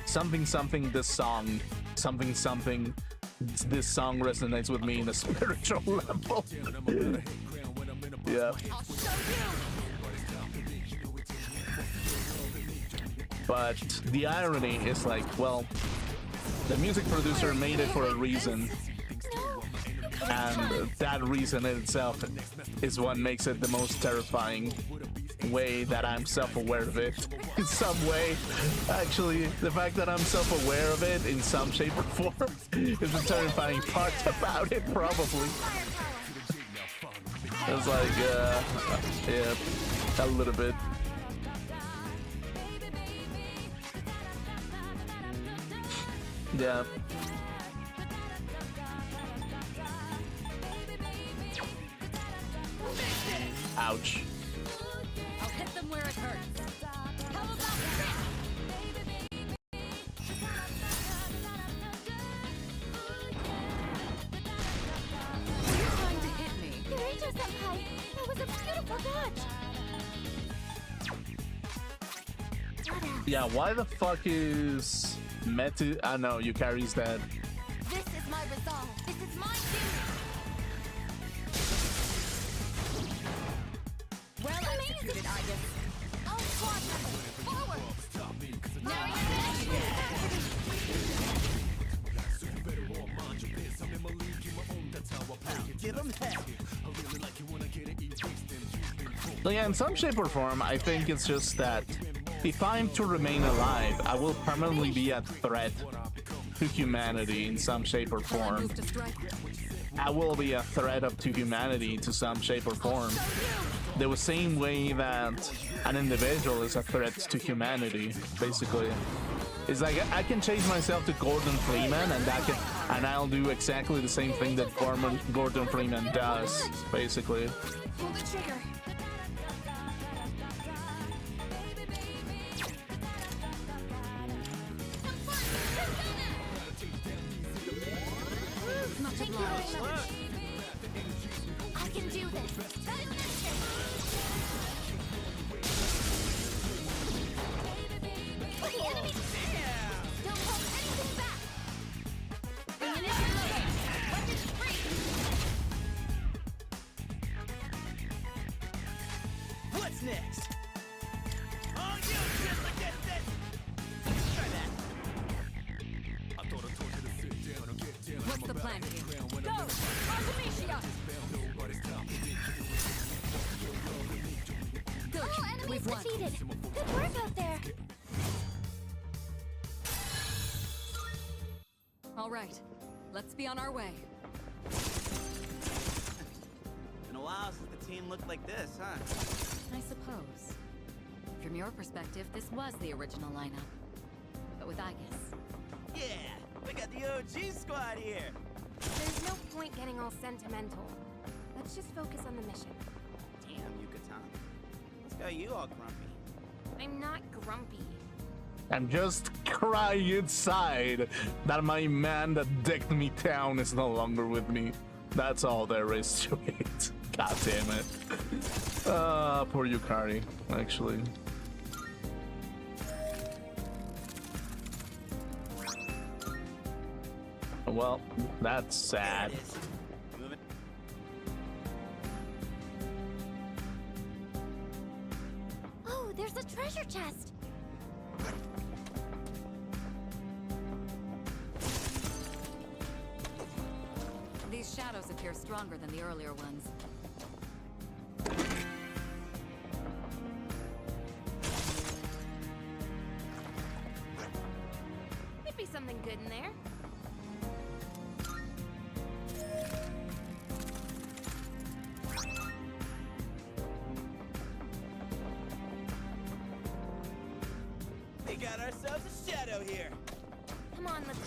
Something, this song, something, this song resonates with me in a spiritual level. Yeah. I'll show you. But the irony is like, well, the music producer made it for a reason, and that reason in itself is what makes it the most terrifying way that I'm self-aware of it. In some way, actually, the fact that I'm self-aware of it in some shape or form is the terrifying part about it, probably. It's like, yeah, a little bit. Yeah. Ouch. I'll hit them where it hurts. How about this? You're trying to hit me. Senpai, that was a beautiful dodge. What else? Yeah, why the fuck is Metu? I know, Yukari's dead. This is my resolve. This is my duty. Well executed, Argus. All squad members, forward. Now you're Give him hell. So yeah, in some shape or form, I think it's just that if I'm to remain alive, I will permanently be a threat to humanity in some shape or form. Move to strike. I will be a threat up to humanity to some shape or form. The same way that an individual is a threat to humanity, basically. It's like I can change myself to Gordon Freeman, and I'll do exactly the same thing that Gordon Freeman does, basically. pull the trigger. Much Thank you obliged. very much. I can do this. The enemy! Don't hold anything back! Ammunition loaded! Weapons free! What's next? Oh, you just against it! Try that. What's the plan here? Go! Artemisia! Good. All enemies We've won. defeated! Good work out there! All right. Let's be on our way. Been a while since the team looked like this, huh? I suppose. From your perspective, this was the original lineup. But with Agus. Yeah, we got the OG squad here. There's no point getting all sentimental. Let's just focus on the mission. Damn, Yucatan. What's got you all grumpy? I'm not grumpy. I'm just crying inside that my man that dicked me down is no longer with me. That's all there is to it. God damn it. Poor Yukari, actually. Well, that's sad. There it is. Moving. Oh, there's a treasure chest! These shadows appear stronger than the earlier ones. Could be something good in there. We got ourselves a shadow here. Come on, let's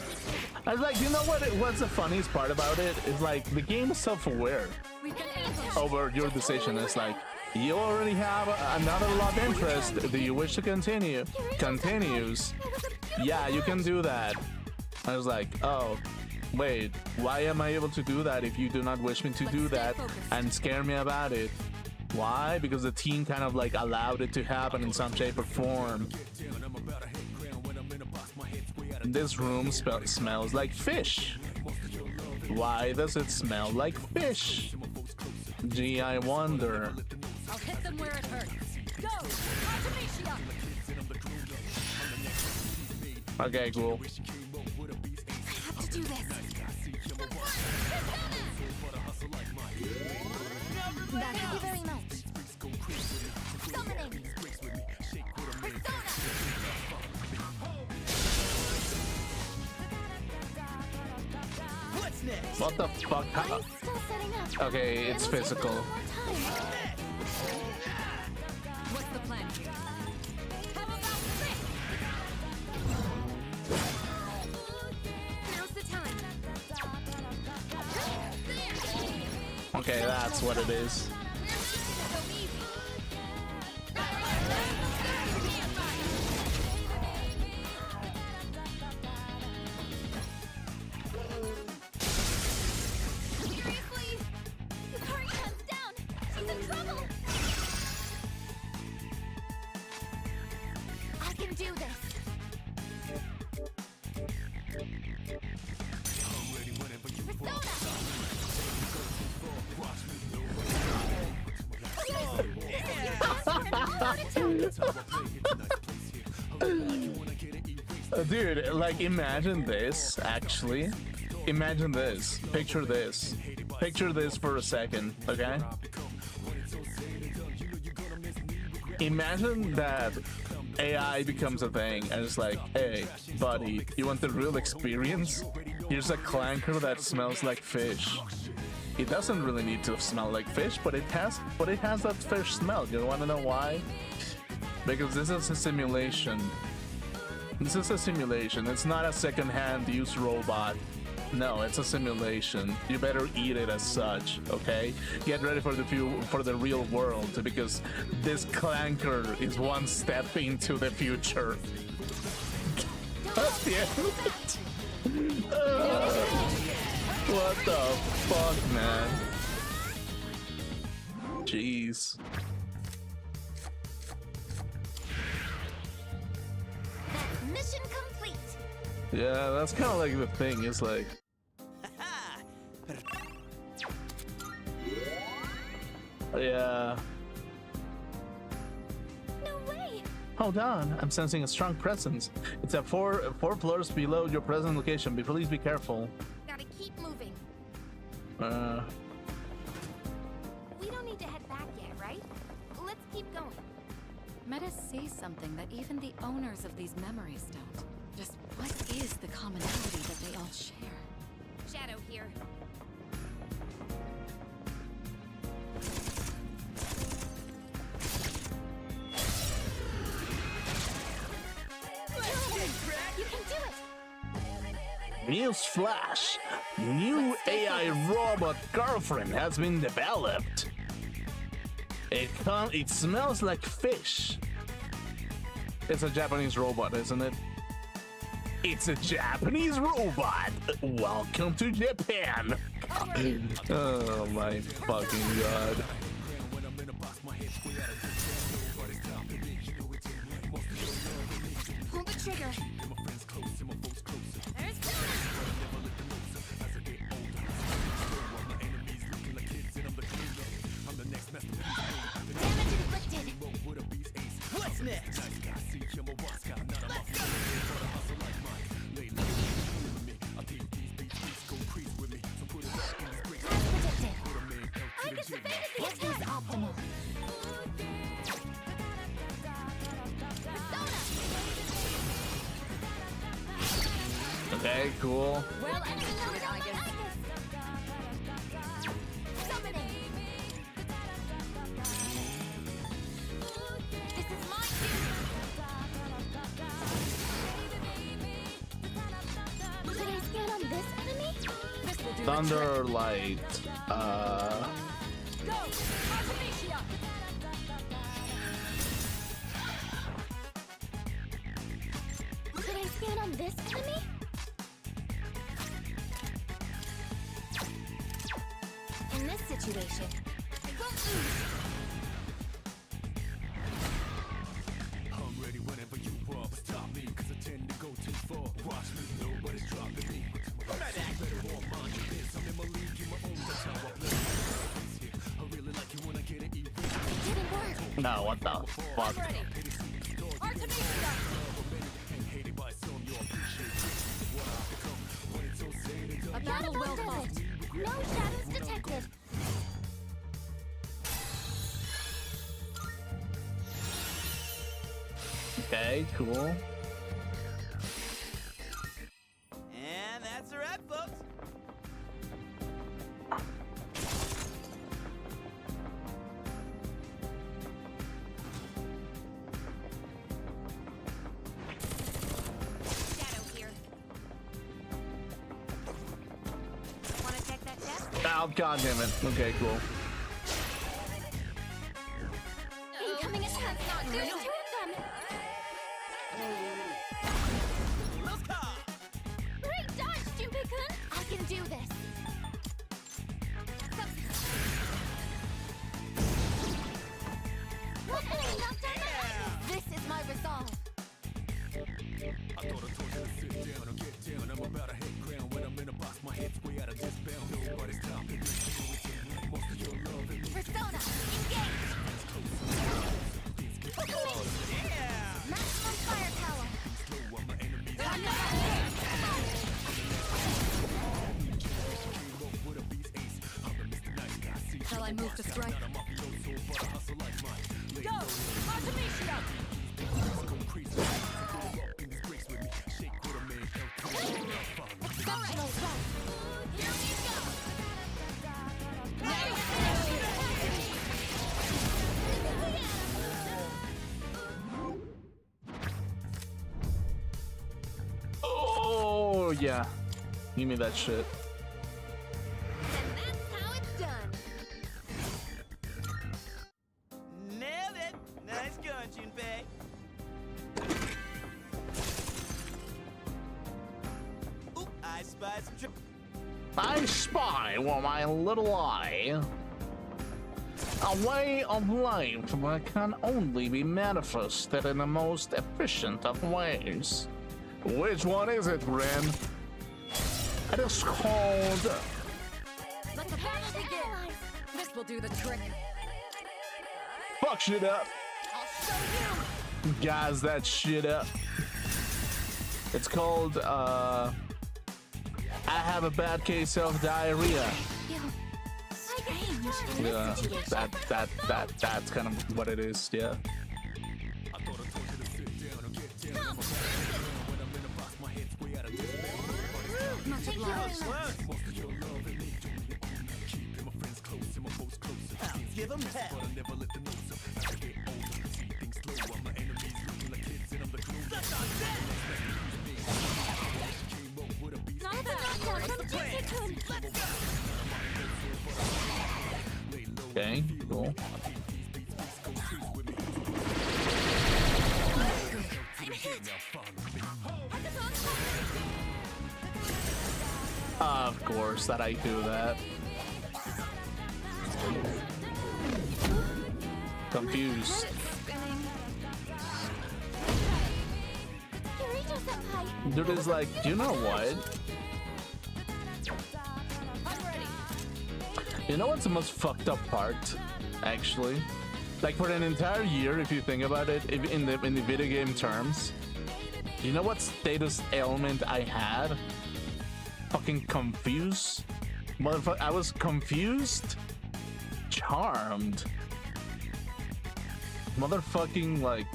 I was like, you know what? What's the funniest part about it is like the game is self-aware We've been ambushed. over your decision. It's like you already have another love interest. Do you wish to continue? Continues. Yeah, you can do that. I was like, oh, wait, why am I able to do that if you do not wish me to do that and scare me about it? Why? Because the team kind of like allowed it to happen in some shape or form. This room smells like fish. Why does it smell like fish? Gee, I wonder. I'll hit them where it hurts. Go! Artemisia! Okay, cool. I have to do this. Thank you very much. Summoning. Persona. What's next? What the fuck? I'm still setting up. Okay, it's It'll take a physical. little more time. What's the plan here? How about this? Now's the time. Okay, that's what it is. Seriously? Yukari-chan's down! She's in trouble! I can do this! Dude, like imagine this, actually. Imagine this. Picture this. Picture this for a second, okay? Imagine that AI becomes a thing and it's like, hey, buddy, you want the real experience? Here's a clanker that smells like fish. It doesn't really need to smell like fish, but it has that fish smell. You wanna know why? Because this is a simulation. This is a simulation. It's not a second-hand used robot. No, it's a simulation. You better eat it as such, okay? Get ready for the real world, because this clanker is one step into the future. God damn it. What the fuck, man? Jeez. Mission complete. Yeah, that's kind of like the thing. It's like, yeah. No way. Hold on, I'm sensing a strong presence. It's at four floors below your present location. Please be careful. Gotta keep moving. We don't need to head back yet, right? Let's keep going. Metas see something that even the owners of these memories don't. Just what is the commonality that they all share? Shadow here. You can do it. News flash! New AI robot girlfriend has been developed. It smells like fish. It's a Japanese robot, isn't it? It's a Japanese robot. Welcome to Japan. Oh my fucking god. Pull the trigger. There's damage inflicted. What's next? Let's go. As predicted. Anticipated the attack. This is optimal. Okay, cool. Well, anything else, I guess. Summoning. This is my cue. Should I scan on this enemy? This will do. Thunder light. Go! Artemisia! Should I scan on this enemy? In this situation, I won't lose. I'm ready whenever you are, but stop me, cause I tend to go too far. Watch me, nobody's dropping me. Better won't mind your biz. I'm in my league, in my own, that's how I play. I really like you when I get it even. It didn't work. No, what the fuck? Ready. Artemisia! Hated by some, you appreciate what I've become. When it's all said and done, A battle well fought. No shadows detected. Okay, cool. And that's a wrap, folks. Shadow here. Wanna check that test? Oh, god damn it. Okay, cool. Incoming attack! There's two of them! Let's go. Great dodge, Junpei-kun! I can do this! Hopefully knocked out my weakness! This is my resolve! I thought I told you to sit down or get down. I'm about to hit ground when I'm in a box. My head's way out of this bound. Nobody's stopping me. Most of your love and Persona, engage! Shall I move to strike? Go! Artemisia! Exceptional strike! Here we go! Oh yeah, give me that shit. And that's how it's done. Nailed it! Nice going, Junpei. Ooh, I spy some trip. I spy with my little eye a way of life that can only be manifested in the most efficient of ways. Which one is it, Ren? It is called... Let the battle begin. This will do the trick. Fuck shit up. I'll show you. Guys, that shit up. It's called, I have a bad case of diarrhea. Strange. Yeah, that's kind of what it is, yeah. Much obliged. Give him hell. Not the knockdown from Jessica. Okay, cool. Of course that I do that. Confused. Dude is like, you know what? You know what's the most fucked up part, actually? Like for an entire year, if you think about it, if in the video game terms, you know what status ailment I had? Fucking confused. Motherfucker, I was confused, charmed, motherfucking like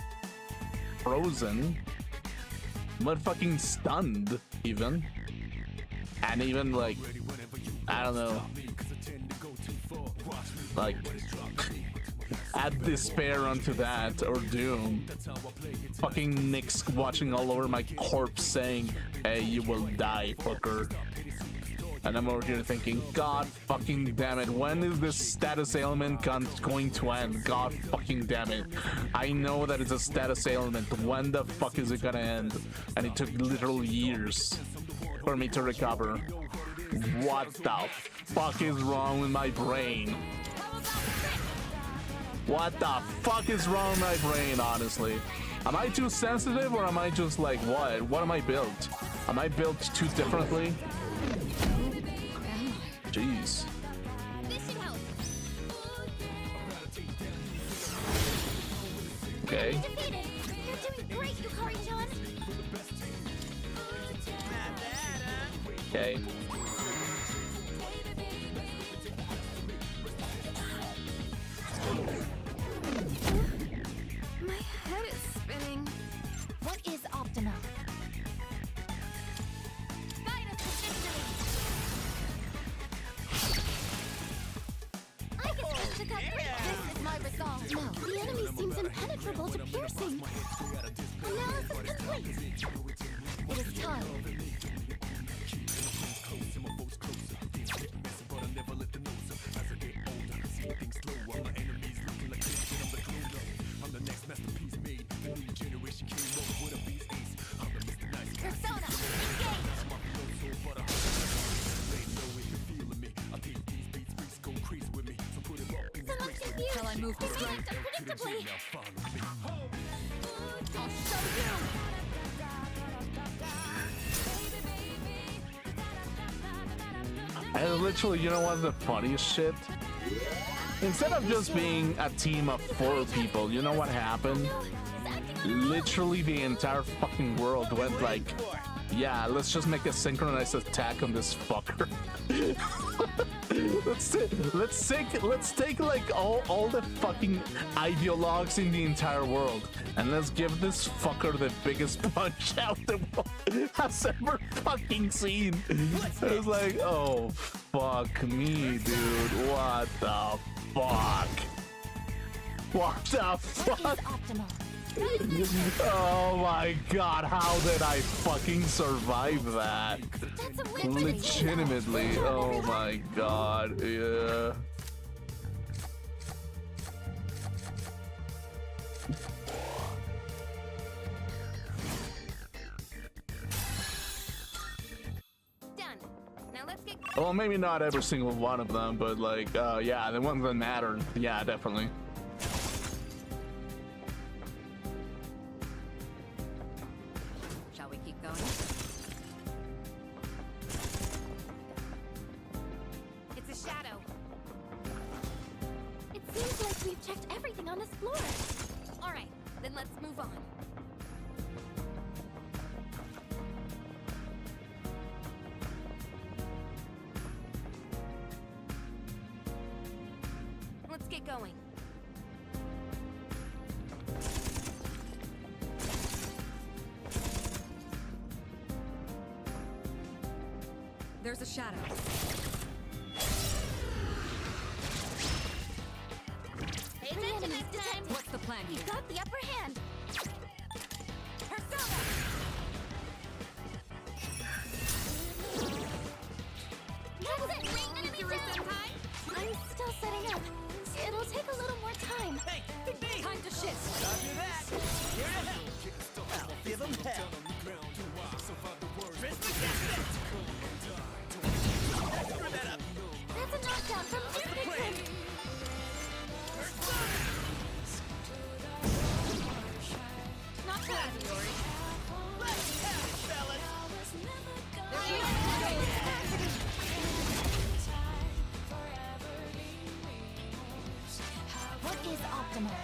frozen, motherfucking stunned even, and even like, I don't know, like add despair onto that or doom. Fucking Nick's watching all over my corpse saying, hey, you will die, fucker. And I'm over here thinking, God fucking damn it, when is this status ailment going to end? God fucking damn it. I know that it's a status ailment. When the fuck is it gonna end? And it took literal years for me to recover. What the fuck is wrong with my brain? What the fuck is wrong with my brain, honestly? Am I too sensitive or am I just like, what? What am I built? Am I built too differently? Jeez. Okay. Okay. My head is spinning. What is optimal? Fight us to victory! I can switch to cut through. This is my resolve. No, the enemy seems impenetrable to piercing. Analysis complete. It is time. Persona, engage! Shall I move to strike? Unpredictably! I'll show you! And literally, you know what's the funniest shit? Instead of just being a team of 4 people, you know what happened? Literally the entire fucking world went like, Yeah, let's just make a synchronized attack on this fucker. let's take like all the fucking ideologues in the entire world, and let's give this fucker the biggest punch out the world has ever fucking seen. It's like, oh fuck me, dude. What the fuck? What the fuck? Optimal. Oh my god, how did I fucking survive that? That's a win for the team. Legitimately, oh my god, yeah. Done. Now let's get. Well, maybe not every single one of them, but like, yeah, the ones that matter, yeah, definitely. Shall we keep going? It's a shadow. It seems like we've checked everything on this floor. All right, then let's move on. Let's get going. There's a shadow. Pay attention this time. What's the plan here? You've got the upper hand. Persona! That's it. Enemy down. I'm still setting up. It'll take a little more time. Hey, big B! Time to shift. Roger that! Here to help! I'll give them hell! Wrist against it! Screw that up! That's a knockdown from Junpei. Not bad, Yori. Let's have it, fellas! What is optimal?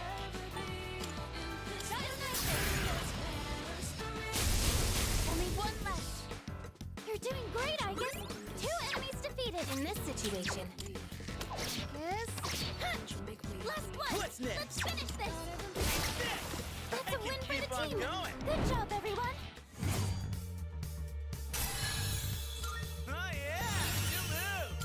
Only one left. You're doing great, I guess. 2 enemies defeated in this situation. Yes. Last one. What's next? Let's finish this. That's a win for keep the on team. going. Good job, everyone. Oh yeah! You move!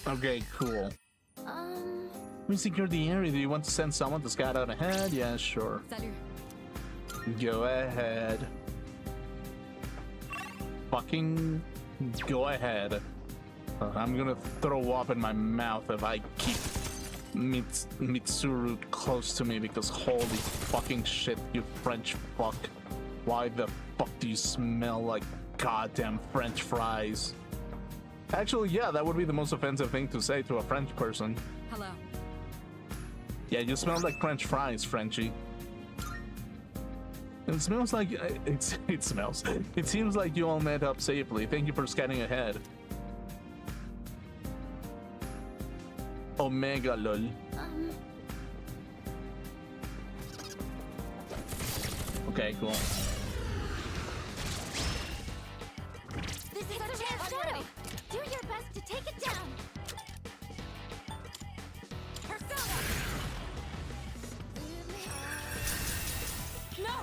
Okay, cool. We secured the area. Do you want to send someone to scout out ahead? Yeah, sure. Salut. Go ahead. Fucking go ahead. I'm gonna throw up in my mouth if I keep Mitsuru close to me, because holy fucking shit, you French fuck. Why the fuck do you smell like goddamn French fries? Actually, yeah, that would be the most offensive thing to say to a French person. Hello. Yeah, you smell like French fries, Frenchie. It smells like it smells. It seems like you all met up safely. Thank you for scanning ahead. Omega lol. Okay, cool. This is our chance, Shadow. Do your best to take it down. Persona. No.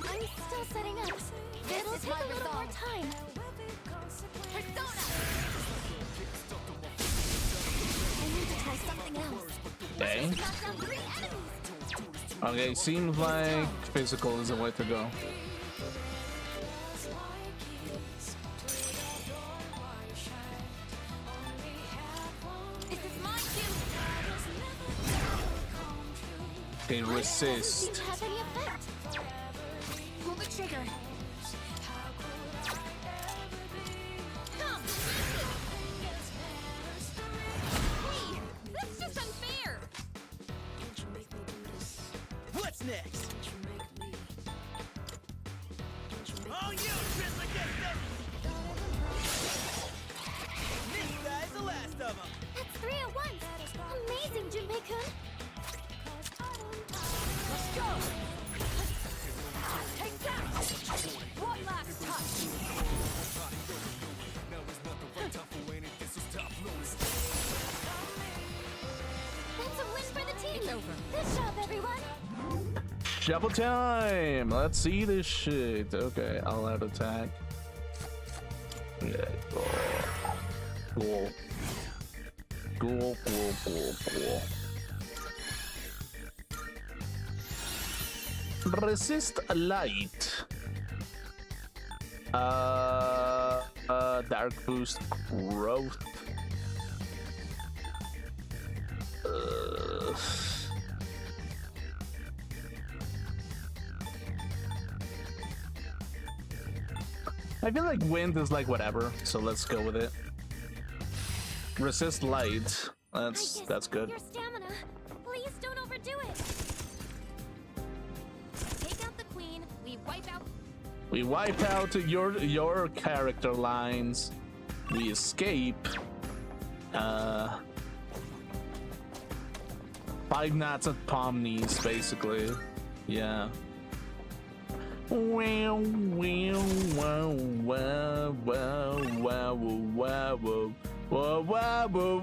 I'm still setting up. It'll take a little more time. Persona. I need to try something else. Okay. Knock down 3 enemies. Okay, seems like physical is the way to go. This is my cue. Okay, resist. Doesn't seem to have any effect. Pull the trigger. Come. Hey, that's just unfair. What's next? Oh, you! Grizzly, get this! of them. That's 3 at once. Amazing, Junpei-kun. Let's go! Take that! One last touch! That's a win for the team. It's over. Good job, everyone. Shuffle time. Let's see this shit. Okay, I'll out attack. Yeah, cool. Cool. Resist light. Dark boost growth. I feel like wind is like whatever, so let's go with it. Resist light. That's good. Your stamina. Please don't overdo it. Take out the queen. We wipe out. We wipe out your character lines. We escape. 5 knots at palm knees, basically. Yeah. Wow, wow, wow, wow, wow, wow, wow, wow,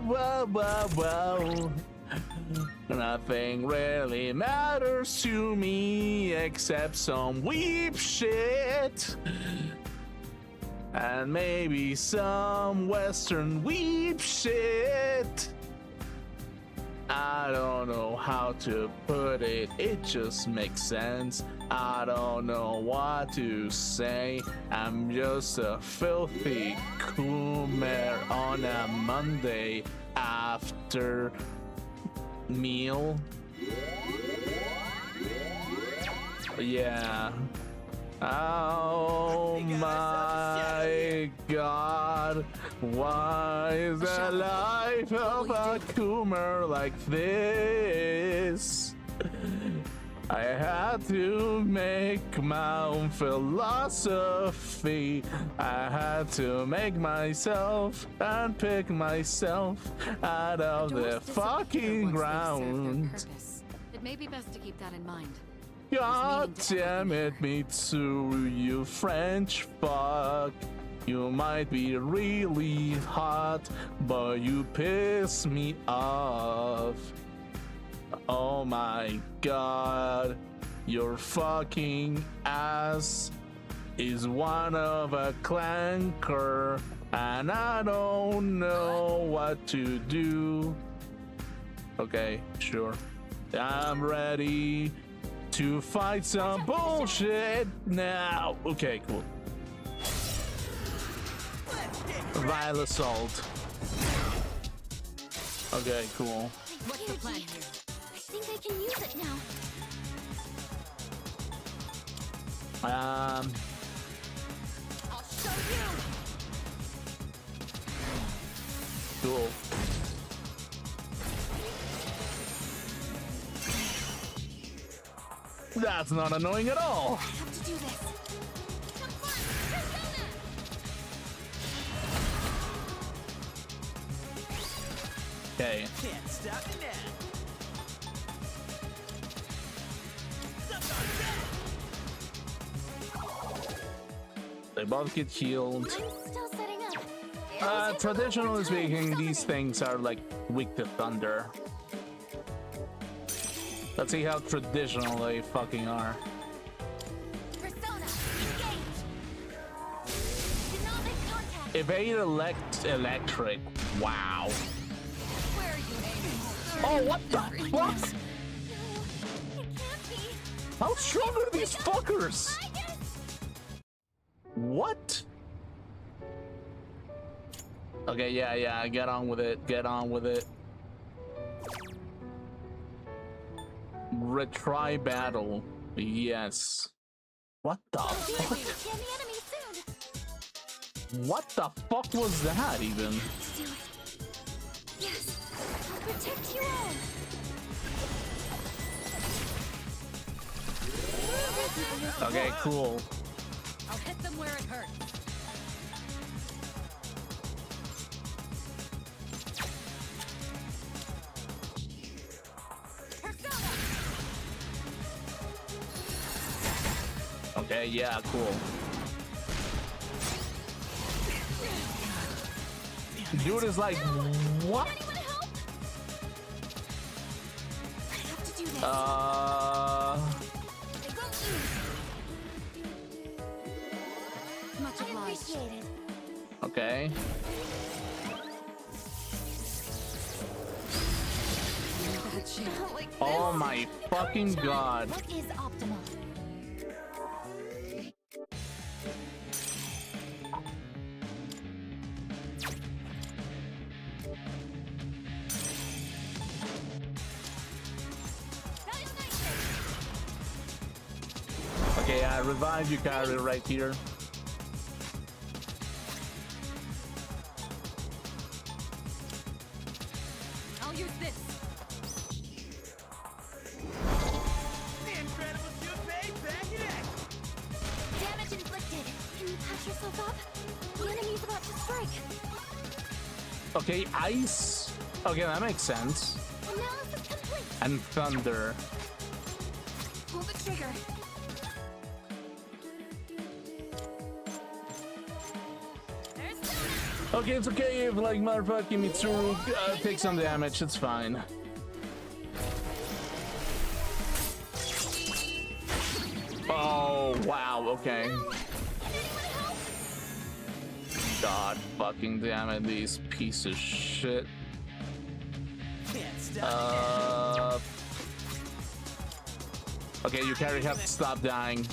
wow, wow, wow. Nothing really matters to me except some weep shit. And maybe some Western weep shit. I don't know how to put it, it just makes sense. I don't know what to say. I'm just a filthy coomer on a Monday after meal. Yeah. Oh my god, why is the life of a coomer like this? I had to make my own philosophy. I had to make myself and pick myself out of the fucking ground. It may be best to keep that in mind. God damn it, me too, you French fuck. You might be really hot, but you piss me off. Oh my god, your fucking ass is one of a clanker, and I don't know what to do. Okay, sure. I'm ready to fight some bullshit now. Okay, cool. Vile assault. Okay, cool. What's the plan here? I think I can use it now. I'll show you! Cool. That's not annoying at all. I have to do this. Come on, Persona! Okay. Can't stop me now. They both get healed. I'm still setting up. Traditionally speaking, these things are like weak to thunder. Let's see how traditional they fucking are. Persona, engage! Do not make contact. Evade electric. Wow. Where are you aiming? Oh, what the fuck? No, it can't be. How strong are these fuckers? Titus! What? Okay, yeah, get on with it. Get on with it. Retry battle. Yes. What the fuck? Scan the enemy soon. What the fuck was that even? Let's do it. Yes, I'll protect you all. Okay, cool. I'll hit them where it hurts. Okay, yeah, cool. Dude is like, what? Anyone help? I have to do this. They go Much I obliged. appreciate it. Okay. Bad shape. Not like Oh this. my fucking god. What is optimal? Okay, I revived you, Kyrie, right here. I'll use this. The incredible Junpei back in action. Damage inflicted. Can you patch yourself up? The enemy's about to strike. Okay, ice. Okay, that makes sense. Analysis complete. And thunder. Pull the trigger. There's Sona. Okay, it's okay if like motherfucking Mitsuru takes some damage. It's fine. Oh wow. Okay. Can anyone help? God fucking damn it, these piece of shit. Can't stop. Okay, you carry have to stop dying.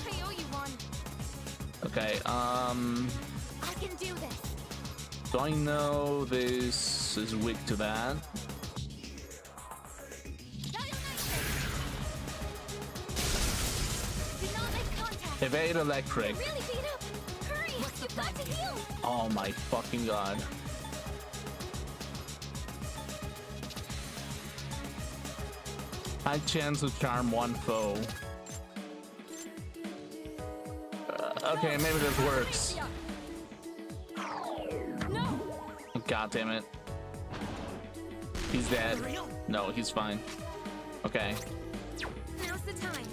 I owe you one. Okay, I can do this. do I know this is weak to that? Do not make contact. Evade electric. Really beat up. Hurry. You've got to heal. Oh my fucking god. High chance to charm one foe. Okay, maybe this works. No. God damn it. He's dead. No, he's fine. Okay. Now's the time.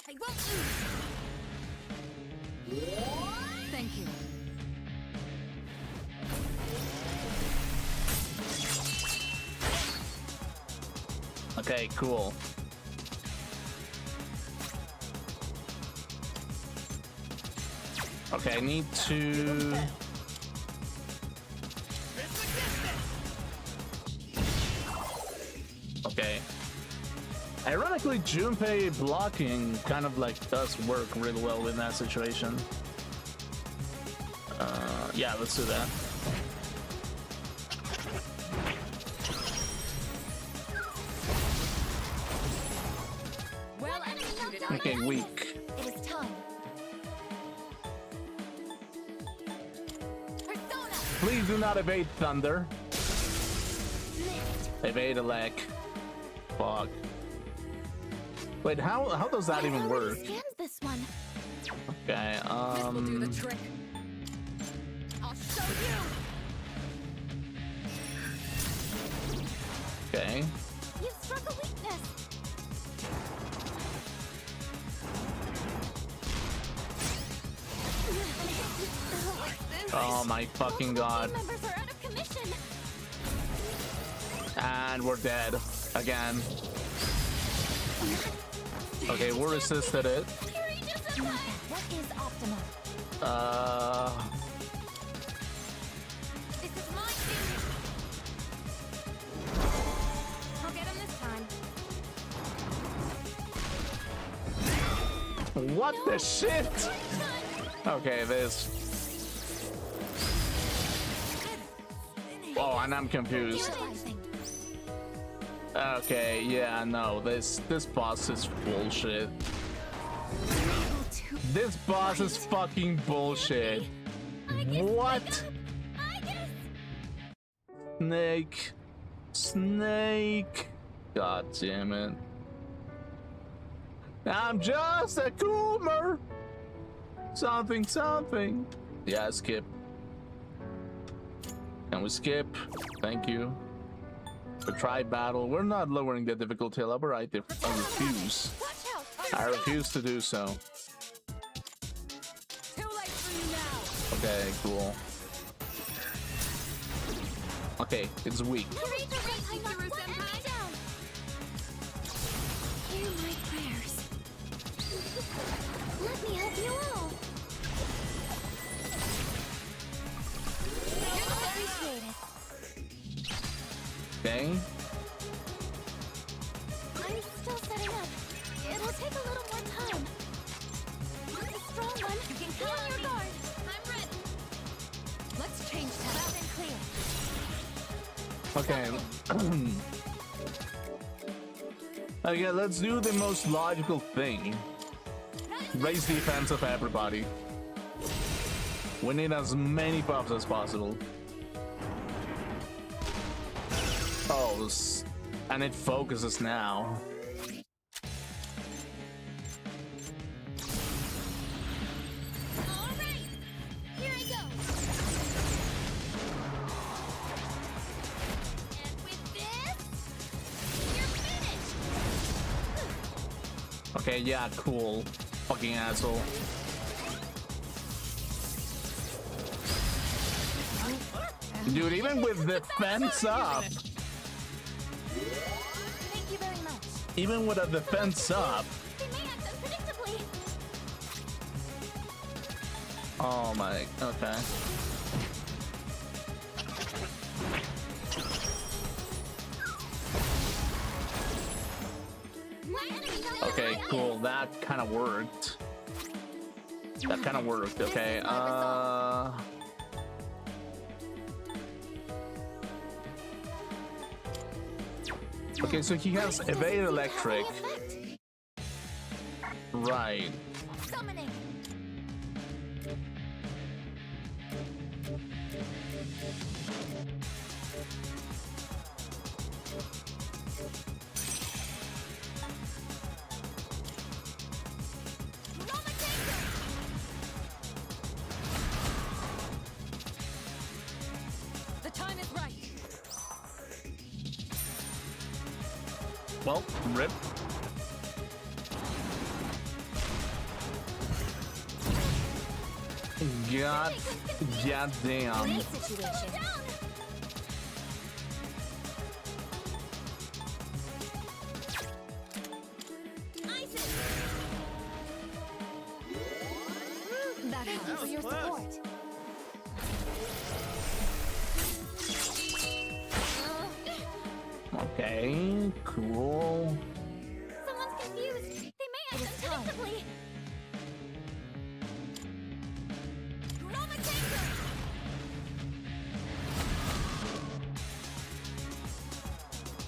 I won't lose. Thank you. Okay, cool. Okay, I need to... Okay. Ironically, Junpei blocking kind of like does work really well in that situation. Yeah, let's do that. Well Enemy knocked executed. out my Okay, axis. weak. It is time. Persona. Please do not evade thunder. Missed. Evade elect. Fuck. Wait, how does that I even already work? scanned this one. Okay, This will do the trick. I'll show you. Okay. You struck a weakness. Like this. Oh my fucking god. Team members are out of commission. And we're dead. Again. Okay, we resisted it. Fury discipline. What is optimal? This is my team. I'll get him this time. What the shit? Okay, this. Oh, and I'm confused. Utilizing. Okay, yeah, no, this boss is bullshit. This boss is fucking bullshit. What? Snake. Snake. God damn it. I'm just a coomer. Something, something. Yeah, skip. Can we skip? Thank you. The try battle. We're not lowering the difficulty level. I refuse. Watch out! I refuse to do so. Too late for you now. Okay, cool. Okay, it's weak. Kirito Senpai knocked one enemy down. Hear my prayers. Let me help you all. Appreciate it. Okay. I'm still setting up. It'll take a little more time. It's a strong one. You can count on your guard. I'm ready. Let's change Loud tack. and clear. Okay. Okay, let's do the most logical thing. Raise defense of everybody. We need as many buffs as possible. Oh, and it focuses now. All right. Here I go. And with this, you're finished. Okay, yeah, cool. Fucking asshole. Dude, even with defense up, Thank you very much. even with a defense up, They may act unpredictably. oh my, okay. My enemy got Okay, my cool. That kind of worked. That kind of worked. Okay. Okay, so he has evade electric. Right. Summoning. The time is right. Well, rip. God damn. Great situation. That Thank you helps. for your close. support. Okay, cool. Someone's confused. They may act unpredictably. Roma Tango!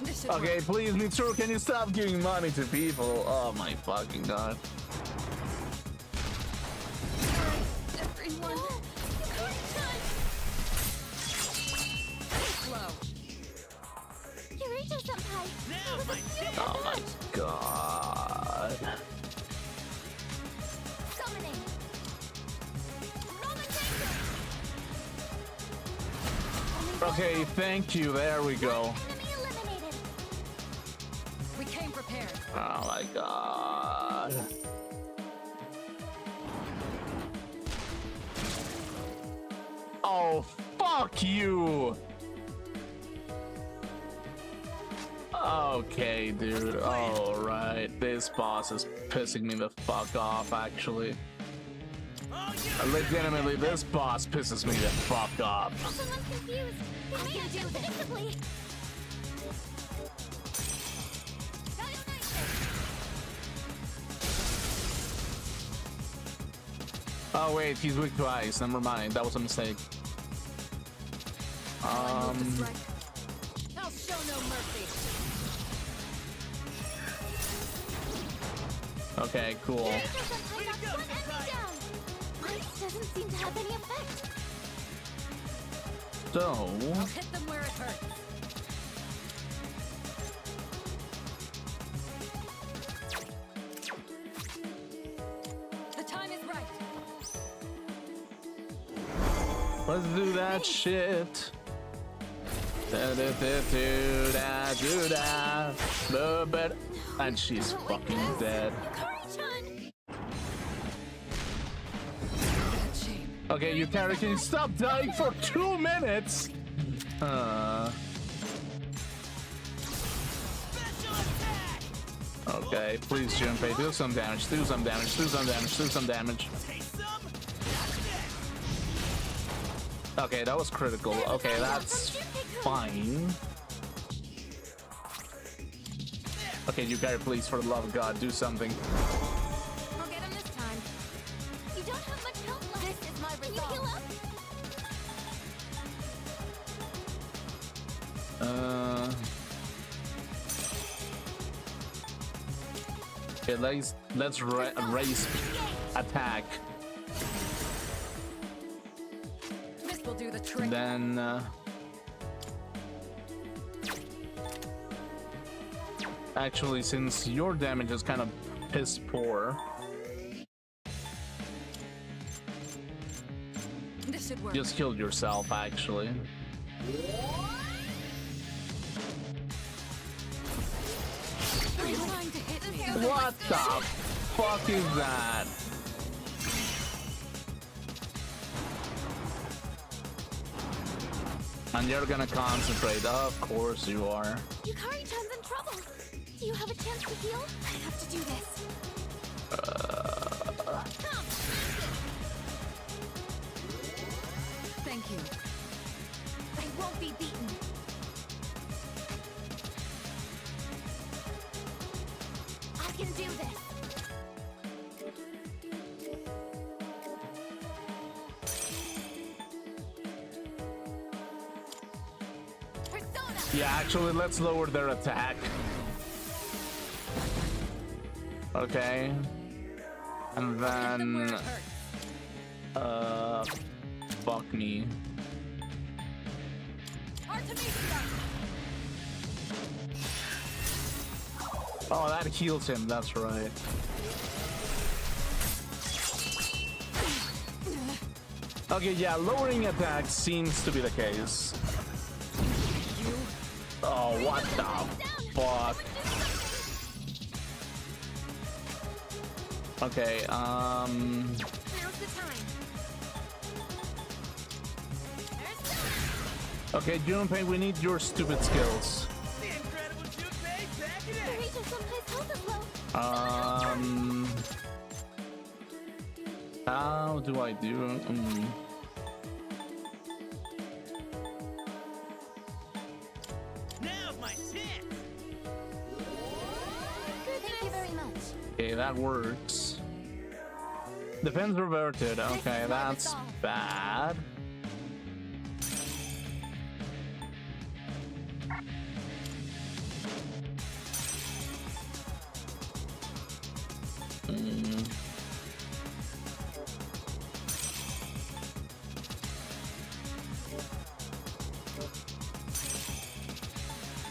This should Okay, work. please, Mitsuru, can you stop giving money to people? Oh my fucking god. Everyone, No, you couldn't touch. slow. Kirito Senpai. Now my chance. Oh my god. Summoning. Roma Tango! Okay, thank you. There we go. Enemy eliminated. We came prepared. Oh my god. Oh, fuck you. Okay, dude. Alright. This boss is pissing me the fuck off, actually. Oh, you Legitimately, this boss pisses me the fuck off. Someone's confused. They may act unpredictably. Oh wait, he's weak to ice. Never mind, that was a mistake. Move to strike. I'll show no mercy. Okay, cool. Kirito Senpai knocked one enemy down. Ice doesn't seem to have any effect. So, I'll hit them where it hurts. The time is right. let's do that shit. And she's fucking dead. Yukari-chan! Okay, Yukari, can you stop dying for 2 minutes? Okay, please, Junpei, do some damage, do some damage, do some damage, do some damage. Okay, that was critical. Okay, that's fine. Okay, Yukari, please, for the love of God, do something. I'll get him this time. You don't have much health left. This is my resolve. Can you heal up? Okay, let's raise attack. This will do the trick. Then actually, since your damage is kind of piss poor, This should work. just killed yourself actually. I'm trying to hit me. What the fuck is that? And you're gonna concentrate. Of course you are. Yukari-chan's in trouble. Do you have a chance to heal? I have to do this. Come. Thank you. I won't be beaten. I can do this. Persona. Yeah, actually, let's lower their attack. Okay. And then fuck me. Oh, that heals him, that's right. Okay, yeah, lowering attack seems to be the case. Oh, what the fuck? Okay, Now's the time. okay, Junpei, we need your stupid skills. The incredible Junpei, back it up. Yukari-chan's health is low. How do I do? Now's my chance. Thank you very much. Okay, that works. Defense reverted. Okay, that's bad.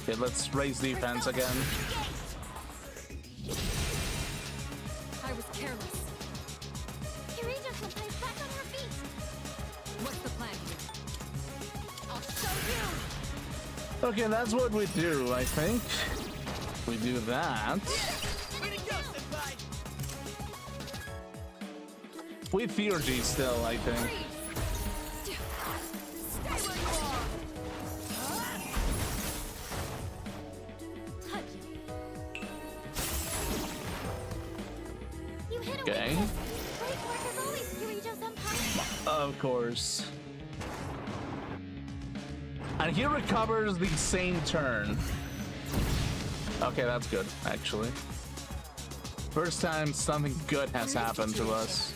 Okay, let's raise defense again. I was careless. Yukari-chan's back on her feet. What's the plan here? I'll show you. Okay, that's what we do, I think. We do that. Way to go, senpai. We fear G still, I think. Stay where you are. Touch it. You hit a Okay. weakness. Great work as always, Yukari-senpai. Of course. And he recovers the same turn. Okay, that's good, actually. First time something good has happened to us.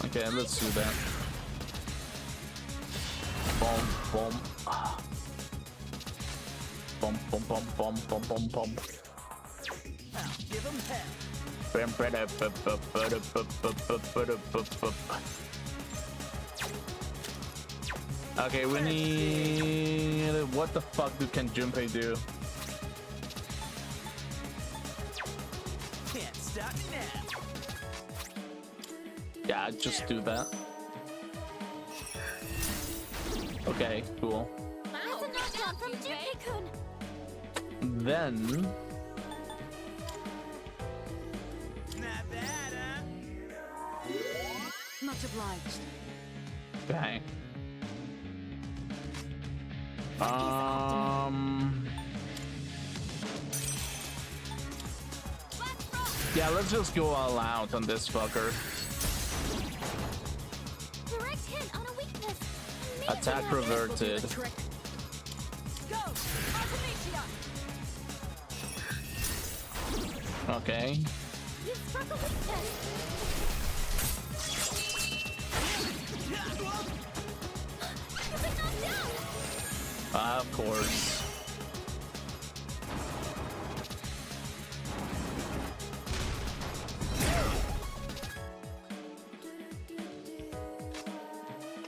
Okay, let's do that. Boom, boom. Boom, boom, boom, boom, boom, boom, boom. I'll give him hell. Okay, we need... What the fuck can Junpei do? Can't stop me now. Yeah, just do that. Okay, cool. then Not bad, huh? Much obliged. okay. Yeah, let's just go all out on this fucker. Direct hit on a weakness. Amazing. Attack reverted. Go! Artemisia! Okay. You struck a weakness. You've been knocked down. Of course.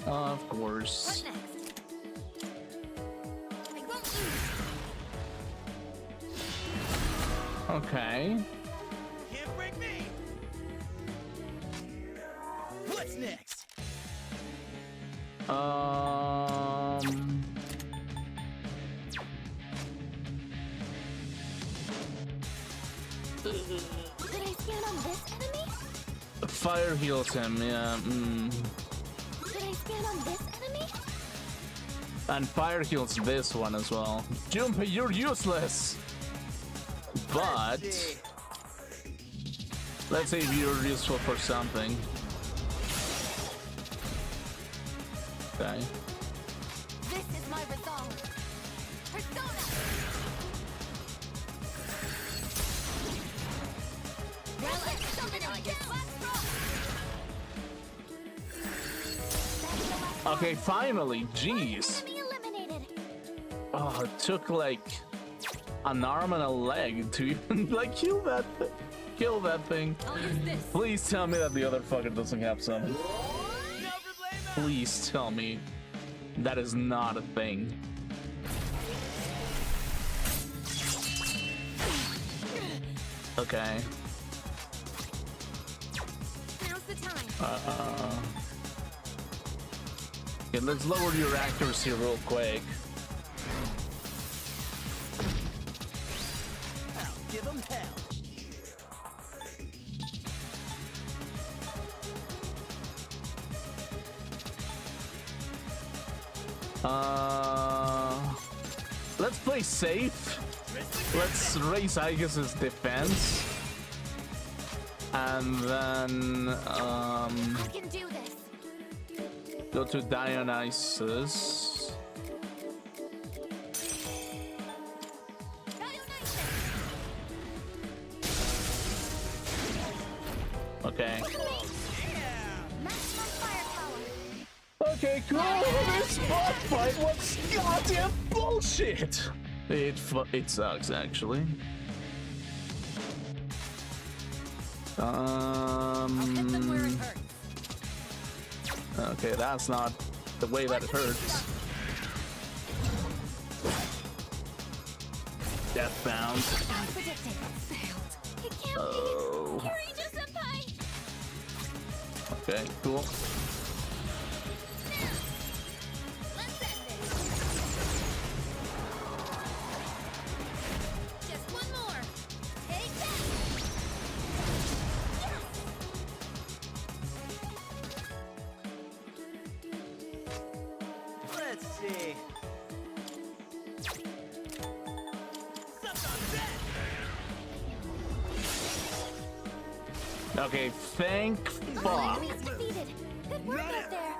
Of course. What next? I won't lose. Okay. Can't break me. What's next? Could I stand on this enemy? Fire heals him, yeah. Could I stand on this enemy? And fire heals this one as well. Junpei, you're useless! But let's see if you're useful for something. Okay. This is my resolve. Persona! Well, let's something I guess. Okay, finally, jeez. Enemy eliminated. Oh, it took like an arm and a leg to even like kill that thing. I'll use this. Please tell me that the other fucker doesn't have some. No problemo. Please tell me that is not a thing. Okay. Now's the time. Okay, let's lower your accuracy real quick. I'll give 'em hell. Let's play safe. Let's raise Aegis's defense. And then I can do this. go to Dionysus. Okay. Maximum firepower. Okay, cool. This boss fight was goddamn bullshit. It sucks actually. I'll hit them where it hurts. Okay, that's not the way that it hurts. Deathbound. As predicted. Failed. It can't Oh. be. Kiriju-senpai! Okay, cool. Let's end this. Just one more. Take that! Yes! Let's see. Suck on that. Okay, thank fuck. Enemies defeated. Good work out there.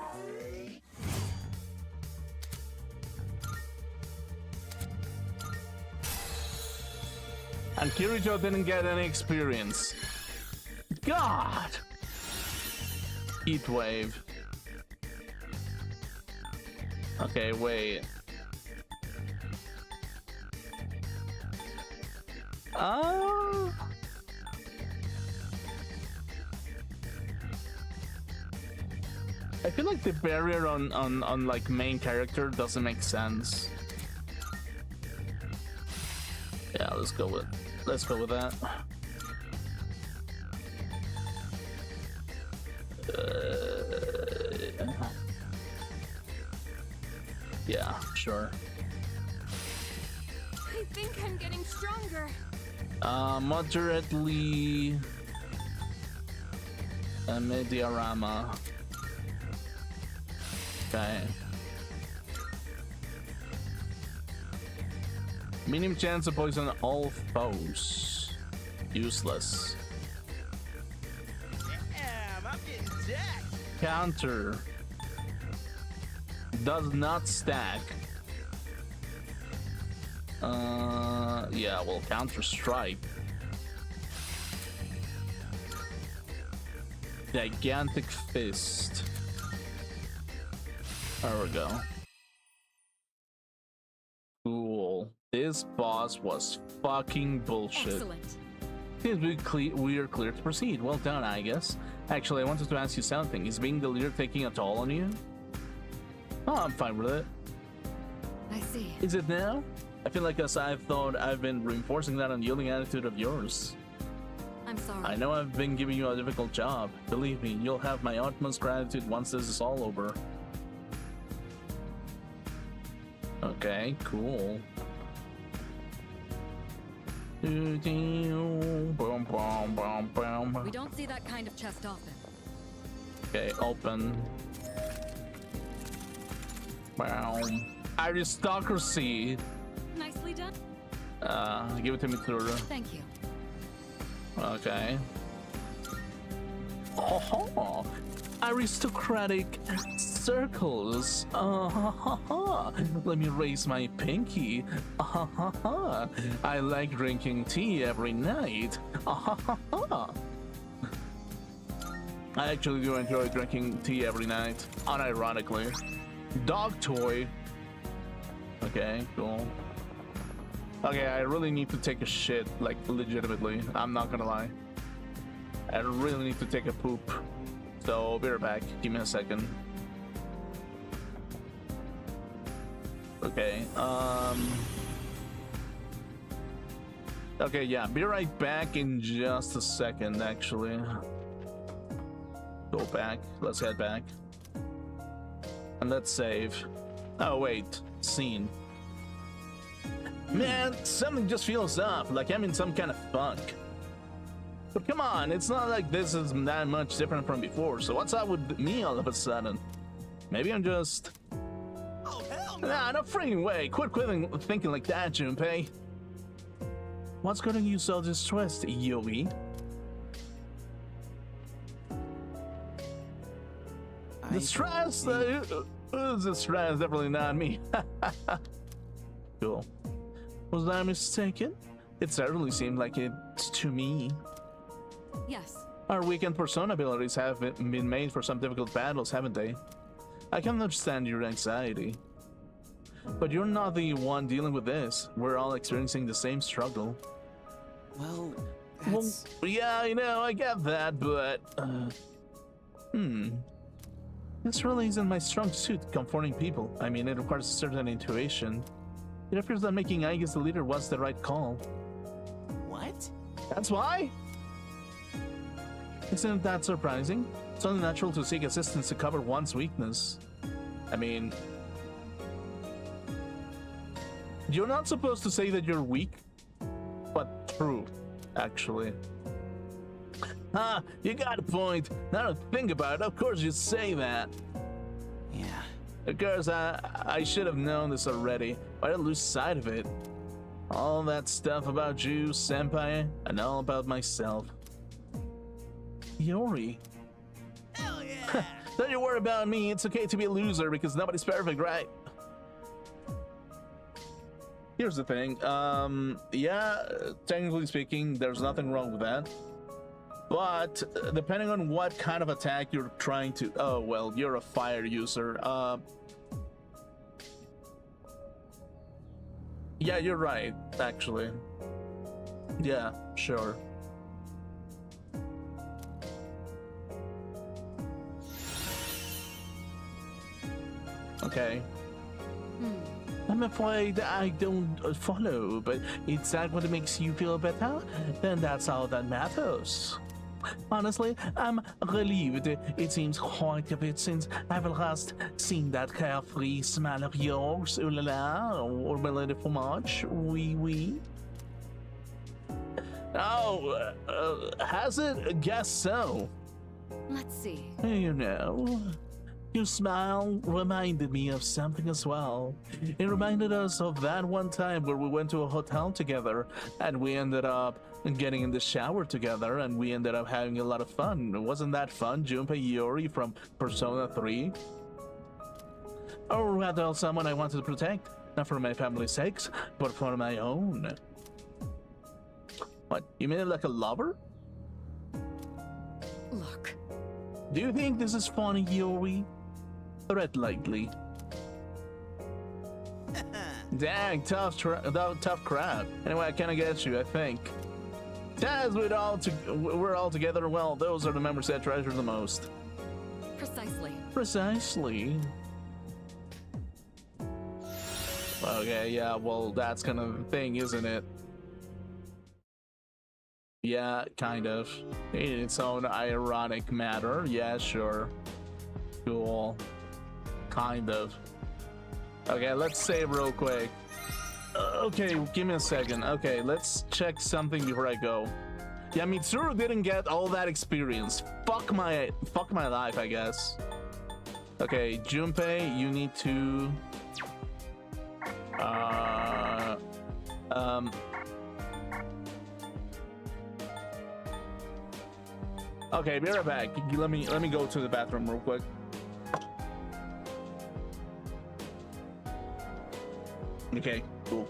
And Kirito didn't get any experience. God! Heat wave. Okay, wait. I feel like the barrier on like main character doesn't make sense. Yeah, let's go with that. Yeah, sure. I think I'm getting stronger. Moderately a diorama. Okay. Medium chance to poison all foes. Useless. Damn, I'm getting jacked. Counter. Does not stack. Yeah, well, counter strike. Gigantic fist. There we go. Cool. This boss was fucking bullshit. Excellent. Seems we are clear to proceed. Well done, I guess. Actually, I wanted to ask you something. Is being the leader taking a toll on you? Oh, I'm fine with it. I see. Is it now? I feel like as I thought I've been reinforcing that unyielding attitude of yours. I'm sorry. I know I've been giving you a difficult job. Believe me, you'll have my utmost gratitude once this is all over. Okay, cool. We don't see that kind of chest often. Okay, open. Aristocracy. Nicely done. Give it to me, Thura. Thank you. Okay. Oh, aristocratic circles. Let me raise my pinky. I like drinking tea every night. I actually do enjoy drinking tea every night, unironically. Dog toy. Okay, cool. Okay, I really need to take a shit, like legitimately. I'm not gonna lie. I really need to take a poop. So I'll be right back. Give me a second. Okay, okay, yeah, be right back in just a second, actually. Go back. Let's head back. And let's save. Oh, wait. Scene. Man, something just feels off, like I'm in some kind of funk. But come on, it's not like this is that much different from before, so what's up with me all of a sudden? Maybe I'm just... Oh, hell no. Nah, no freaking way. Quit thinking like that, Junpei. What's getting you so distressed, Yogi? The stress? Who's the stress? Definitely not me. Cool. Was I mistaken? It certainly seemed like it's to me. Yes. Our weekend persona abilities have been made for some difficult battles, haven't they? I can understand your anxiety. But you're not the one dealing with this. We're all experiencing the same struggle. Well, that's... Well, yeah, I know, I get that, but... This really isn't my strong suit, comforting people. I mean, it requires a certain intuition. It appears that making Aigis the leader was the right call. What? That's why? Isn't that surprising? It's only natural to seek assistance to cover one's weakness. I mean... You're not supposed to say that you're weak, but true, actually. Ah, you got a point. Now to think about it, of course you say that. Yeah. Of course, I should have known this already, but I didn't lose sight of it. All that stuff about you, senpai, and all about myself. Yori. Hell yeah. Don't you worry about me, it's okay to be a loser because nobody's perfect, right? Here's the thing, yeah, technically speaking, there's nothing wrong with that. But depending on what kind of attack you're trying to... Oh, well, you're a fire user. Yeah, you're right, actually. Yeah, sure. Okay. I'm afraid I don't follow, but is that what makes you feel better? Then that's all that matters. Honestly, I'm relieved. It seems quite a bit since I've last seen that carefree smile of yours. Ooh la la, or a little fromage. Oui, oui. Oh, has it? Guess so. Let's see. You know, your smile reminded me of something as well. It reminded us of that one time where we went to a hotel together and we ended up getting in the shower together and we ended up having a lot of fun. Wasn't that fun, Junpei Yori from Persona 3? Or rather, someone I wanted to protect, not for my family's sakes, but for my own. What, you mean like a lover? Look. Do you think this is funny, Yori? Tread lightly. Dang, tough crowd. Anyway, I kinda get you, I think. As we're all together, well, those are the members I treasure the most. Precisely. Precisely. Okay, yeah, well, that's kind of the thing, isn't it? Yeah, kind of. In its own ironic matter. Yeah, sure. Cool. Kind of. Okay, let's save real quick. Okay, give me a second. Okay, let's check something before I go. Yeah, Mitsuru didn't get all that experience. Fuck my life, I guess. Okay, Junpei, you need to... Okay, be right back. Let me go to the bathroom real quick. Okay, cool.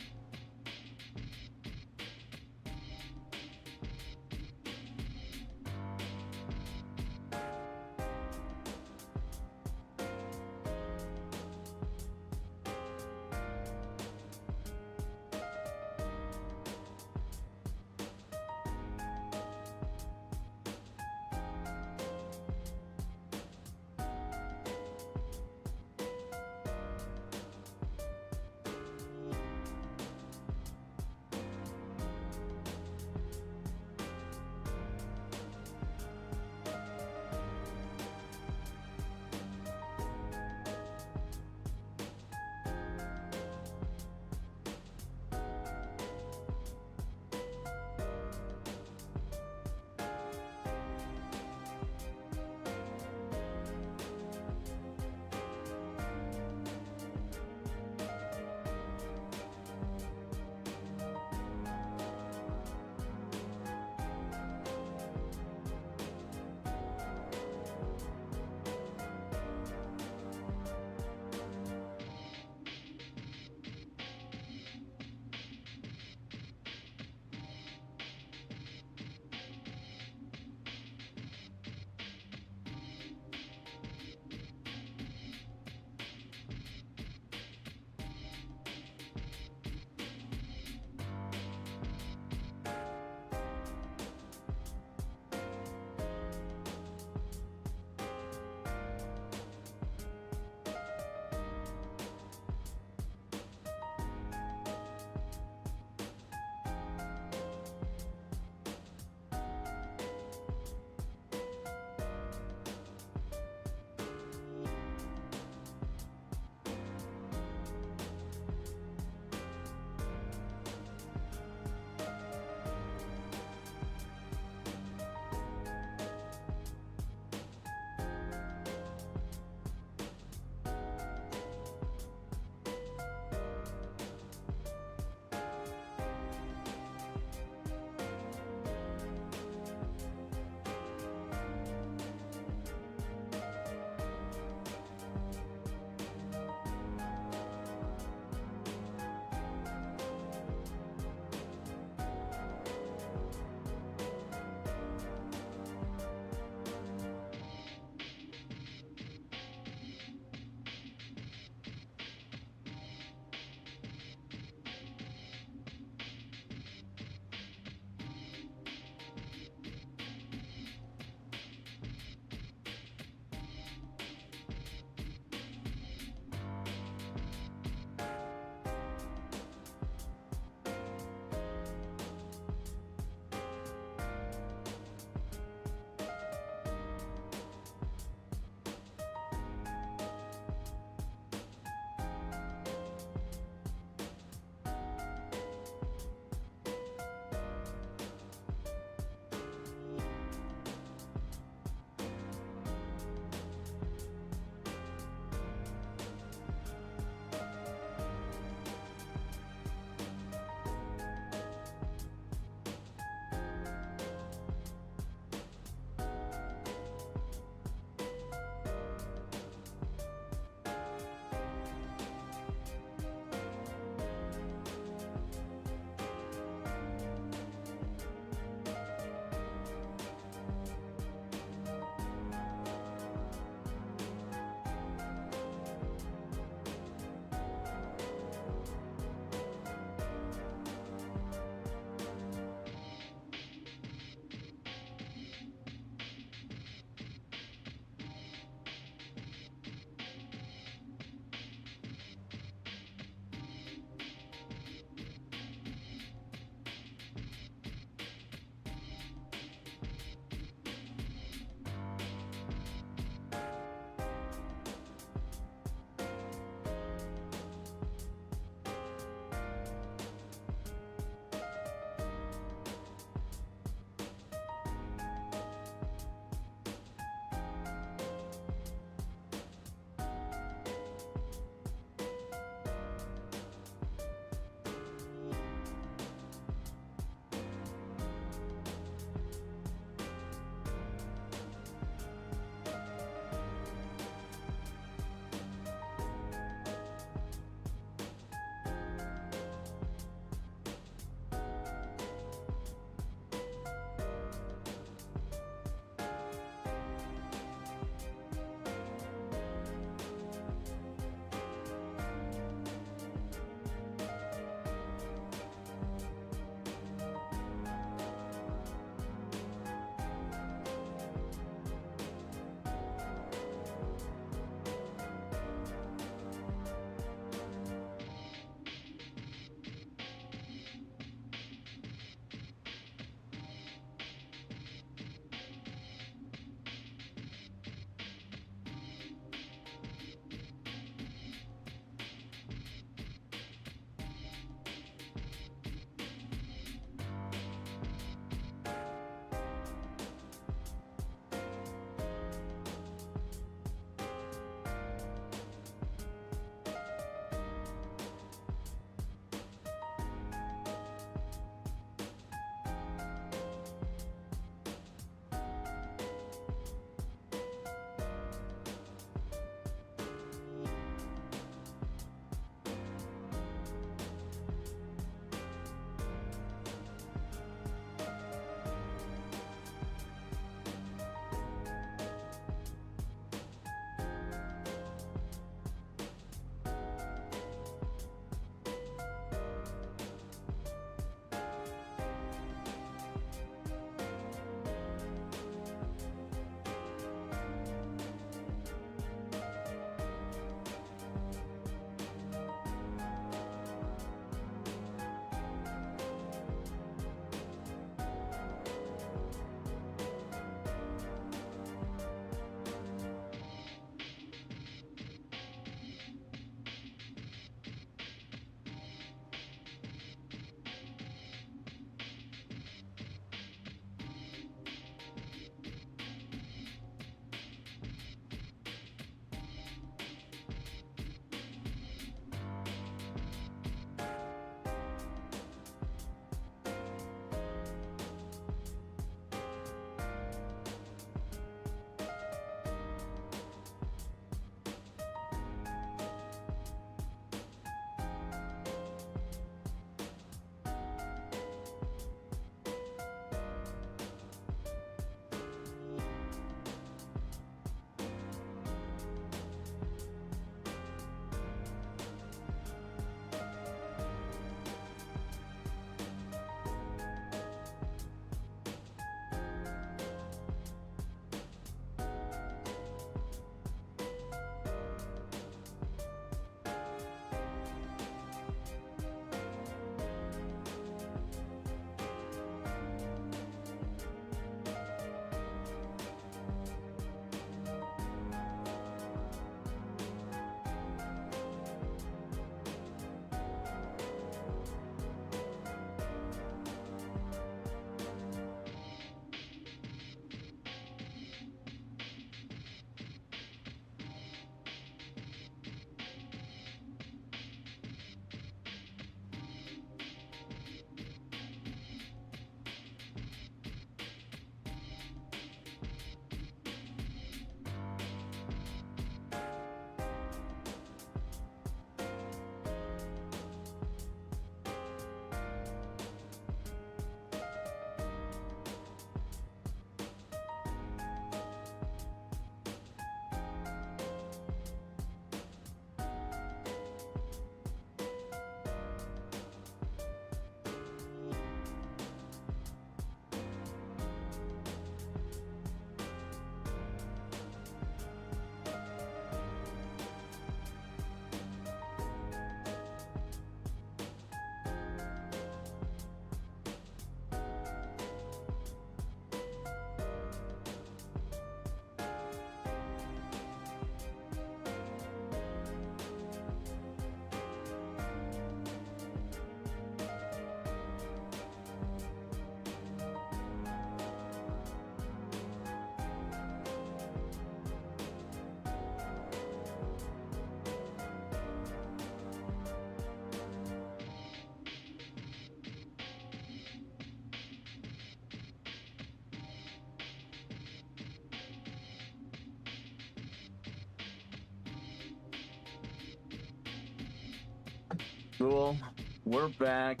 Cool. We're back.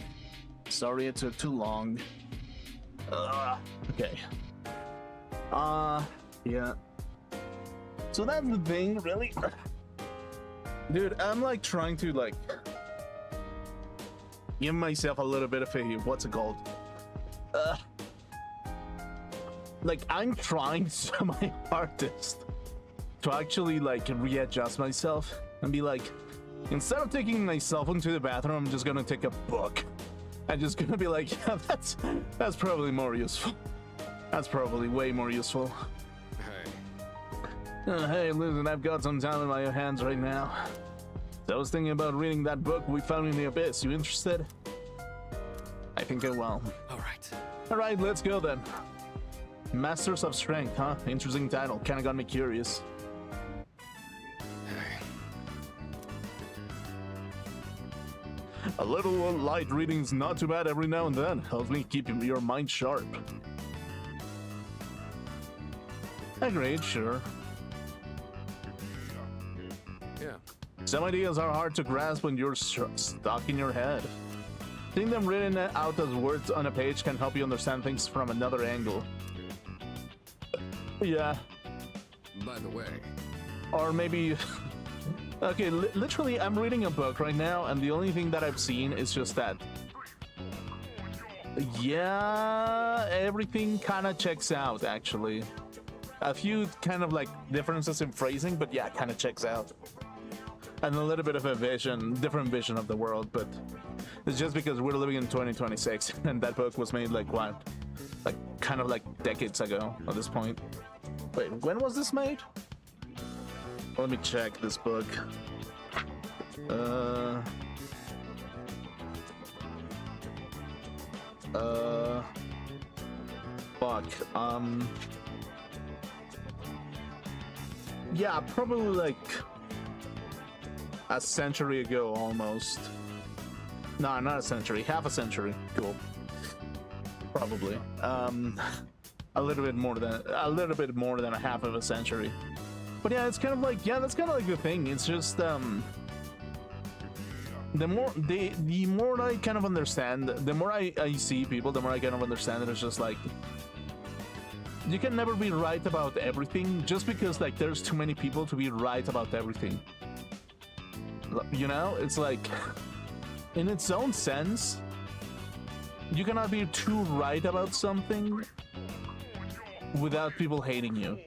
Sorry it took too long. Okay. Yeah. So that's the thing, really? Dude, I'm like trying to like give myself a little bit of a, what's it called? Like I'm trying so my hardest to actually like readjust myself and be like, instead of taking my cell phone to the bathroom, I'm just gonna take a book. I'm just gonna be like, yeah, that's probably more useful. That's probably way more useful. Hey, listen, I've got some time in my hands right now. So I was thinking about reading that book we found in the abyss. You interested? I think I will. Alright, let's go then. Masters of Strength, huh? Interesting title. Kinda got me curious. A little light reading's not too bad every now and then. Helps me keep your mind sharp. Agreed, sure. Yeah. Some ideas are hard to grasp when you're stuck in your head. Seeing them written out as words on a page can help you understand things from another angle. Yeah. By the way. Or maybe... Okay, literally, I'm reading a book right now, and the only thing that I've seen is just that. Yeah, everything kind of checks out, actually. A few kind of like differences in phrasing, but yeah, kind of checks out. And a little bit of a different vision of the world, but it's just because we're living in 2026, and that book was made like what? Like kind of like decades ago at this point. Wait, when was this made? Let me check this book. Fuck. Yeah, probably like a century ago almost. No, not a century, half a century. Cool. Probably. A little bit more than a half of a century. But yeah, it's kind of like, yeah, that's kind of like the thing. It's just the more I kind of understand, the more I see people, the more I kind of understand that it's just like you can never be right about everything just because like there's too many people to be right about everything. You know, it's like in its own sense, you cannot be too right about something without people hating you.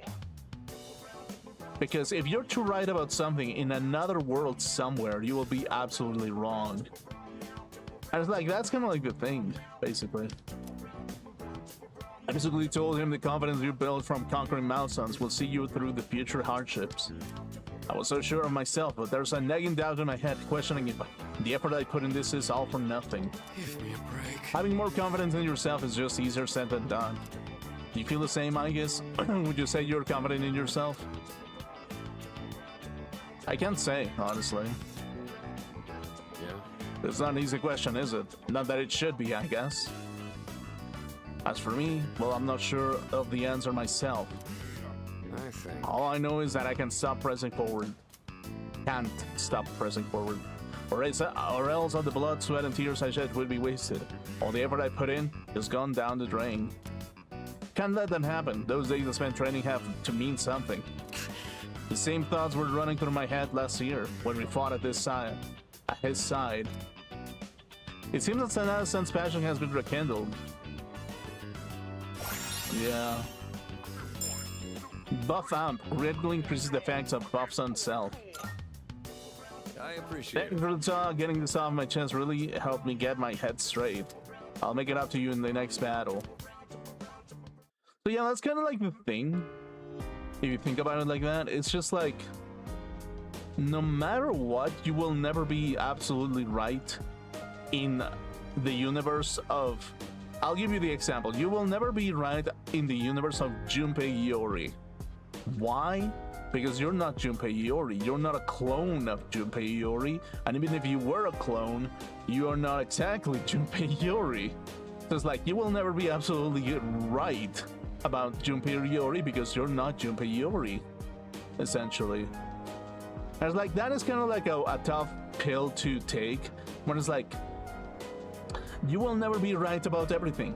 Because if you're too right about something in another world somewhere, you will be absolutely wrong. And it's like, that's kind of like the thing, basically. I basically told him the confidence you build from conquering milestones will see you through the future hardships. I was so sure of myself, but there's a nagging doubt in my head, questioning if the effort I put in this is all for nothing. Give me a break. Having more confidence in yourself is just easier said than done. Do you feel the same, I guess? Would you say you're confident in yourself? I can't say, honestly. Yeah. It's not an easy question, is it? Not that it should be, I guess. As for me, well, I'm not sure of the answer myself. I think. All I know is that I can stop pressing forward. Can't stop pressing forward. Or else all the blood, sweat, and tears I shed would be wasted. All the effort I put in is gone down the drain. Can't let that happen. Those days I spent training have to mean something. The same thoughts were running through my head last year when we fought at his side. It seems that Sana-san's passion has been rekindled. Yeah. Buff Amp greatly increases the effects of Buff Sun's self. I appreciate Thank you it. for the talk. Getting this off my chest really helped me get my head straight. I'll make it up to you in the next battle. So yeah, that's kind of like the thing. If you think about it like that, it's just like no matter what, you will never be absolutely right in the universe of... I'll give you the example. You will never be right in the universe of Junpei Iori. Why? Because you're not Junpei Iori. You're not a clone of Junpei Iori. And even if you were a clone, you are not exactly Junpei Iori. So it's like you will never be absolutely right about Junpei Iori because you're not Junpei Iori, essentially. And it's like, that is kind of like a tough pill to take, when it's like, you will never be right about everything.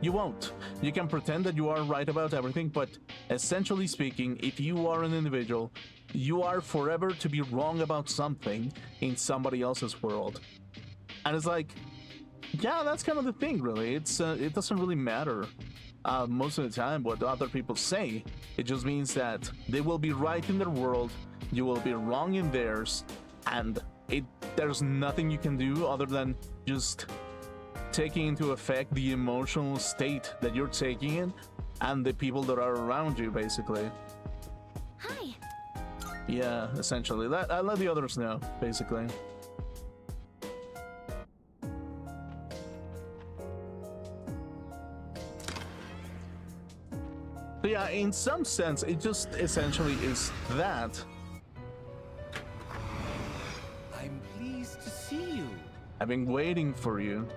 You won't. You can pretend that you are right about everything, but essentially speaking, if you are an individual, you are forever to be wrong about something in somebody else's world. And it's like, yeah, that's kind of the thing, really. It doesn't really matter most of the time what other people say. It just means that they will be right in their world, you will be wrong in theirs, and there's nothing you can do other than just taking into effect the emotional state that you're taking in and the people that are around you, basically. Hi. Yeah, essentially. I let the others know, basically. So yeah, in some sense, it just essentially is that. I'm pleased to see you. I've been waiting for you.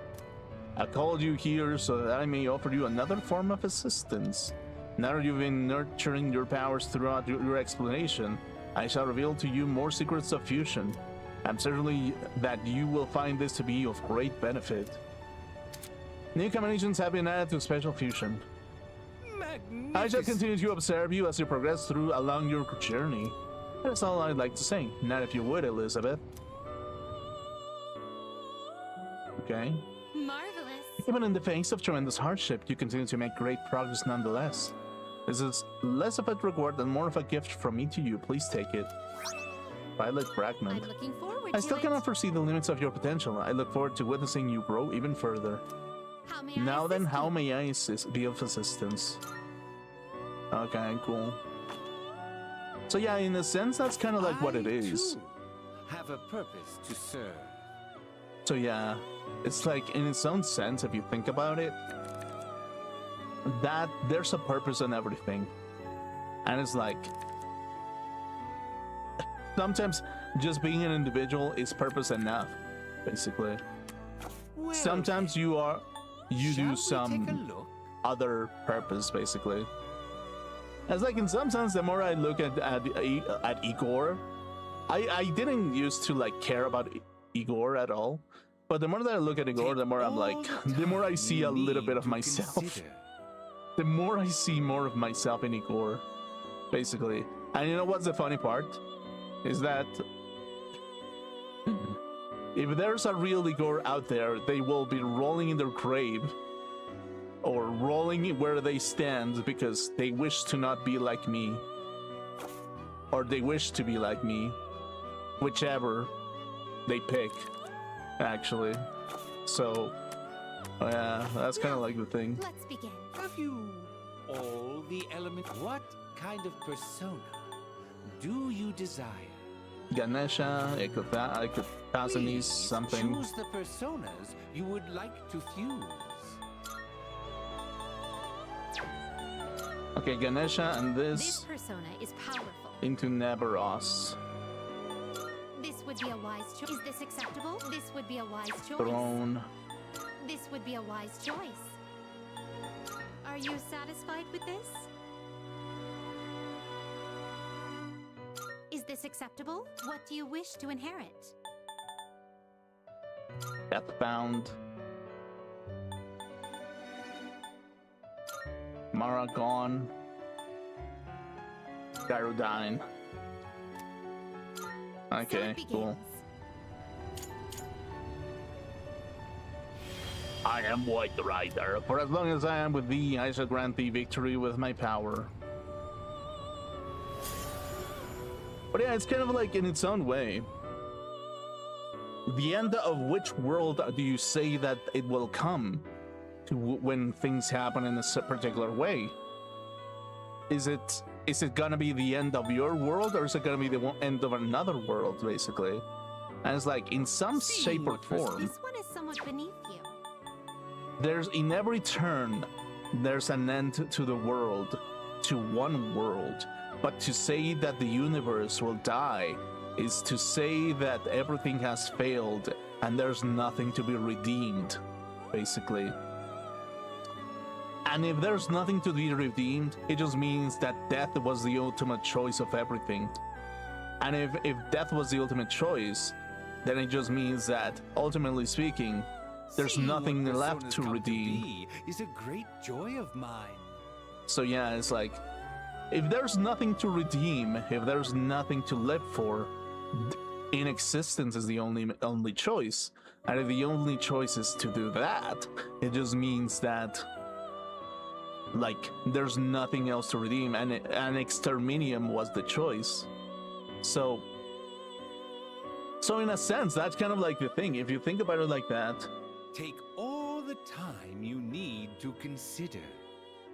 I called you here so that I may offer you another form of assistance. Now that you've been nurturing your powers throughout your explanation, I shall reveal to you more secrets of fusion. I'm certainly that you will find this to be of great benefit. New combinations have been added to special fusion. I shall continue to observe you as you progress along your journey. That's all I'd like to say. Not if you would, Elizabeth. Okay. Marvelous. Even in the face of tremendous hardship, you continue to make great progress nonetheless. This is less of a reward and more of a gift from me to you. Please take it. Violet fragment. I'm looking forward I to still it. cannot foresee the limits of your potential. I look forward to witnessing you grow even further. How may I Now then, assist how you? may I be of assistance? Okay, cool. So yeah, in a sense, that's kind of like what it is. Too, have a purpose to serve. So yeah, it's like in its own sense, if you think about it, that there's a purpose in everything. And it's like, sometimes just being an individual is purpose enough, basically. Well, Sometimes you shall do we take a some look? other purpose, basically. It's like, in some sense, the more I look at Igor, I didn't used to like care about Igor at all, but the more that I look at Igor, the more I'm like, the more I see a little bit of myself. The more I see more of myself in Igor, basically. And you know what's the funny part? Is that if there's a real Igor out there, they will be rolling in their grave or rolling where they stand because they wish to not be like me, or they wish to be like me, whichever they pick, actually. So yeah, that's kind of like the thing. Let's begin. Have you all the elements? What kind of persona do you desire? Ganesha, Ekathasani, Please something. Choose the personas you would like to fuse. Okay, Ganesha and This this persona is powerful. into Nabaros. This would be a wise choice. Is this acceptable? This would be a wise choice. Throne. This would be a wise choice. Are you satisfied with this? Is this acceptable? What do you wish to inherit? Deathbound. Maragon. Gyrodyne. So Okay, it begins. cool. I am White Rider. For as long as I am with thee, I shall grant thee victory with my power. But yeah, it's kind of like in its own way. The end of which world do you say that it will come to when things happen in a particular way? Is it gonna be the end of your world, or is it gonna be the end of another world, basically? And it's like, in some shape or form, This one is somewhat beneath you. there's in every turn, there's an end to the world, to one world. But to say that the universe will die is to say that everything has failed and there's nothing to be redeemed, basically. And if there's nothing to be redeemed, it just means that death was the ultimate choice of everything. And if death was the ultimate choice, then it just means that, ultimately speaking, there's Seeing nothing what left personas to come redeem. be is a great joy of mine. So yeah, it's like, if there's nothing to redeem, if there's nothing to live for, in existence is the only choice. And if the only choice is to do that, it just means that, like, there's nothing else to redeem, and an exterminium was the choice. So in a sense, that's kind of like the thing. If you think about it like that, Take all the time you need to consider.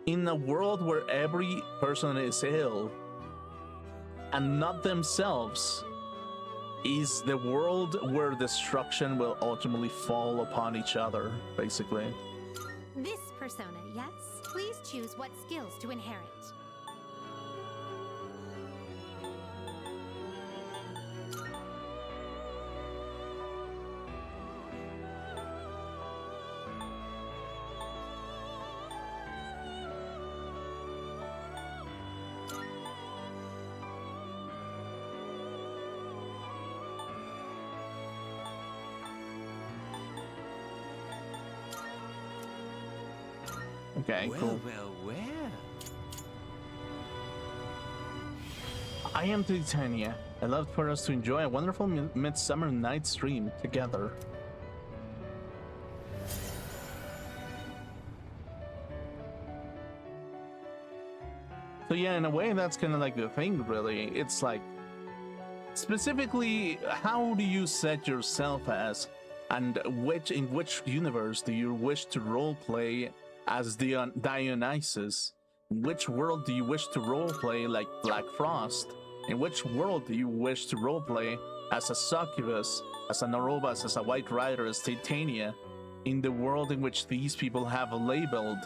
in a world where every person is ill and not themselves, is the world where destruction will ultimately fall upon each other, basically. This persona, yes? Please choose what skills to inherit. Okay, Well, cool. well, well. I am Titania. I love for us to enjoy a wonderful Midsummer Night stream together. So yeah, in a way, that's kind of like the thing, really. It's like, specifically, how do you set yourself as, and in which universe do you wish to roleplay as Dionysus? In which world do you wish to roleplay like Black Frost? In which world do you wish to roleplay as a succubus, as an Arobas, as a White Rider, as Titania? In the world in which these people have labeled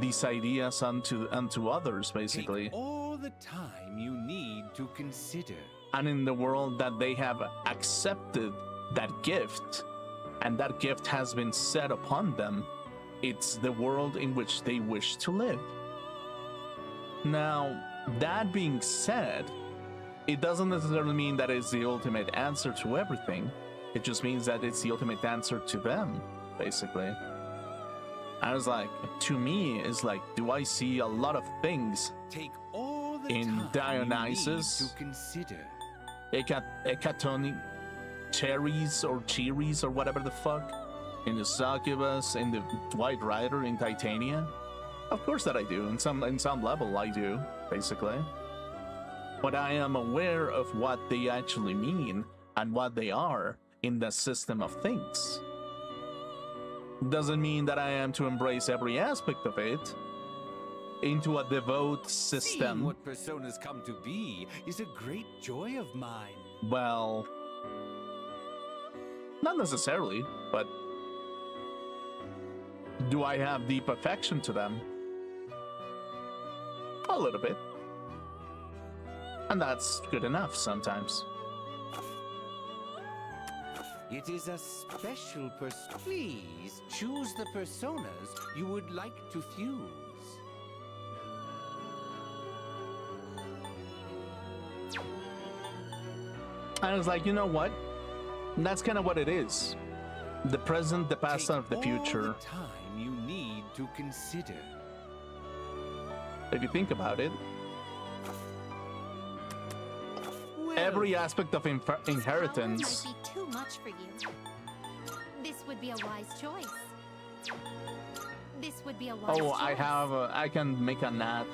these ideas unto others, basically. Take all the time you need to consider. And in the world that they have accepted that gift, and that gift has been set upon them, it's the world in which they wish to live. Now, that being said, it doesn't necessarily mean that it's the ultimate answer to everything. It just means that it's the ultimate answer to them, basically. I was like, to me, it's like, do I see a lot of things Take all the in time Dionysus? you need to consider. Ecatonic cherries or cheeries or whatever the fuck, in the succubus, in the White Rider, in Titania? Of course that I do. In some level I do, basically. But I am aware of what they actually mean and what they are in the system of things. Doesn't mean that I am to embrace every aspect of it into a devout Seeing system. what personas come to be is a great joy of mine. Well, not necessarily, but do I have deep affection to them? A little bit. And that's good enough sometimes. It is a special Please choose the personas you would like to fuse. I was like, you know what? That's kind of what it is. The present, the past, Take and the all future. the time you need to consider. If you think about it, Well, every aspect of inheritance. This power might be too much for you. This would be a wise choice. This would be a wise Oh, choice. I can make a gnat.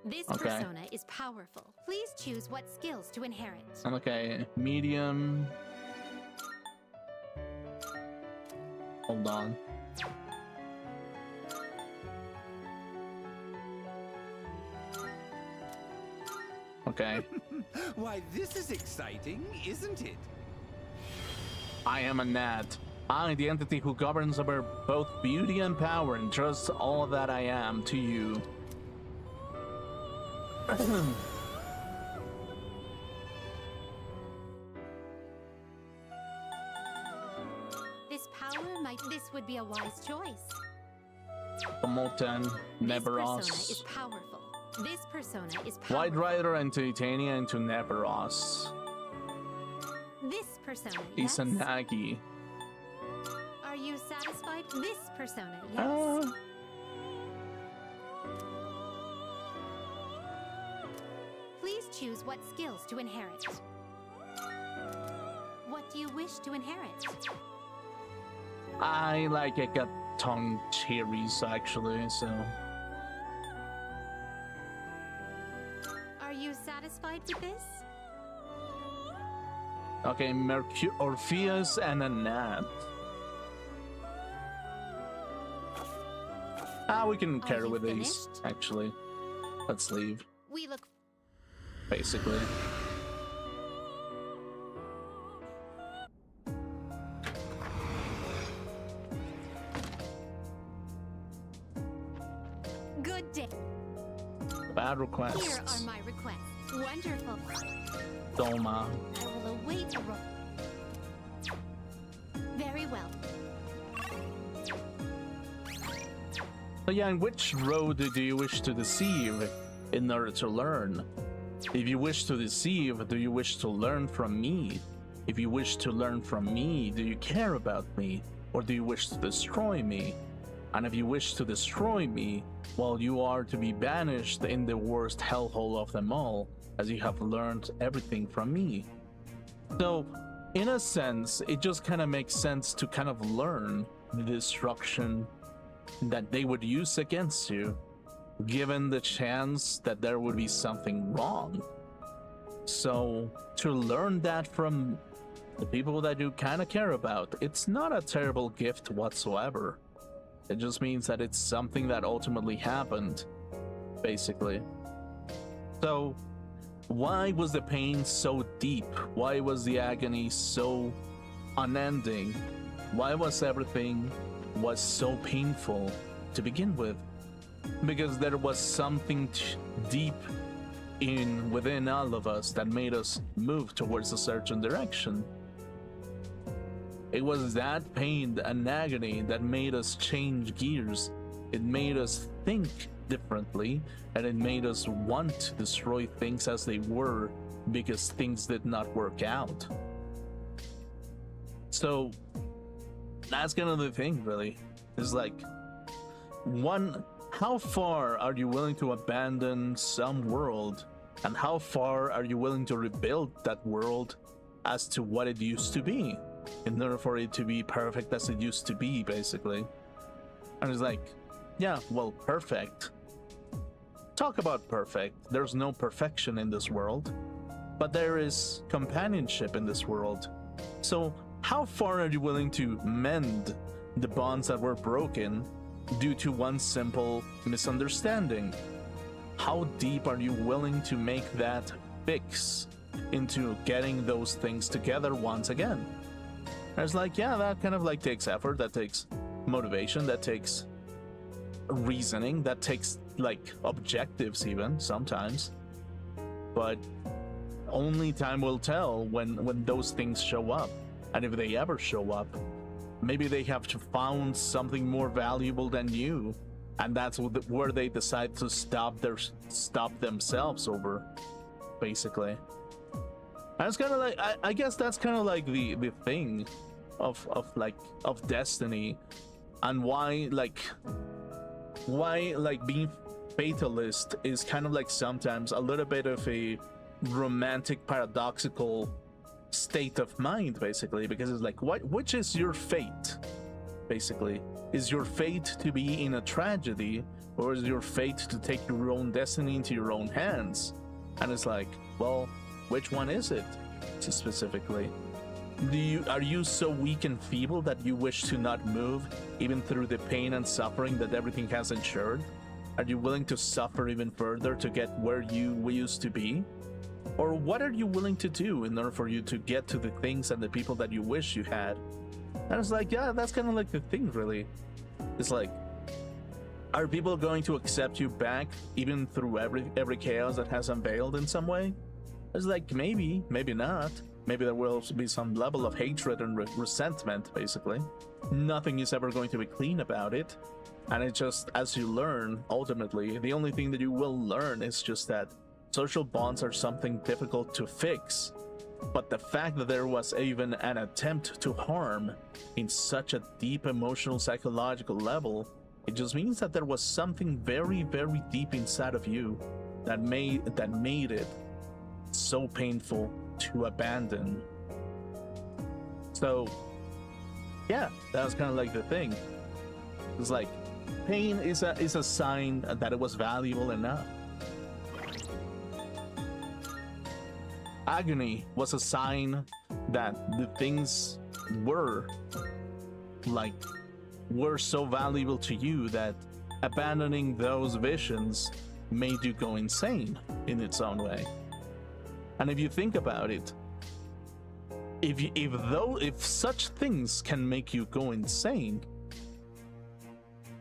This Okay. persona is powerful. Please choose what skills to inherit. Okay, medium. Hold on. Okay, Why, this is exciting, isn't it? I am a gnat. I, the entity who governs over both beauty and power, and trusts all that I am to you. This would be a wise choice. Molten, This Neveros. persona is powerful. This persona is White powerful. Rider and Titania into Neveros. This persona, yes? Izanagi. Are you satisfied? This persona, yes? Please choose what skills to inherit. What do you wish to inherit? I like it got tongue cherries actually, so Are you satisfied with this? okay, Orpheus and a gnat. We can carry you with these finished? actually. Let's leave, We look basically. good day. Bad requests. Here are my requests. Wonderful. Doma. I will await a roll. Very well. So yeah, in which road do you wish to deceive in order to learn? If you wish to deceive, do you wish to learn from me? If you wish to learn from me, do you care about me? Or do you wish to destroy me? And if you wish to destroy me, well, you are to be banished in the worst hellhole of them all, as you have learned everything from me. So, in a sense, it just kind of makes sense to kind of learn the destruction that they would use against you, given the chance that there would be something wrong. So, to learn that from the people that you kind of care about, it's not a terrible gift whatsoever. It just means that it's something that ultimately happened, basically. So, why was the pain so deep? Why was the agony so unending? Why was everything so painful to begin with? Because there was something deep within all of us that made us move towards a certain direction. It was that pain and agony that made us change gears. It made us think differently, and it made us want to destroy things as they were because things did not work out. So that's kind of the thing, really. It's like, one, how far are you willing to abandon some world, and how far are you willing to rebuild that world as to what it used to be, in order for it to be perfect as it used to be, basically? And it's like, yeah, well, perfect. Talk about perfect. There's no perfection in this world, but there is companionship in this world. So how far are you willing to mend the bonds that were broken due to one simple misunderstanding? How deep are you willing to make that fix into getting those things together once again? And it's like, yeah, that kind of like takes effort, that takes motivation, that takes reasoning, that takes like objectives even sometimes. But only time will tell when those things show up. And if they ever show up, maybe they have found something more valuable than you, and that's where they decide to stop themselves over, basically. And it's kind of like, I guess that's kind of like the thing of destiny, and why being fatalist is kind of like sometimes a little bit of a romantic paradoxical state of mind, basically, because it's like, which is your fate, basically? Is your fate to be in a tragedy, or is your fate to take your own destiny into your own hands? And it's like, well, which one is it specifically? Are you so weak and feeble that you wish to not move even through the pain and suffering that everything has ensured? Are you willing to suffer even further to get where you used to be? Or what are you willing to do in order for you to get to the things and the people that you wish you had? And it's like, yeah, that's kind of like the thing, really. It's like, are people going to accept you back even through every chaos that has unveiled in some way? It's like, maybe not. maybe there will also be some level of hatred and resentment, basically. Nothing is ever going to be clean about it. And it just, as you learn, ultimately, the only thing that you will learn is just that social bonds are something difficult to fix. But the fact that there was even an attempt to harm in such a deep emotional, psychological level, it just means that there was something very, very deep inside of you that made it so painful to abandon. So, yeah, that was kind of like the thing. It's like, pain is a sign that it was valuable enough. Agony was a sign that the things were so valuable to you that abandoning those visions made you go insane in its own way. And if you think about it, if such things can make you go insane,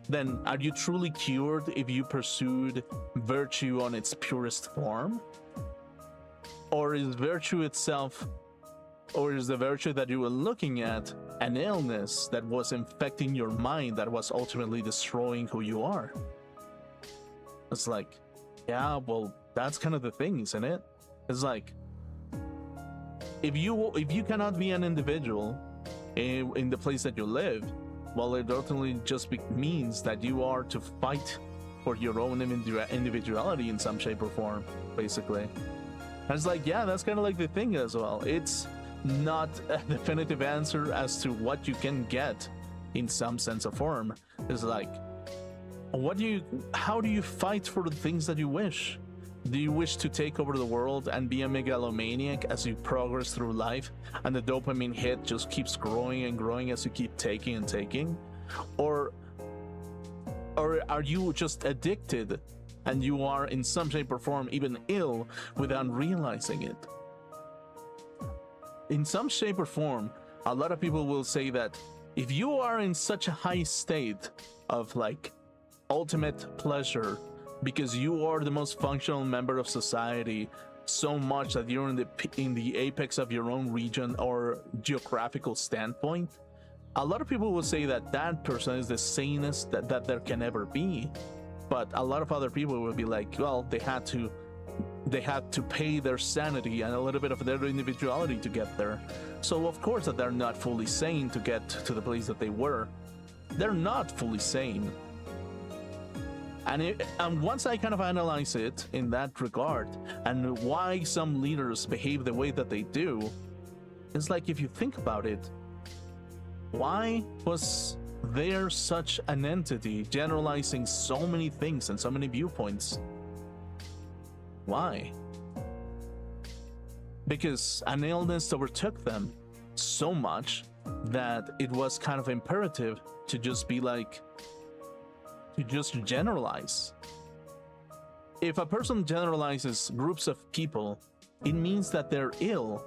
then are you truly cured if you pursued virtue on its purest form? Or is virtue itself, or is the virtue that you were looking at an illness that was infecting your mind that was ultimately destroying who you are? It's like, yeah, well, that's kind of the thing, isn't it? It's like, if you cannot be an individual in the place that you live, well, it ultimately just means that you are to fight for your own individuality in some shape or form, basically. And it's like, yeah, that's kind of like the thing as well. It's not a definitive answer as to what you can get in some sense of form. It's like, how do you fight for the things that you wish? Do you wish to take over the world and be a megalomaniac as you progress through life, and the dopamine hit just keeps growing and growing as you keep taking and taking? Or are you just addicted and you are in some shape or form even ill without realizing it? In some shape or form, a lot of people will say that if you are in such a high state of like ultimate pleasure because you are the most functional member of society, so much that you're in the apex of your own region or geographical standpoint, a lot of people will say that that person is the sanest that there can ever be. But a lot of other people will be like, well, they had to pay their sanity and a little bit of their individuality to get there. So of course that they're not fully sane to get to the place that they were. They're not fully sane. And once I kind of analyze it in that regard, and why some leaders behave the way that they do, it's like, if you think about it, why was there such an entity generalizing so many things and so many viewpoints? Why? Because an illness overtook them so much that it was kind of imperative to just be like, to just generalize. If a person generalizes groups of people, it means that they're ill,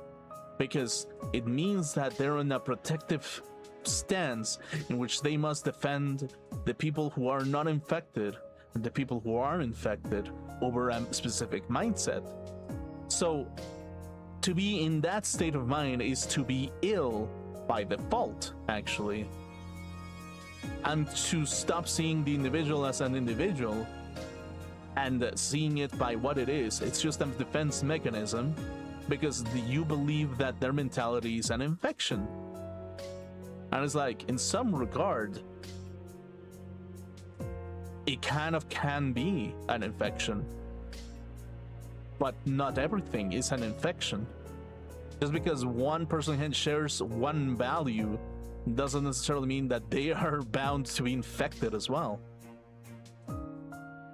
because it means that they're in a protective stance in which they must defend the people who are not infected and the people who are infected over a specific mindset. So to be in that state of mind is to be ill by default, actually. And to stop seeing the individual as an individual and seeing it by what it is, it's just a defense mechanism, because you believe that their mentality is an infection. And it's like, in some regard, it kind of can be an infection, but not everything is an infection. Just because one person shares one value doesn't necessarily mean that they are bound to be infected as well.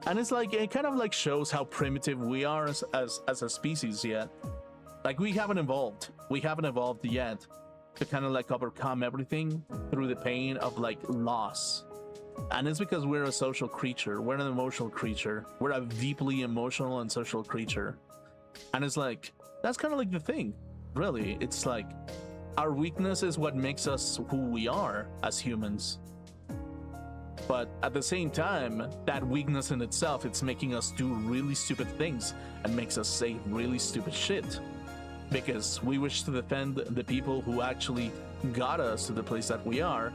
And it's like, it kind of like shows how primitive we are as a species yet. Like, we haven't evolved yet to kind of like overcome everything through the pain of like loss. And it's because we're a social creature, we're an emotional creature, we're a deeply emotional and social creature. And it's like, that's kind of like the thing, really. It's like, our weakness is what makes us who we are as humans. But at the same time, that weakness in itself, it's making us do really stupid things and makes us say really stupid shit. because we wish to defend the people who actually got us to the place that we are,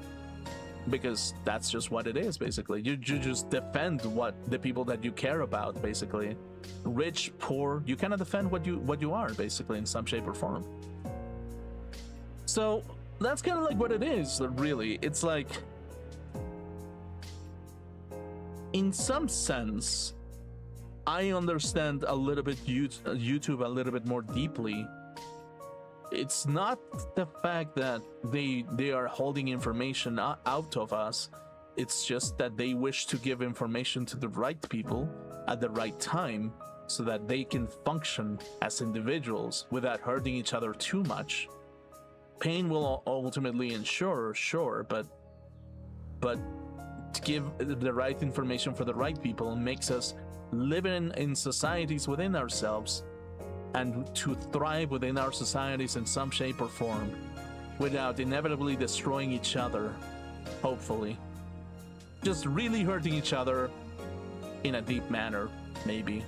because that's just what it is. Basically, you just defend what the people that you care about, basically, rich, poor, you cannot defend what you are, basically, in some shape or form. So that's kind of like what it is, really. It's like, in some sense, I understand a little bit YouTube a little bit more deeply. It's not the fact that they are holding information out of us. It's just that they wish to give information to the right people at the right time so that they can function as individuals without hurting each other too much. Pain will ultimately ensure, sure, but to give the right information for the right people makes us live in societies within ourselves and to thrive within our societies in some shape or form without inevitably destroying each other, hopefully. Just really hurting each other in a deep manner, maybe.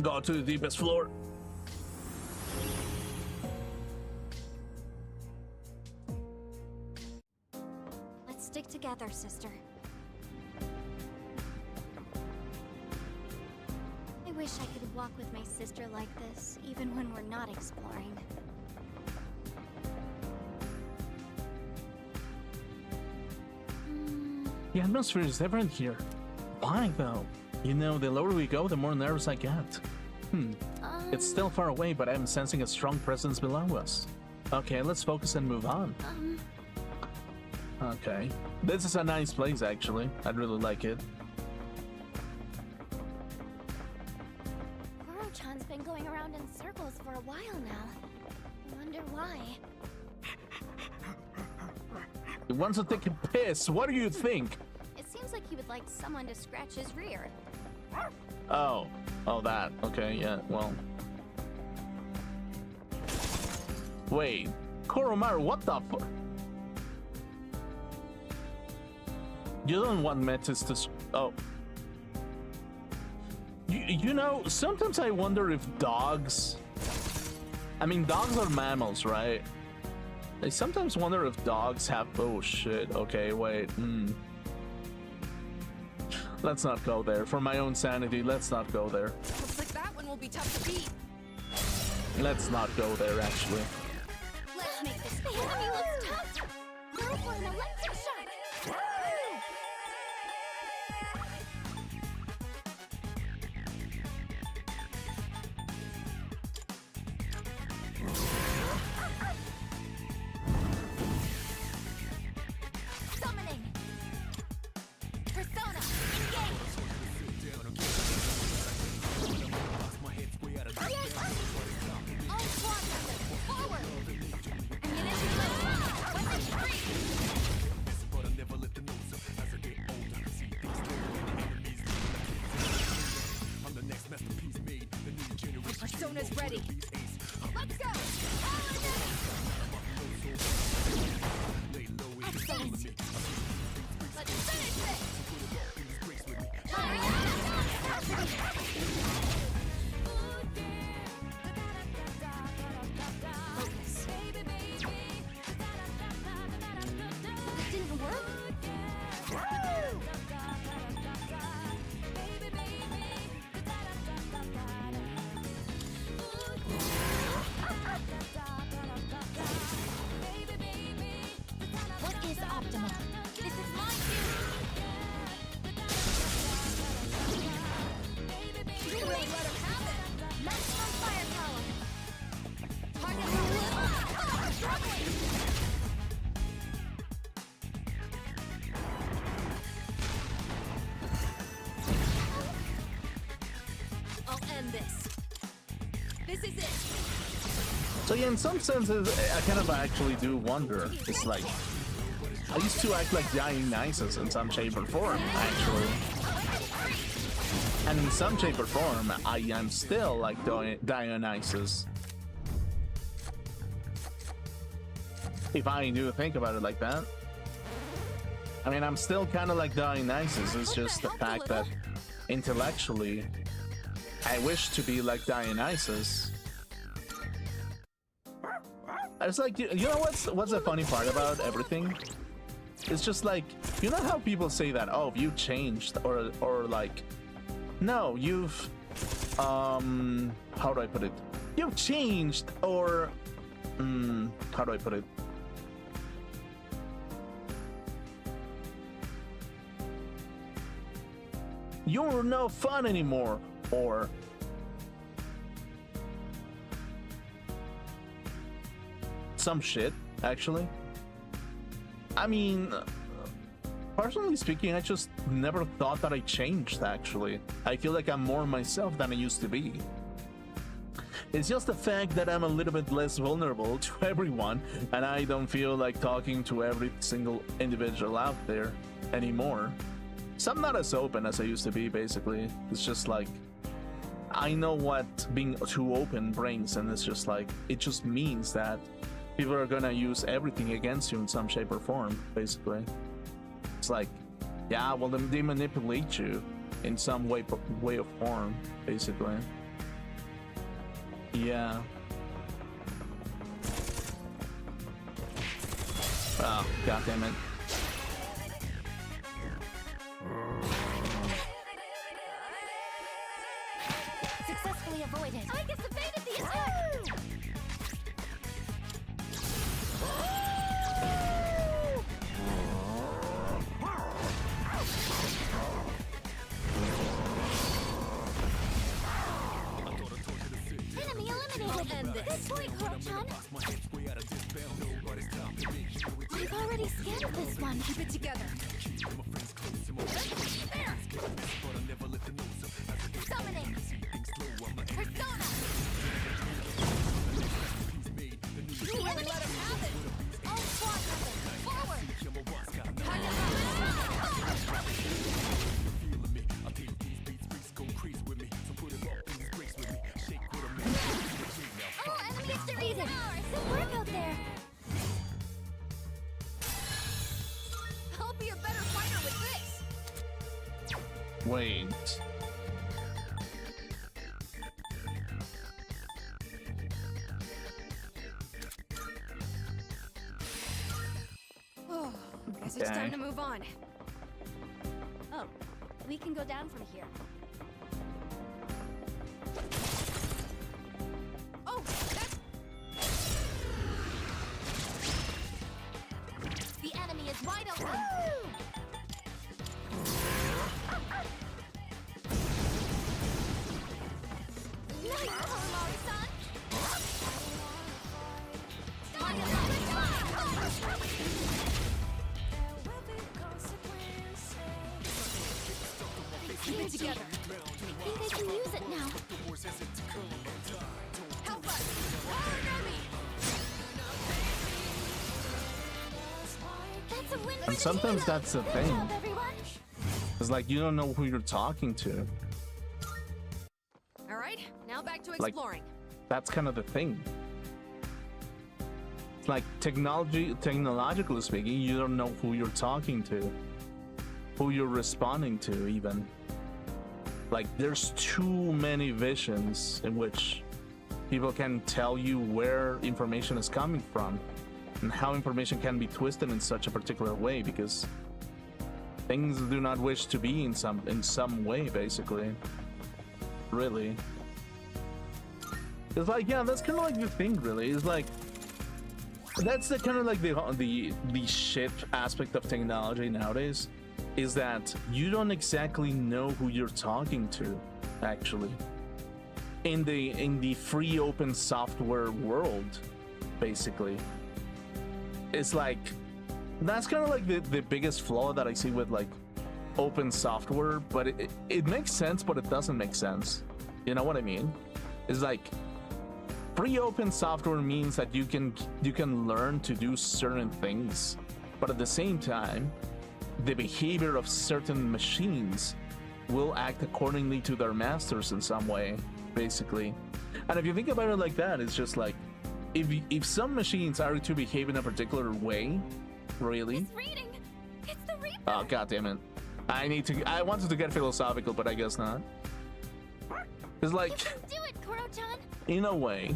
Go to the deepest floor. Let's stick together, sister. I wish I could walk with my sister like this, even when we're not exploring. The atmosphere is different here. Why, though? You know, the lower we go, the more nervous I get. It's still far away, but I'm sensing a strong presence below us. Okay, let's focus and move on. Okay. This is a nice place, actually. I really like it. Koro-chan's been going around in circles for a while now. I wonder why. He wants to take a piss. What do you think? It seems like he would like someone to scratch his rear. Oh, that. Okay, yeah, well. Wait, Koromaru, what the fuck? You don't want Metis to... Oh. You know, sometimes I wonder if dogs... I mean, dogs are mammals, right? I sometimes wonder if dogs have... Oh, shit. Okay, wait. Let's not go there. For my own sanity, let's not go there. Looks like that one will be tough to beat. Let's not go there, actually. Let's make this. The enemy looks tough. Go for an electric shock. Summoning. Persona, engage. All squad members, forward. Ammunition low. Weapons free. My persona's ready. Let's go. Excellent. Let's finish this. Focus. That didn't work? What is optimal? This is my cue. You really let him have it. Maximum firepower. Target struggling. I'll end this. This is it. So yeah, in some senses, I kind of actually do wonder. It's like, I used to act like Dionysus in some shape or form, actually. And in some shape or form, I am still like Dionysus. if I do think about it like that. I mean, I'm still kind of like Dionysus. It's just the fact that intellectually, I wish to be like Dionysus. It's like, you know what's the funny part about everything? It's just like, you know how people say that, oh, you changed, or like, no, you've, how do I put it? You've changed, or, how do I put it? You're no fun anymore, or some shit, actually. I mean, personally speaking, I just never thought that I changed, actually. I feel like I'm more myself than I used to be. It's just the fact that I'm a little bit less vulnerable to everyone, and I don't feel like talking to every single individual out there anymore. So I'm not as open as I used to be, basically. It's just like, I know what being too open brings, and it's just like, it just means that people are gonna use everything against you in some shape or form, basically. It's like, yeah, well, they manipulate you in some way or form, basically. Yeah. Oh, god damn it. Successfully avoided. I guess evaded the attack. Enemy eliminated. End this. Good point, Koro-chan. I've already scanned this one. Keep it together. There. Summoning. Persona. Let him have it. All squad members, forward. Oh, enemy is defeated. Good work out there. I'll be a better fighter with this. Wait. Oh, guess it's time to move on. Oh, we can go down from here. Oh, that's... The enemy is wide open. Nice, Koro-san. Keep it together. I think I can use it now. Help us! That's a win for And the sometimes team. that's the Good thing. job, everyone. It's like, you don't know who you're talking to. All right, now back to Like- exploring. That's kind of the thing. It's like, technologically speaking, you don't know who you're talking to, who you're responding to, even. Like, there's too many visions in which people can tell you where information is coming from and how information can be twisted in such a particular way, because things do not wish to be in some way, basically. Really. It's like, yeah, that's kind of like the thing, really. It's like, that's the kind of like the shit aspect of technology nowadays, is that you don't exactly know who you're talking to, actually. In the free open software world, basically. It's like, that's kind of like the biggest flaw that I see with like open software, but it makes sense, but it doesn't make sense. You know what I mean? It's like, free open software means that you can learn to do certain things, but at the same time, the behavior of certain machines will act accordingly to their masters in some way, basically. And if you think about it like that, it's just like, if some machines are to behave in a particular way, really. It's reading. It's the Reaper. Oh, god damn it. I wanted to get philosophical, but I guess not. It's You like, can do it, Koro-chan. in a way,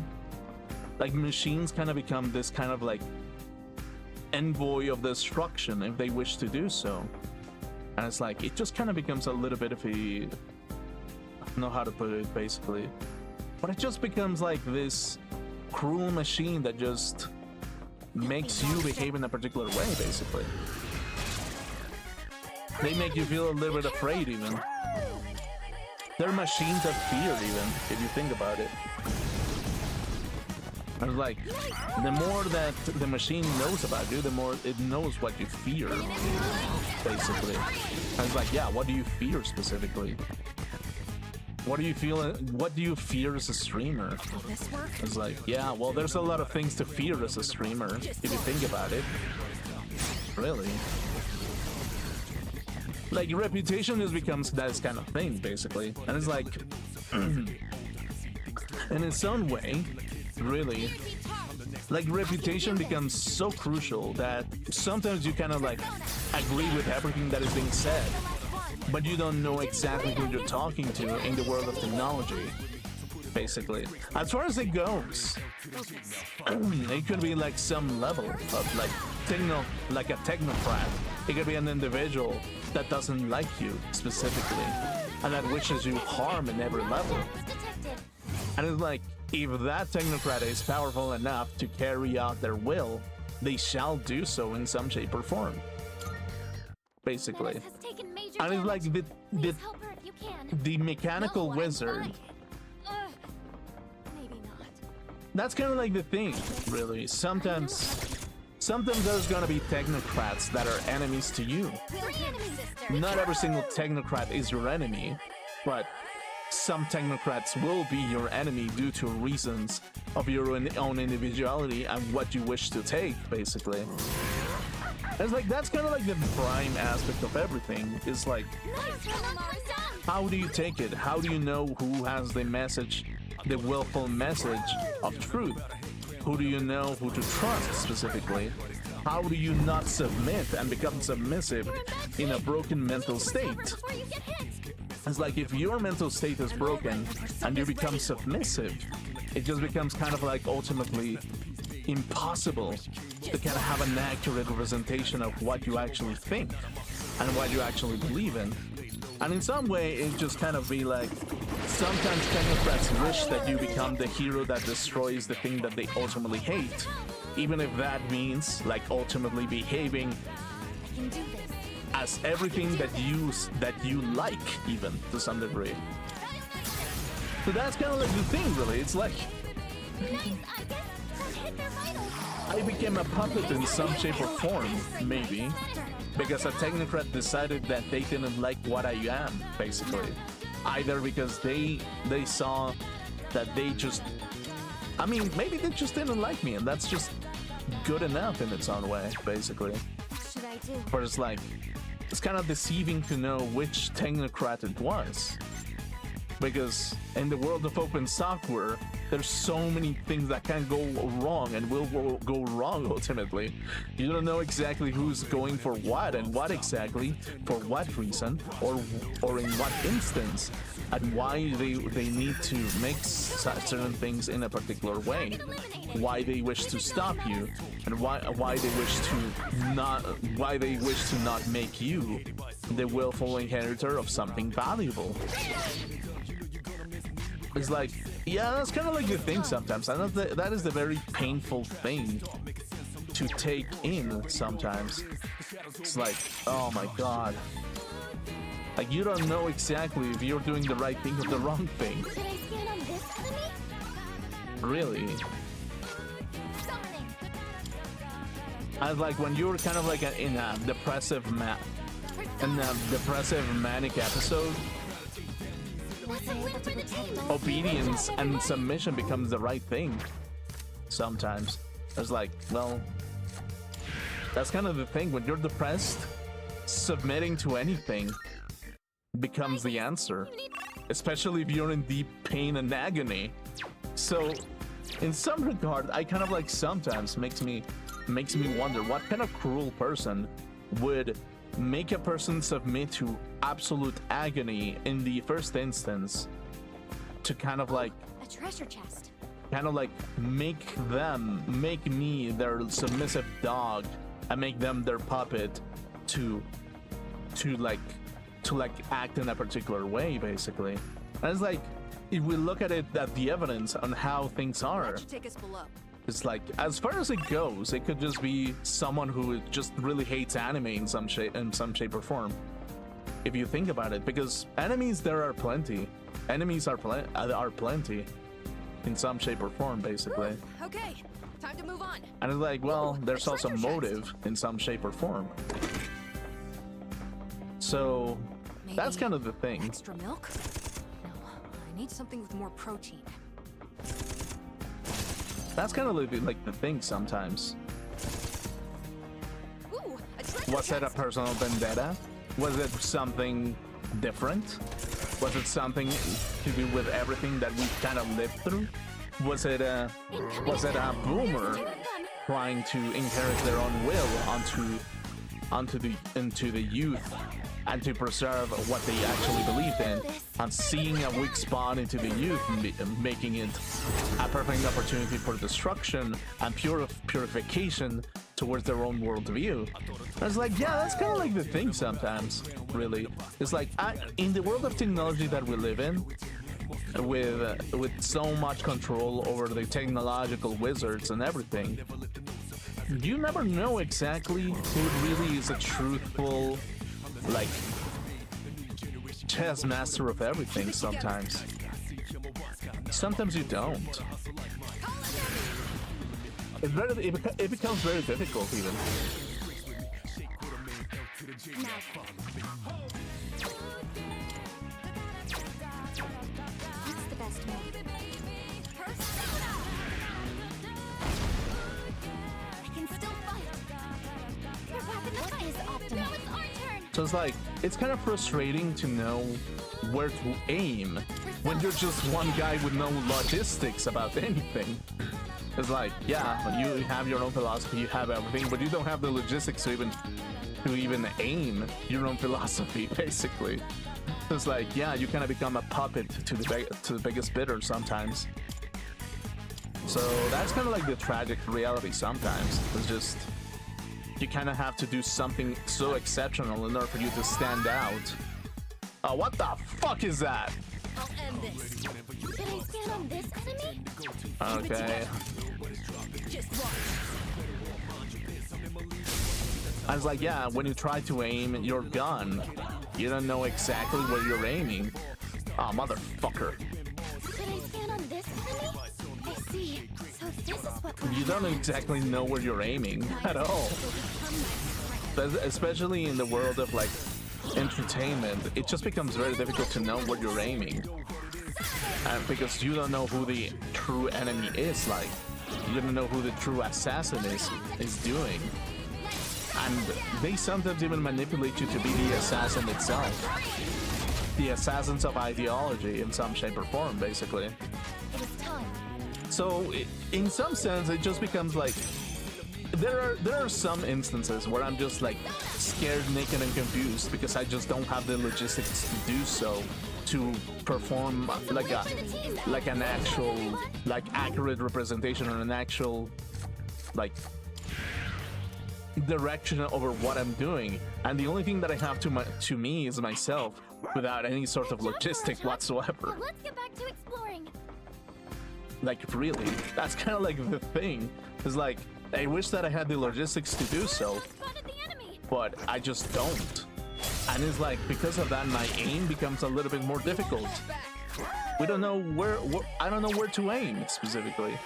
like machines kind of become this kind of like envoy of destruction if they wish to do so. And it's like, it just kind of becomes a little bit of a, I don't know how to put it basically, but it just becomes like this cruel machine that just makes you behave in a particular way, basically. They make you feel a little bit afraid even. They're machines of fear even, if you think about it. And like, the more that the machine knows about you, the more it knows what you fear, basically. And it's like, yeah, what do you fear specifically? What do you feel? What do you fear as a streamer? It's like, yeah, well, there's a lot of things to fear as a streamer, if you think about it. Really. Like, reputation just becomes that kind of thing, basically. And it's like, in its own way, really, like, reputation becomes so crucial that sometimes you kind of like agree with everything that is being said, but you don't know exactly who you're talking to in the world of technology, basically. As far as it goes, it could be like some level of like like a technocrat. It could be an individual that doesn't like you specifically and that wishes you harm in every level. And it's like, if that technocrat is powerful enough to carry out their will, they shall do so in some shape or form, basically. And it's like the mechanical wizard. Maybe not. That's kind of like the thing, really. Sometimes there's gonna be technocrats that are enemies to you. We're enemies, sister. Not every single technocrat is your enemy, but some technocrats will be your enemy due to reasons of your own individuality and what you wish to take, basically. And it's like, that's kind of like the prime aspect of everything. It's like, how do you take it? How do you know who has the message, the willful message of truth? Who do you know who to trust specifically? How do you not submit and become submissive in a broken mental state? It's like, if your mental state is broken and you become submissive, it just becomes kind of like ultimately impossible to kind of have an accurate representation of what you actually think and what you actually believe in. And in some way, it just kind of be like, sometimes technocrats wish that you become the hero that destroys the thing that they ultimately hate, even if that means like ultimately behaving as everything that you like, even to some degree. So that's kind of like the thing, really. It's like, I became a puppet in some shape or form, maybe, because a technocrat decided that they didn't like what I am, basically. Either because they saw that they just, I mean, maybe they just didn't like me, and that's just good enough in its own way, basically. Should I do? But it's like, it's kind of deceiving to know which technocrat it was. Because in the world of open software, there's so many things that can go wrong and will go wrong ultimately. You don't know exactly who's going for what and what exactly, for what reason, or in what instance, and why they need to make certain things in a particular way, why they wish to stop you, and why they wish to not make you the willful inheritor of something valuable. It's like, yeah, that's kind of like the thing sometimes. I know that is the very painful thing to take in sometimes. It's like, oh my god. Like, you don't know exactly if you're doing the right thing or the wrong thing. Should I stand on this enemy? Really. Summoning. And like when you're kind of like in a depressive manic episode, What's a win for the team? obedience and submission becomes the right thing. Sometimes. It's like, well, that's kind of the thing. When you're depressed, submitting to anything becomes the answer. Especially if you're in deep pain and agony. So, in some regard, I kind of like sometimes makes me wonder what kind of cruel person would make a person submit to absolute agony in the first instance to kind of like A treasure chest. make me their submissive dog and make them their puppet to act in a particular way, basically. And it's like, if we look at it, at the evidence on how things are, That should take us below. it's like, as far as it goes, it could just be someone who just really hates anime in some shape or form. If you think about it, because enemies there are plenty. Enemies are plenty in some shape or form, basically. Okay, time to move on. And it's like, well, Ooh, there's a also treasure chest. motive in some shape or form. So that's Maybe kind of the thing. Extra milk? No, I need something with more protein. That's kind of like the thing sometimes. Ooh, a treasure Was it a chest. personal vendetta? Was it something different? Was it something to do with everything that we kind of lived through? Was it a boomer trying to inherit their own will into the youth and to preserve what they actually believed in, and seeing a weak spot into the youth and making it a perfect opportunity for destruction and purification towards their own worldview? I was like, yeah, that's kind of like the thing sometimes, really. It's like, in the world of technology that we live in, with so much control over the technological wizards and everything, you never know exactly who really is a truthful, like, chess master of everything sometimes. Sometimes you don't. It becomes very difficult even. What's the best move? I can still fight. You're back in the fight. Is optimal. Now it's our turn. So it's like, it's kind of frustrating to know where to aim when you're just one guy with no logistics about anything. It's like, yeah, you have your own philosophy, you have everything, but you don't have the logistics to even aim your own philosophy, basically. It's like, yeah, you kind of become a puppet to the biggest bidder sometimes. So that's kind of like the tragic reality sometimes. It's just, you kind of have to do something so exceptional in order for you to stand out. Oh, what the fuck is that? I'll end this. Should I stand on this enemy? Okay. Just watch. I was like, yeah, when you try to aim your gun, you don't know exactly where you're aiming. Oh, motherfucker. Should I stand on this enemy? I see. So this is what You don't exactly know where you're aiming at all. But especially in the world of like entertainment, it just becomes very difficult to know where you're aiming. Because you don't know who the true enemy is like. You don't know who the true assassin is doing. And they sometimes even manipulate you to be the assassin itself. The assassins of ideology in some shape or form, basically. It is time. So in some sense, it just becomes like, there are some instances where I'm just like scared, naked, and confused because I just don't have the logistics to do so, to perform like an actual, like, accurate representation or an actual, like, direction over what I'm doing. And the only thing that I have to me is myself, without any sort of logistic whatsoever. Well, let's get back to exploring. Like, really, that's kind of like the thing. It's like, I wish that I had the logistics to do so, Spotted the enemy. but I just don't. And it's like, because of that, my aim becomes a little bit more difficult. We don't know where I don't know where to aim specifically.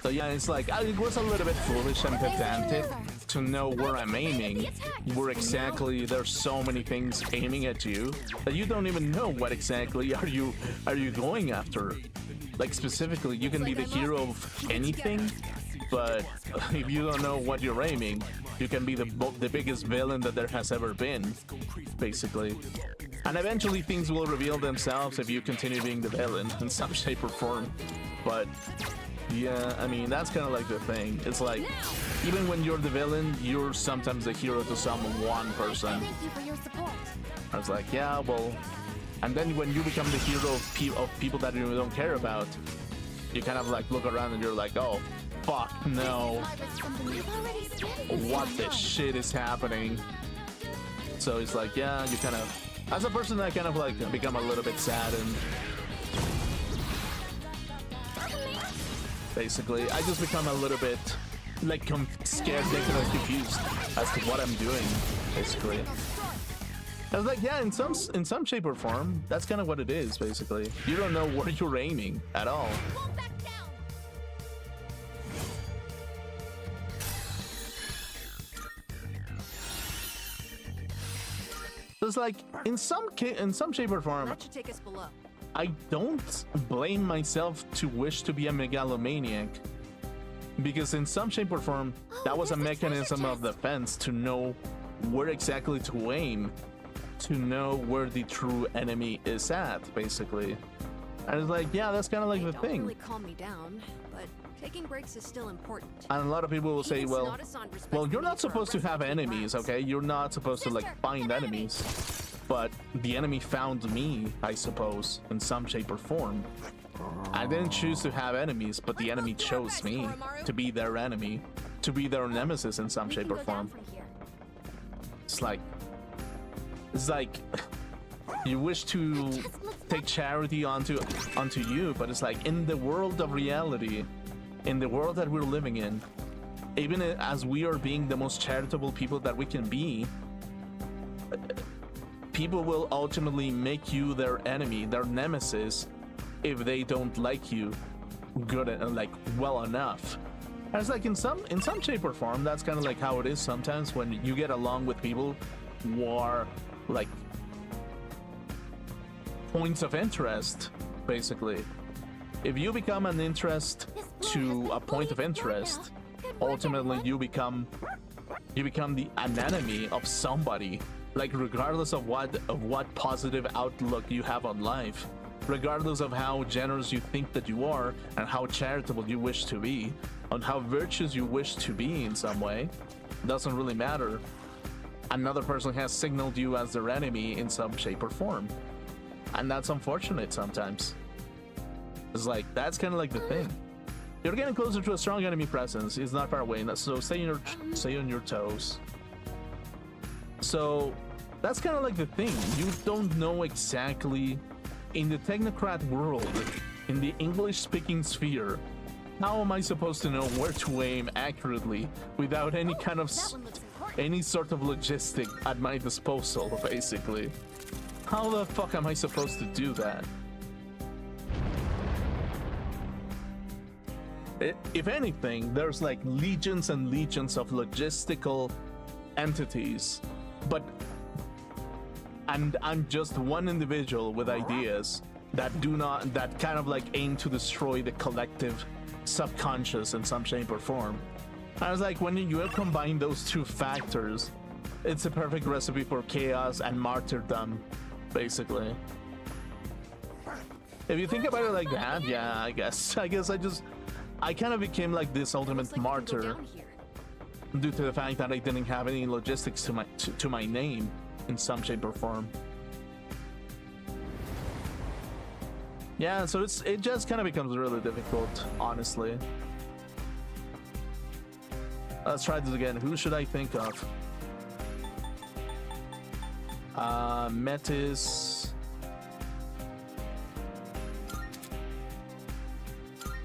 So yeah, it's like, it was a little bit foolish and pedantic to know where I'm aiming, where exactly there's so many things aiming at you that you don't even know what exactly are you going after. Like specifically, you can be the hero of anything, but if you don't know what you're aiming, you can be the biggest villain that there has ever been, basically. And eventually things will reveal themselves if you continue being the villain in some shape or form. But yeah, I mean, that's kind of like the thing. It's like, even when you're the villain, you're sometimes the hero to some one person. Thank you for your support. I was like, yeah, well... And then when you become the hero of people that you don't care about, you kind of like look around and you're like, oh, fuck, no. What the shit is happening? So it's like, yeah, you kind of... As a person, I kind of like become a little bit sad and... Basically, I just become a little bit like scared, thinking and confused as to what I'm doing, basically. I was like, yeah, in some shape or form, that's kind of what it is, basically. You don't know where you're aiming at all. So it's like, in some shape or form, That should take us below. I don't blame myself to wish to be a megalomaniac, because in some shape or form, that was a mechanism of defense to know where exactly to aim, to know where the true enemy is at, basically. And it's like, yeah, that's kind of like They the don't thing. really calm me down, but taking breaks is still important. And a lot of people will say, Even well, Sonata-san respects well, the you're need not for a supposed to rest have between enemies, rounds. okay? You're not supposed to like find enemies. But the enemy found me, I suppose, in some shape or form. I didn't choose to have enemies, but the enemy chose me to be their enemy, to be their nemesis in some We shape can or go down form. from here. It's like you wish to take charity onto you, but it's like in the world of reality, in the world that we're living in, even as we are being the most charitable people that we can be, people will ultimately make you their enemy, their nemesis, if they don't like you good and like well enough. And it's like in some shape or form, that's kind of like how it is sometimes when you get along with people who are like points of interest, basically. If you become an interest to a point of interest, ultimately you become an enemy of somebody. Like regardless of what positive outlook you have on life, regardless of how generous you think that you are and how charitable you wish to be, on how virtuous you wish to be in some way, doesn't really matter. Another person has signaled you as their enemy in some shape or form. And that's unfortunate sometimes. It's like, that's kind of like the thing. You're getting closer to a strong enemy presence. It's not far away, so stay on your toes. So that's kind of like the thing. You don't know exactly, in the technocrat world, in the English-speaking sphere, how am I supposed to know where to aim accurately without any kind of any sort of logistic at my disposal, basically? How the fuck am I supposed to do that? If anything, there's like legions and legions of logistical entities, but and I'm just one individual with ideas that kind of like aim to destroy the collective subconscious in some shape or form. I was like, when you combine those two factors, it's a perfect recipe for chaos and martyrdom, basically. If you think about it like that, yeah, I guess I kind of became like this ultimate martyr due to the fact that I didn't have any logistics to my name in some shape or form. Yeah, so it just kind of becomes really difficult, honestly. Let's try this again. Who should I think of? Metis,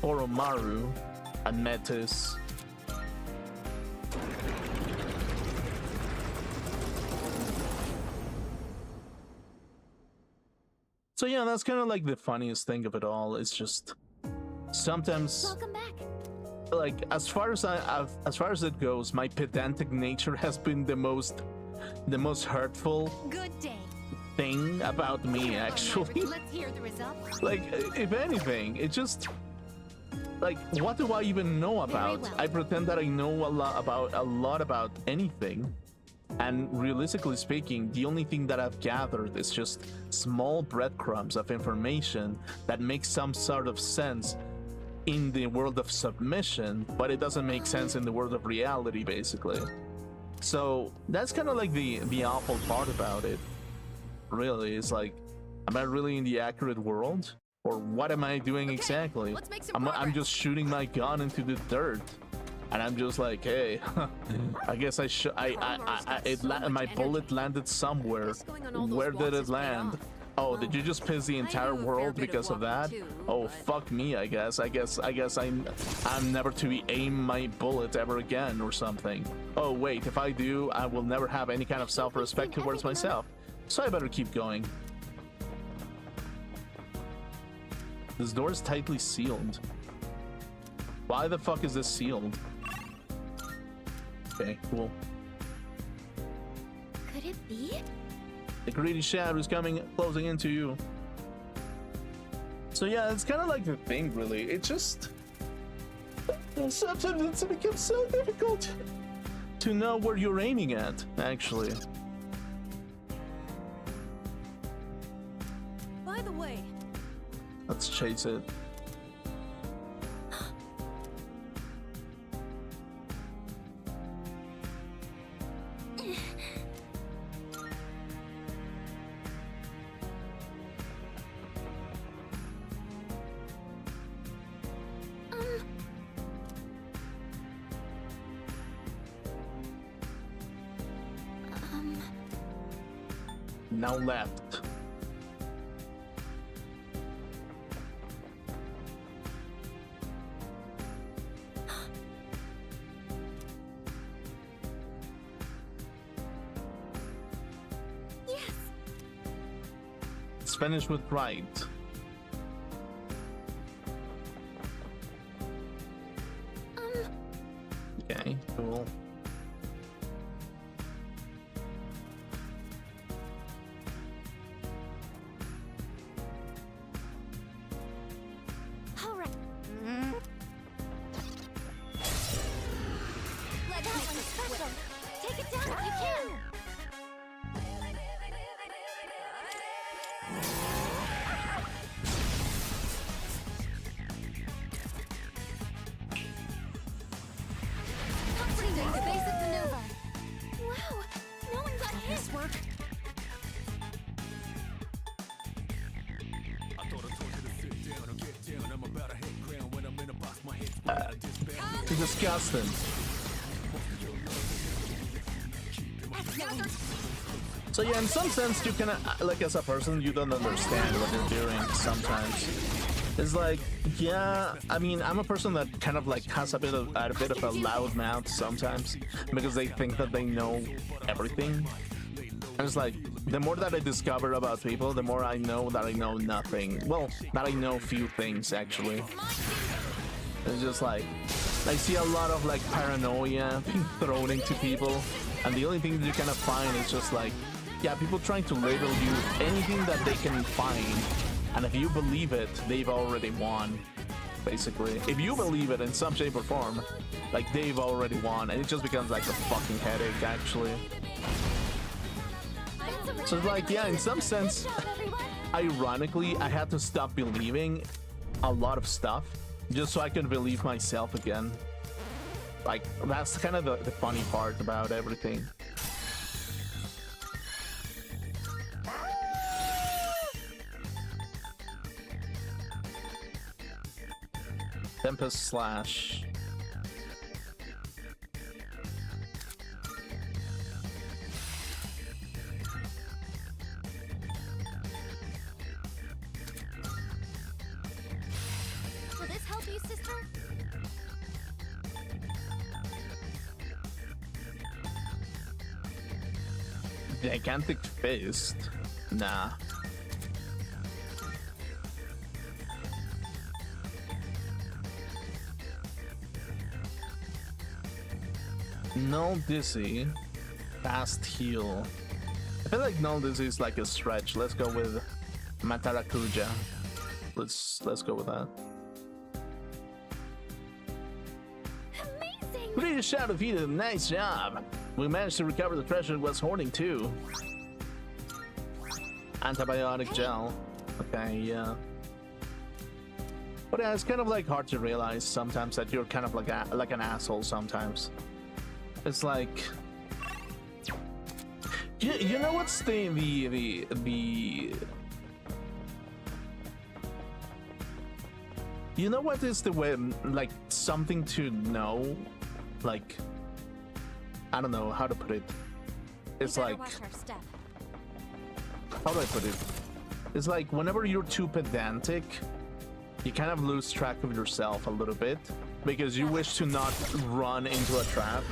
Oromaru, and Metis. So yeah, that's kind of like the funniest thing of it all. It's just sometimes, Welcome back. like as far as it goes, my pedantic nature has been the most the most hurtful Good day. thing about me, actually. Let's hear the results. Like, if anything, it just like, what do I even know about? well. I pretend that I know a lot about anything, and realistically speaking, the only thing that I've gathered is just small breadcrumbs of information that makes some sort of sense in the world of submission, but it doesn't make sense in the world of reality, basically. So that's kind of like the awful part about it. Really, it's like, am I really in the accurate world, or what am I doing exactly? let's make some I'm progress. just shooting my gun into the dirt, and I'm just like, hey, I guess I should. My bullet landed somewhere. going on all those Where did walks it is paid land? off. Oh, did you just piss the entire do a fair world bit of because of that? walking too, Oh, but- fuck me, I guess. I guess I'm never to aim my bullet ever again or something. Oh wait, if I do, I will never have any kind of self-respect towards myself. So I better keep going. This door is tightly sealed. Why the fuck is this sealed? Okay, cool. Could it be? The greedy shadow is closing into you. So yeah, it's kind of like the thing, really. It just sometimes it becomes so difficult to know where you're aiming at, actually. By the way, Let's chase it. Now left. Yes. It's finished with right. Okay, cool. All right. Let's make this special. Take it down if you can. Comforting basic maneuver. Wow, no one got hit. This work? I thought I told you to sit down or get down. I'm about to hit ground when I'm in a box. My head's spread out of disband. It's disgusting. So yeah, in some sense, you can, like, as a person, you don't understand what you're doing sometimes. It's like, yeah, I mean, I'm a person that kind of like has a bit of a loud mouth sometimes because they think that they know everything. And it's like, the more that I discover about people, the more I know that I know nothing. Well, that I know few things, actually. It's just like, I see a lot of like paranoia being thrown into people, and the only thing that you kind of find is just like, yeah, people trying to label you anything that they can find, and if you believe it, they've already won, basically. If you believe it in some shape or form, like, they've already won, and it just becomes like a fucking headache, actually. So it's like, yeah, in some sense, Good job, everyone. ironically, I had to stop believing a lot of stuff just so I could believe myself again. Like, that's kind of the funny part about everything. Tempest slash. Will this help you, sister? Gigantic fist? Nah. No dizzy. Fast heal. I feel like no, this is like a stretch. Let's go with Matarakuja. Let's go with that. Amazing! Pretty shout defeated. Nice job. We managed to recover the treasure it was hoarding too. Antibiotic gel. Okay, yeah. But yeah, it's kind of like hard to realize sometimes that you're kind of like an asshole sometimes. It's like you know what's the you know what is the way, like something to know, like I don't know how to put it. It's like, how do I put it? It's like whenever you're too pedantic, you kind of lose track of yourself a little bit because you wish to not run into a trap.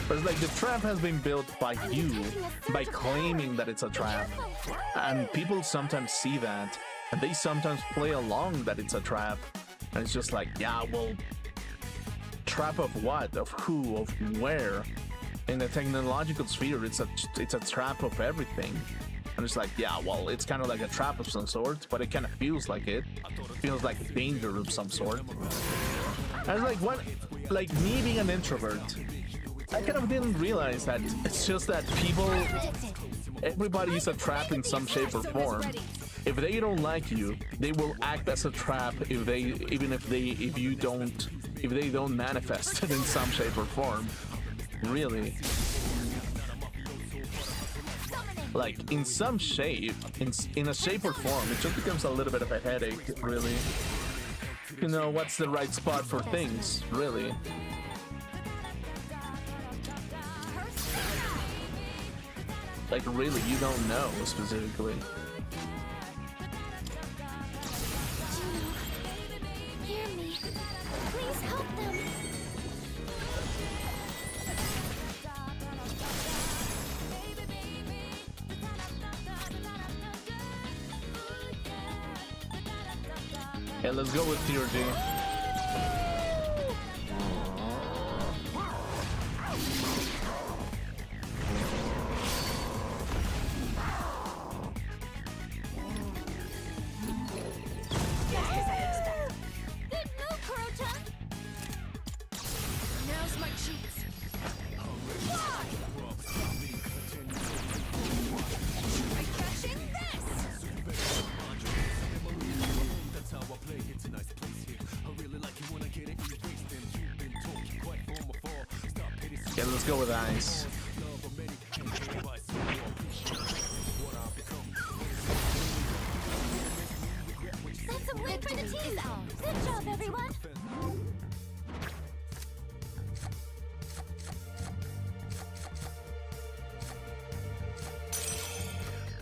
But it's like the trap has been built by you, by claiming that it's a trap. And people sometimes see that, and they sometimes play along that it's a trap. And it's just like, yeah, well, trap of what? Of who? Of where? In the technological sphere, it's a trap of everything. And it's like, yeah, well, it's kind of like a trap of some sort, but it kind of feels like it. Feels like a danger of some sort. And it's like, what? Like me being an introvert, I kind of didn't realize that it's just that people, everybody is a trap in some shape or form. If they don't like you, they will act as a trap if they don't manifest it in some shape or form. Really. Like in some shape, in a shape or form, it just becomes a little bit of a headache, really. You know, what's the right spot for things, really. Like really, you don't know specifically. Hear me. Please help them. Yeah, let's go with Theurgy. Good move, Kurotan. Now's my chance. Try catching this! That's how I play it. It's a nice place here. I really like it when I get it erased. And you've been talking quite from afar. Stop hitting. Yeah, let's go with Ice. That's a win for the team. Good job, everyone.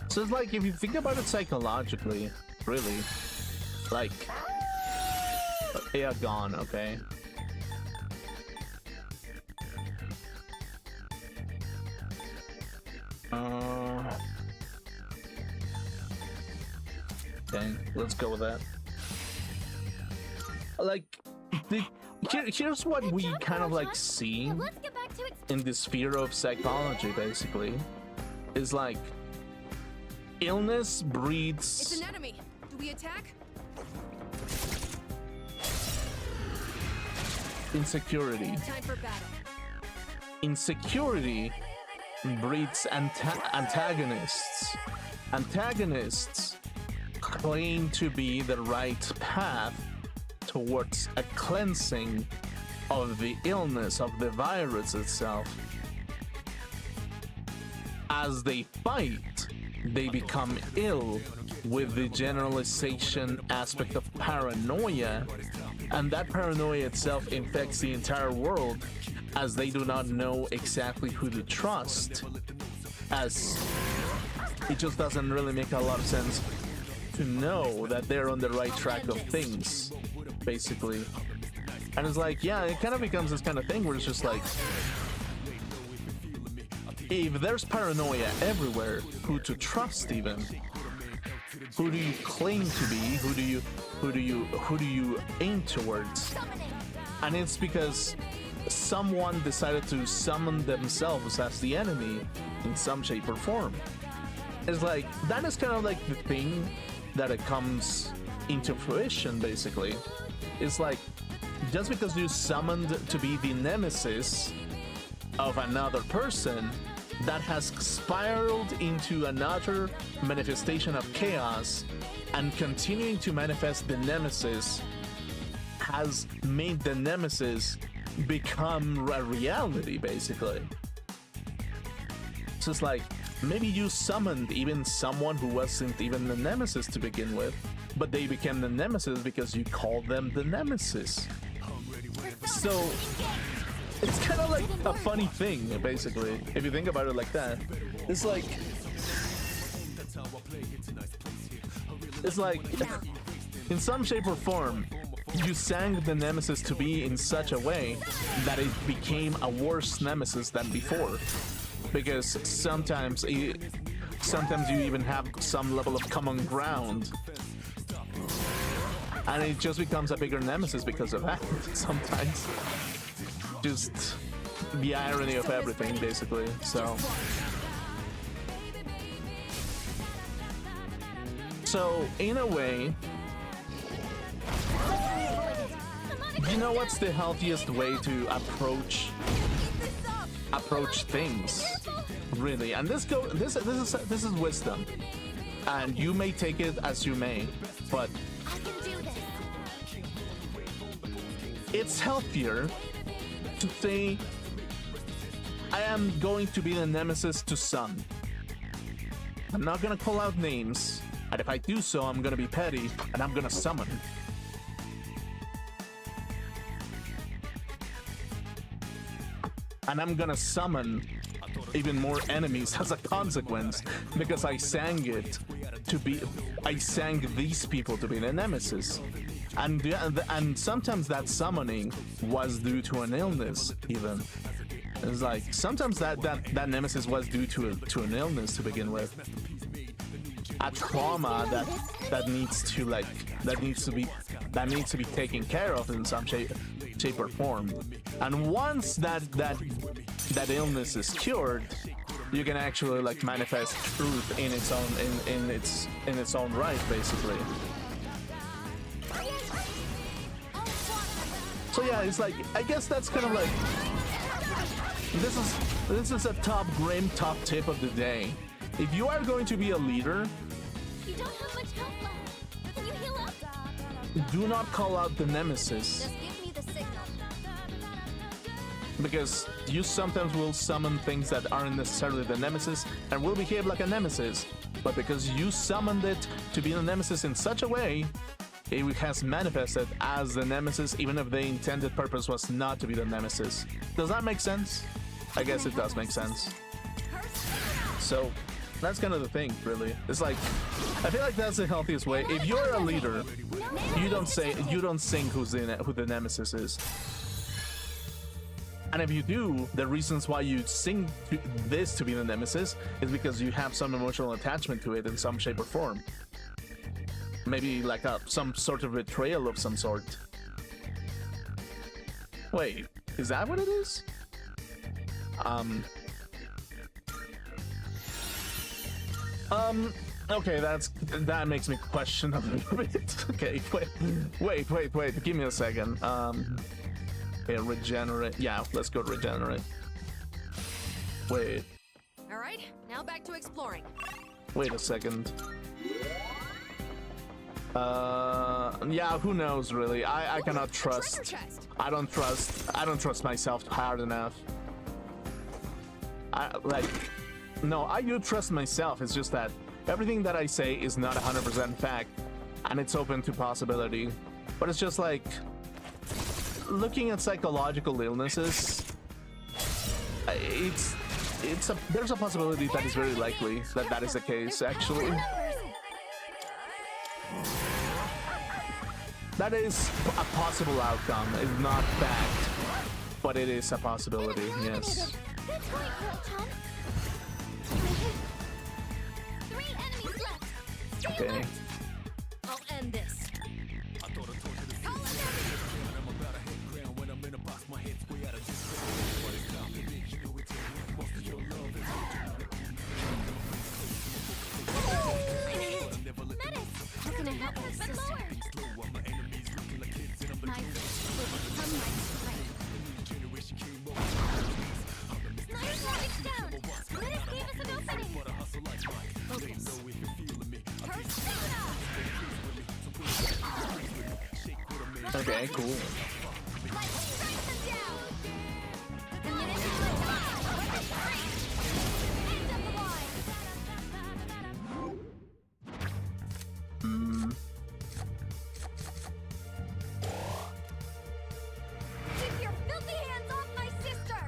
So it's like, if you think about it psychologically, really, like, yeah, gone, okay. Okay, let's go with that. Like, here's what we kind of like see Now let's get back to in the sphere of psychology, basically, is like, illness breeds It's an enemy. Do we attack? insecurity. Time for battle. Insecurity breeds antagonists. Antagonists claim to be the right path towards a cleansing of the illness, of the virus itself. As they fight, they become ill with the generalization aspect of paranoia, and that paranoia itself infects the entire world, as they do not know exactly who to trust, as it just doesn't really make a lot of sense to know that they're on the right track of things, basically. And it's like, yeah, it kind of becomes this kind of thing where it's just like, if there's paranoia everywhere, who to trust even? Who do you claim to be? Who do you aim towards? And it's because someone decided to summon themselves as the enemy in some shape or form. It's like, that is kind of like the thing that it comes into fruition, basically. It's like, just because you summoned to be the nemesis of another person, that has spiraled into another manifestation of chaos, and continuing to manifest the nemesis has made the nemesis become a reality, basically. It's just like, maybe you summoned even someone who wasn't even the nemesis to begin with, but they became the nemesis because you called them the nemesis. So it's kind of like a funny thing, basically, if you think about it like that. It's like, in some shape or form, you sang the nemesis to be in such a way that it became a worse nemesis than before. Because sometimes you even have some level of common ground, and it just becomes a bigger nemesis because of that. Sometimes, just the irony of everything, basically. So in a way, you know what's the healthiest way to approach things, really? And this is wisdom, and you may take it as you may, but it's healthier to say, I am going to be the nemesis to Sun. I'm not gonna call out names, and if I do so, I'm gonna be petty, and I'm gonna summon. And I'm gonna summon even more enemies as a consequence, because I sang these people to be the nemesis. And sometimes that summoning was due to an illness, even. It's like, sometimes that nemesis was due to an illness to begin with. A trauma that needs to be taken care of in some shape or form. And once that illness is cured, you can actually like manifest truth in its own right, basically. So yeah, it's like, I guess that's kind of like, this is a top tip of the day. If you are going to be a leader, You don't have much health left. Can you heal up? do not call out the nemesis, Just give me the signal. because you sometimes will summon things that aren't necessarily the nemesis and will behave like a nemesis, but because you summoned it to be the nemesis in such a way, it has manifested as the nemesis, even if the intended purpose was not to be the nemesis. Does that make sense? I guess it does make sense. So that's kind of the thing, really. It's like, I feel like that's the healthiest way. If you're a leader, you don't sing who the nemesis is. And if you do, the reasons why you sing this to be the nemesis is because you have some emotional attachment to it in some shape or form. Maybe like some sort of betrayal of some sort. Wait, is that what it is? Okay, that makes me question a little bit. Okay, wait, give me a second. Okay, regenerate. Yeah, let's go regenerate. Wait. All right, now back to exploring. Wait a second. Yeah, who knows, really? I cannot trust. I don't trust myself hard enough. I do trust myself. It's just that everything that I say is not 100% fact, and it's open to possibility. But it's just like, looking at psychological illnesses, there's a possibility that is very likely that is the case, actually. That is a possible outcome. It's not fact, but it is a possibility, yes. Good point, Pearl Chum. 3 enemies left. Stay Okay. alert. I'll end this. Call it has been lowered. Slow while my enemies looking like kids and I'm My wish will become my strength. generation came over. Nice strike down. Minutes gave us an opening. But I hustle like mine. They Focus. know if you're feeling me. Persona. Okay, cool. Let's strike them down. The minutes is like weapon free. End of the line. Keep your filthy hands off my sister.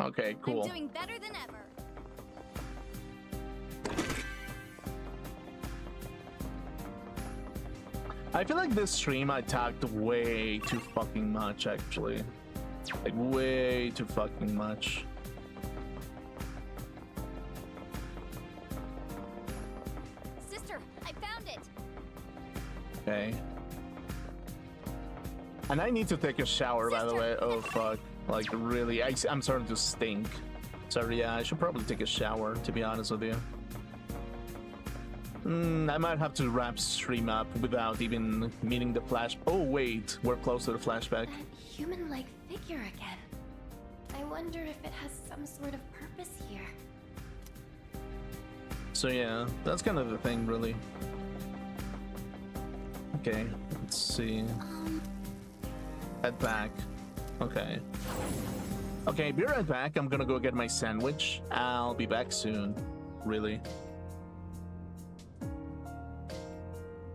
Okay, cool. I'm doing better than ever. I feel like this stream I talked way too fucking much, actually. Like, way too fucking much. Sister, I found it. Okay. And I need to take a shower, by the way. Oh, fuck. Like, really, I'm starting to stink. Sorry, yeah, I should probably take a shower, to be honest with you. I might have to wrap stream up without even meeting the flash. Oh, wait, we're close to the flashback. That human-like figure again. I wonder if it has some sort of purpose here. So, yeah, that's kind of the thing, really. Okay, let's see. Head back. Okay. Okay, be right back. I'm gonna go get my sandwich. I'll be back soon. Really.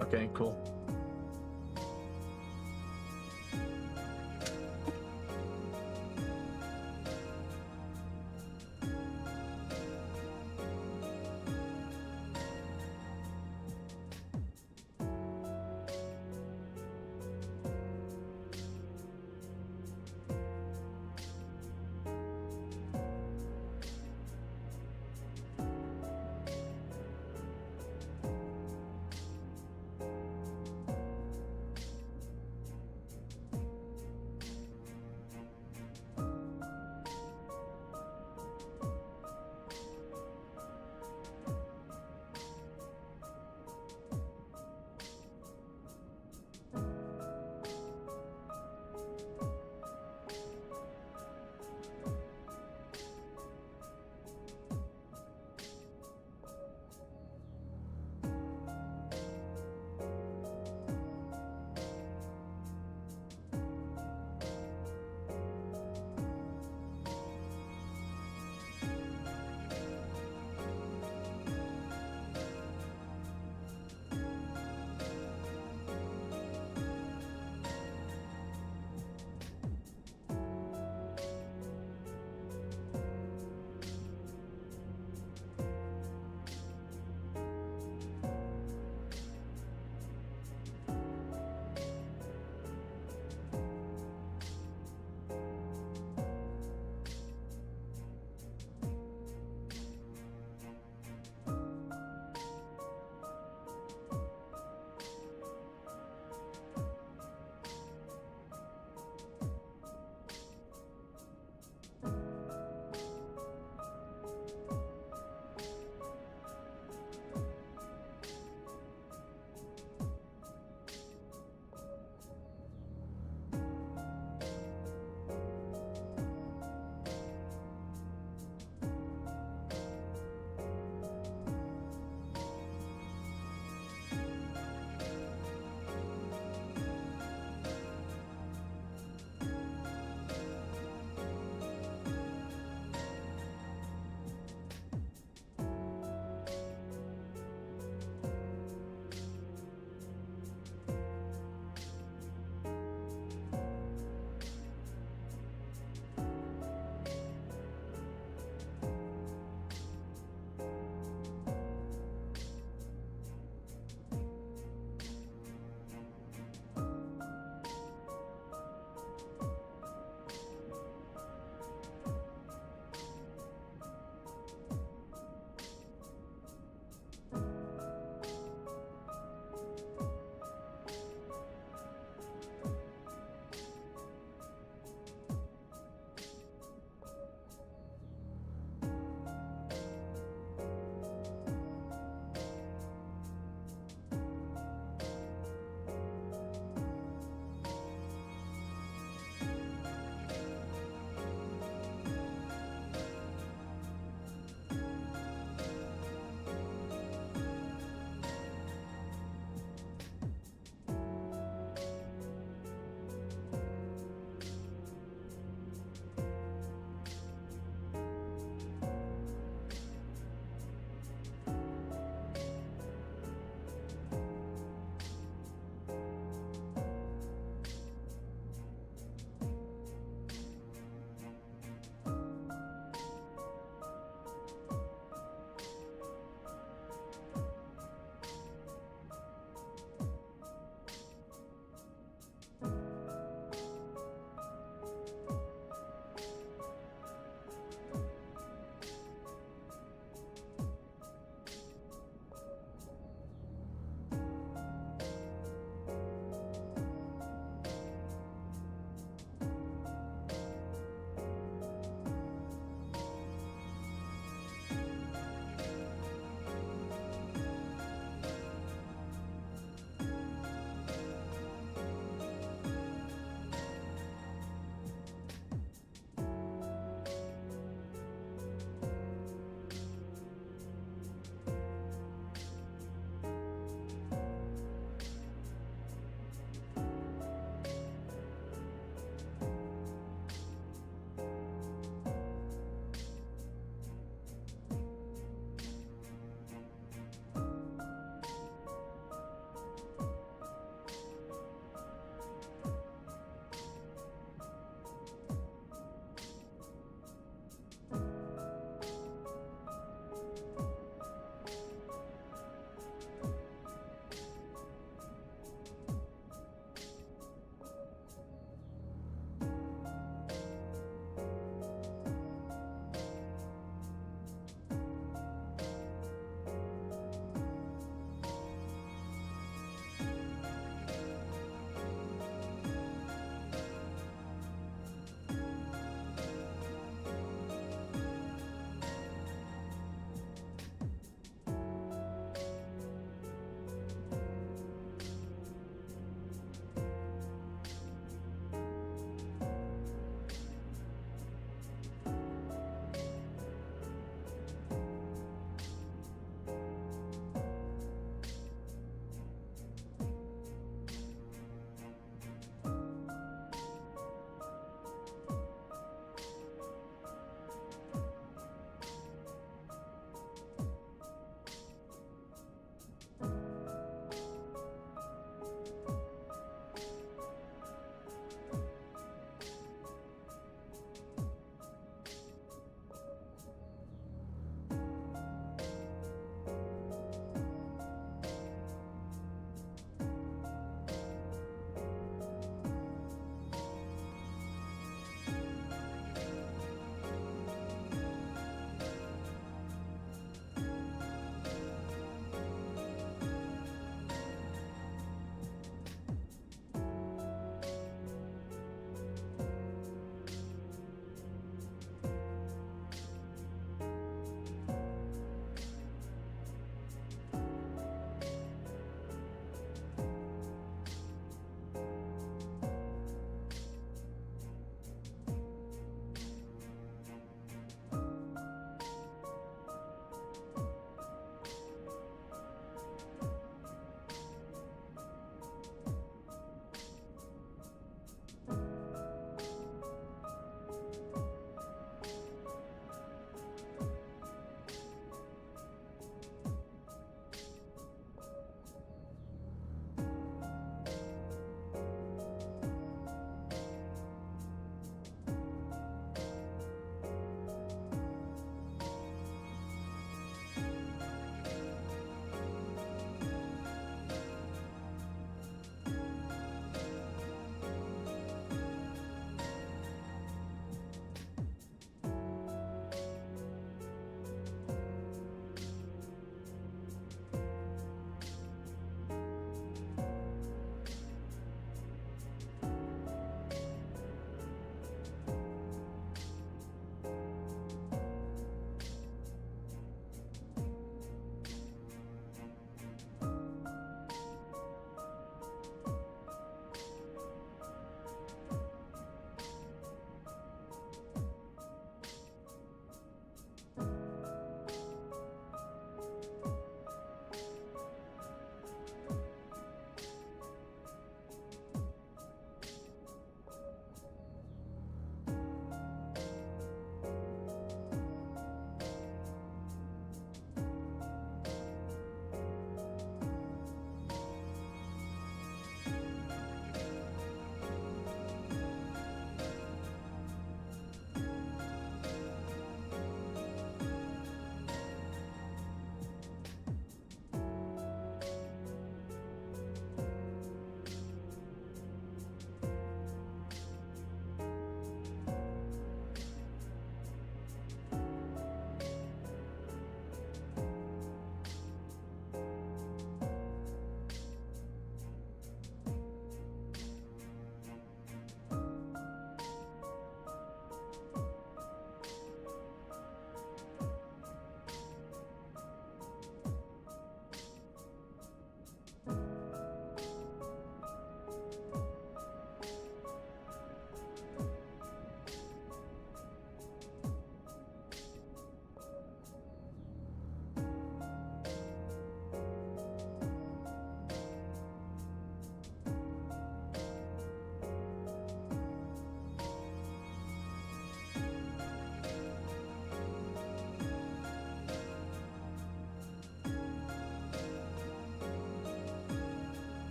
Okay, cool.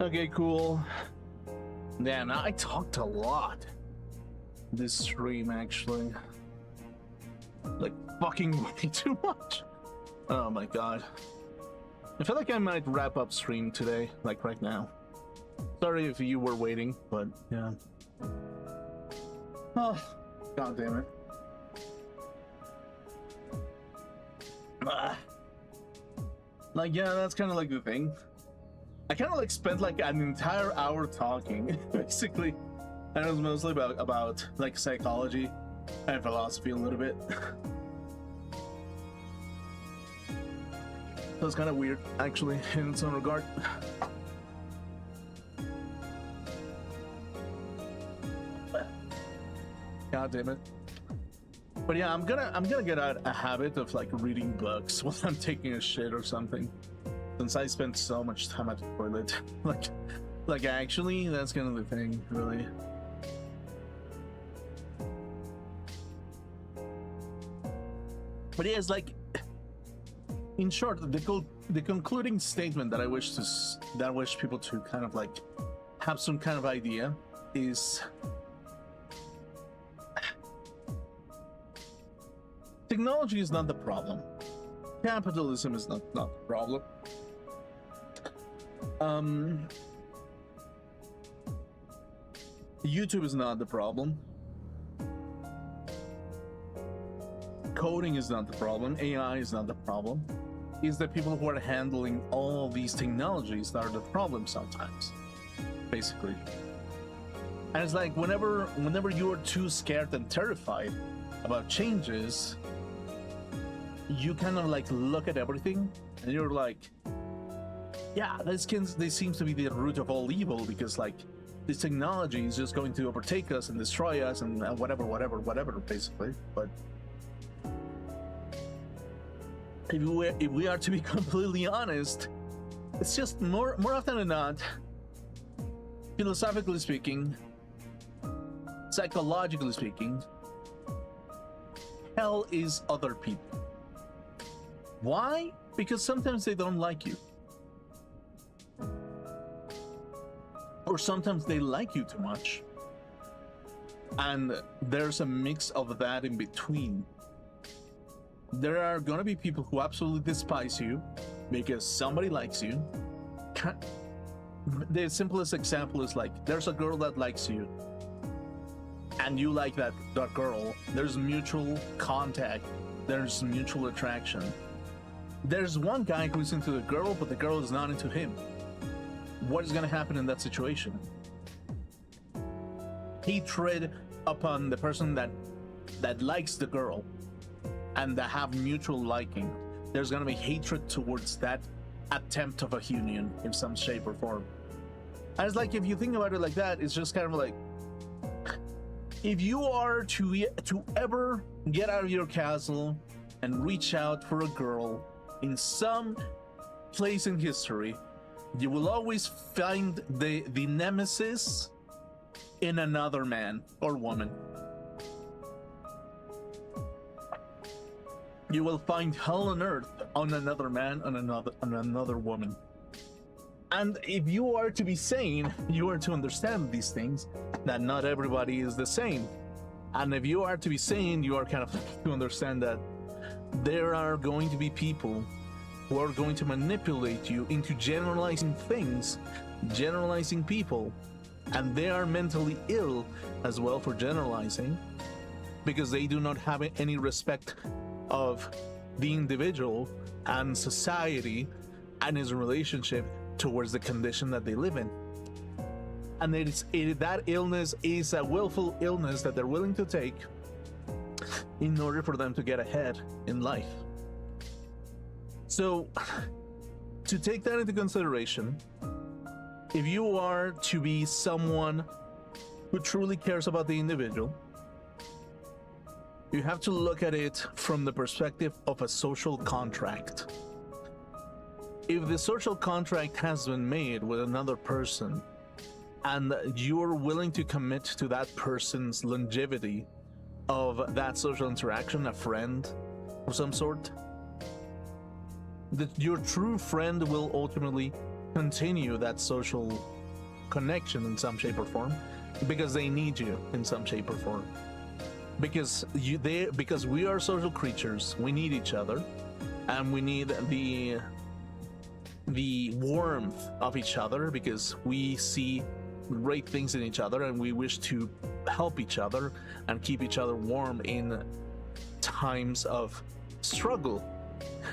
Okay, cool. Damn, I talked a lot this stream, actually. Like, fucking way too much. Oh my god. I feel like I might wrap up stream today, like right now. Sorry if you were waiting, but yeah. Oh, god damn it. Like, yeah, that's kind of like the thing. I kind of like spent like an entire hour talking, basically. And it was mostly about like psychology and philosophy a little bit. So it's kind of weird, actually, in some regard. God damn it. But yeah, I'm gonna get a habit of like reading books while I'm taking a shit or something. Since I spend so much time at the toilet. like actually, that's kind of the thing, really. But yeah, it's like, in short, the concluding statement that I wish people to kind of like have some kind of idea is technology is not the problem. Capitalism is not the problem. YouTube is not the problem. Coding is not the problem. AI is not the problem. It's the people who are handling all these technologies that are the problem sometimes, basically. And it's like whenever you are too scared and terrified about changes, you kind of like look at everything and you're like, yeah, this seems to be the root of all evil, because like this technology is just going to overtake us and destroy us and whatever, basically. But if we are to be completely honest, it's just more often than not, philosophically speaking, psychologically speaking, hell is other people. Why? Because sometimes they don't like you. Or sometimes they like you too much. And there's a mix of that in between. There are gonna be people who absolutely despise you because somebody likes you. The simplest example is like, there's a girl that likes you and you like that girl. There's mutual contact, there's mutual attraction. There's one guy who's into the girl, but the girl is not into him. What is gonna happen in that situation? Hatred upon the person that likes the girl and that have mutual liking. There's gonna be hatred towards that attempt of a union in some shape or form. And it's like, if you think about it like that, it's just kind of like, if you are to ever get out of your castle and reach out for a girl in some place in history, you will always find the nemesis in another man or woman. You will find hell on earth on another man and another woman. And if you are to be sane, you are to understand these things, that not everybody is the same. And if you are to be sane, you are kind of to understand that there are going to be people who are going to manipulate you into generalizing things, generalizing people, and they are mentally ill as well for generalizing, because they do not have any respect of the individual and society and his relationship towards the condition that they live in. And that illness is a willful illness that they're willing to take in order for them to get ahead in life. So, to take that into consideration, if you are to be someone who truly cares about the individual, you have to look at it from the perspective of a social contract. If the social contract has been made with another person and you are willing to commit to that person's longevity of that social interaction, a friend of some sort, your true friend will ultimately continue that social connection in some shape or form, because they need you in some shape or form. Because we are social creatures, we need each other, and we need the warmth of each other, because we see great things in each other and we wish to help each other and keep each other warm in times of struggle.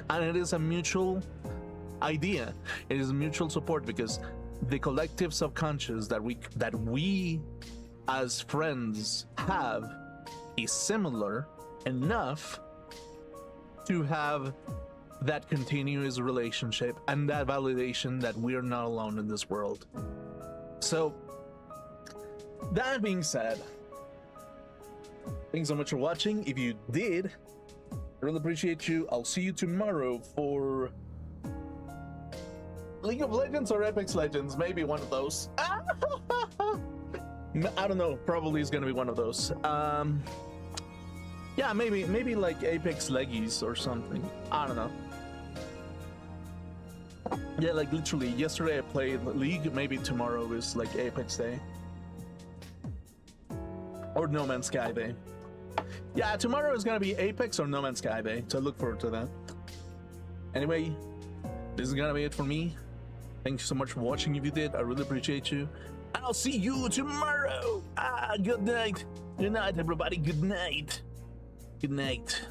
And it is a mutual idea, it is mutual support, because the collective subconscious that we as friends have is similar enough to have that continuous relationship and that validation that we are not alone in this world. So that being said, thanks so much for watching. If you did, I really appreciate you. I'll see you tomorrow for League of Legends or Apex Legends, maybe one of those. I don't know, probably is gonna be one of those. Yeah, maybe like Apex Leggies or something, I don't know. Yeah, like literally yesterday I played League, maybe tomorrow is like Apex Day or No Man's Sky Day. Yeah, tomorrow is gonna be Apex or No Man's Sky Day, so I look forward to that. Anyway, this is gonna be it for me. Thank you so much for watching. If you did, I really appreciate you, and I'll see you tomorrow. Good night. Good night, everybody. Good night. Good night.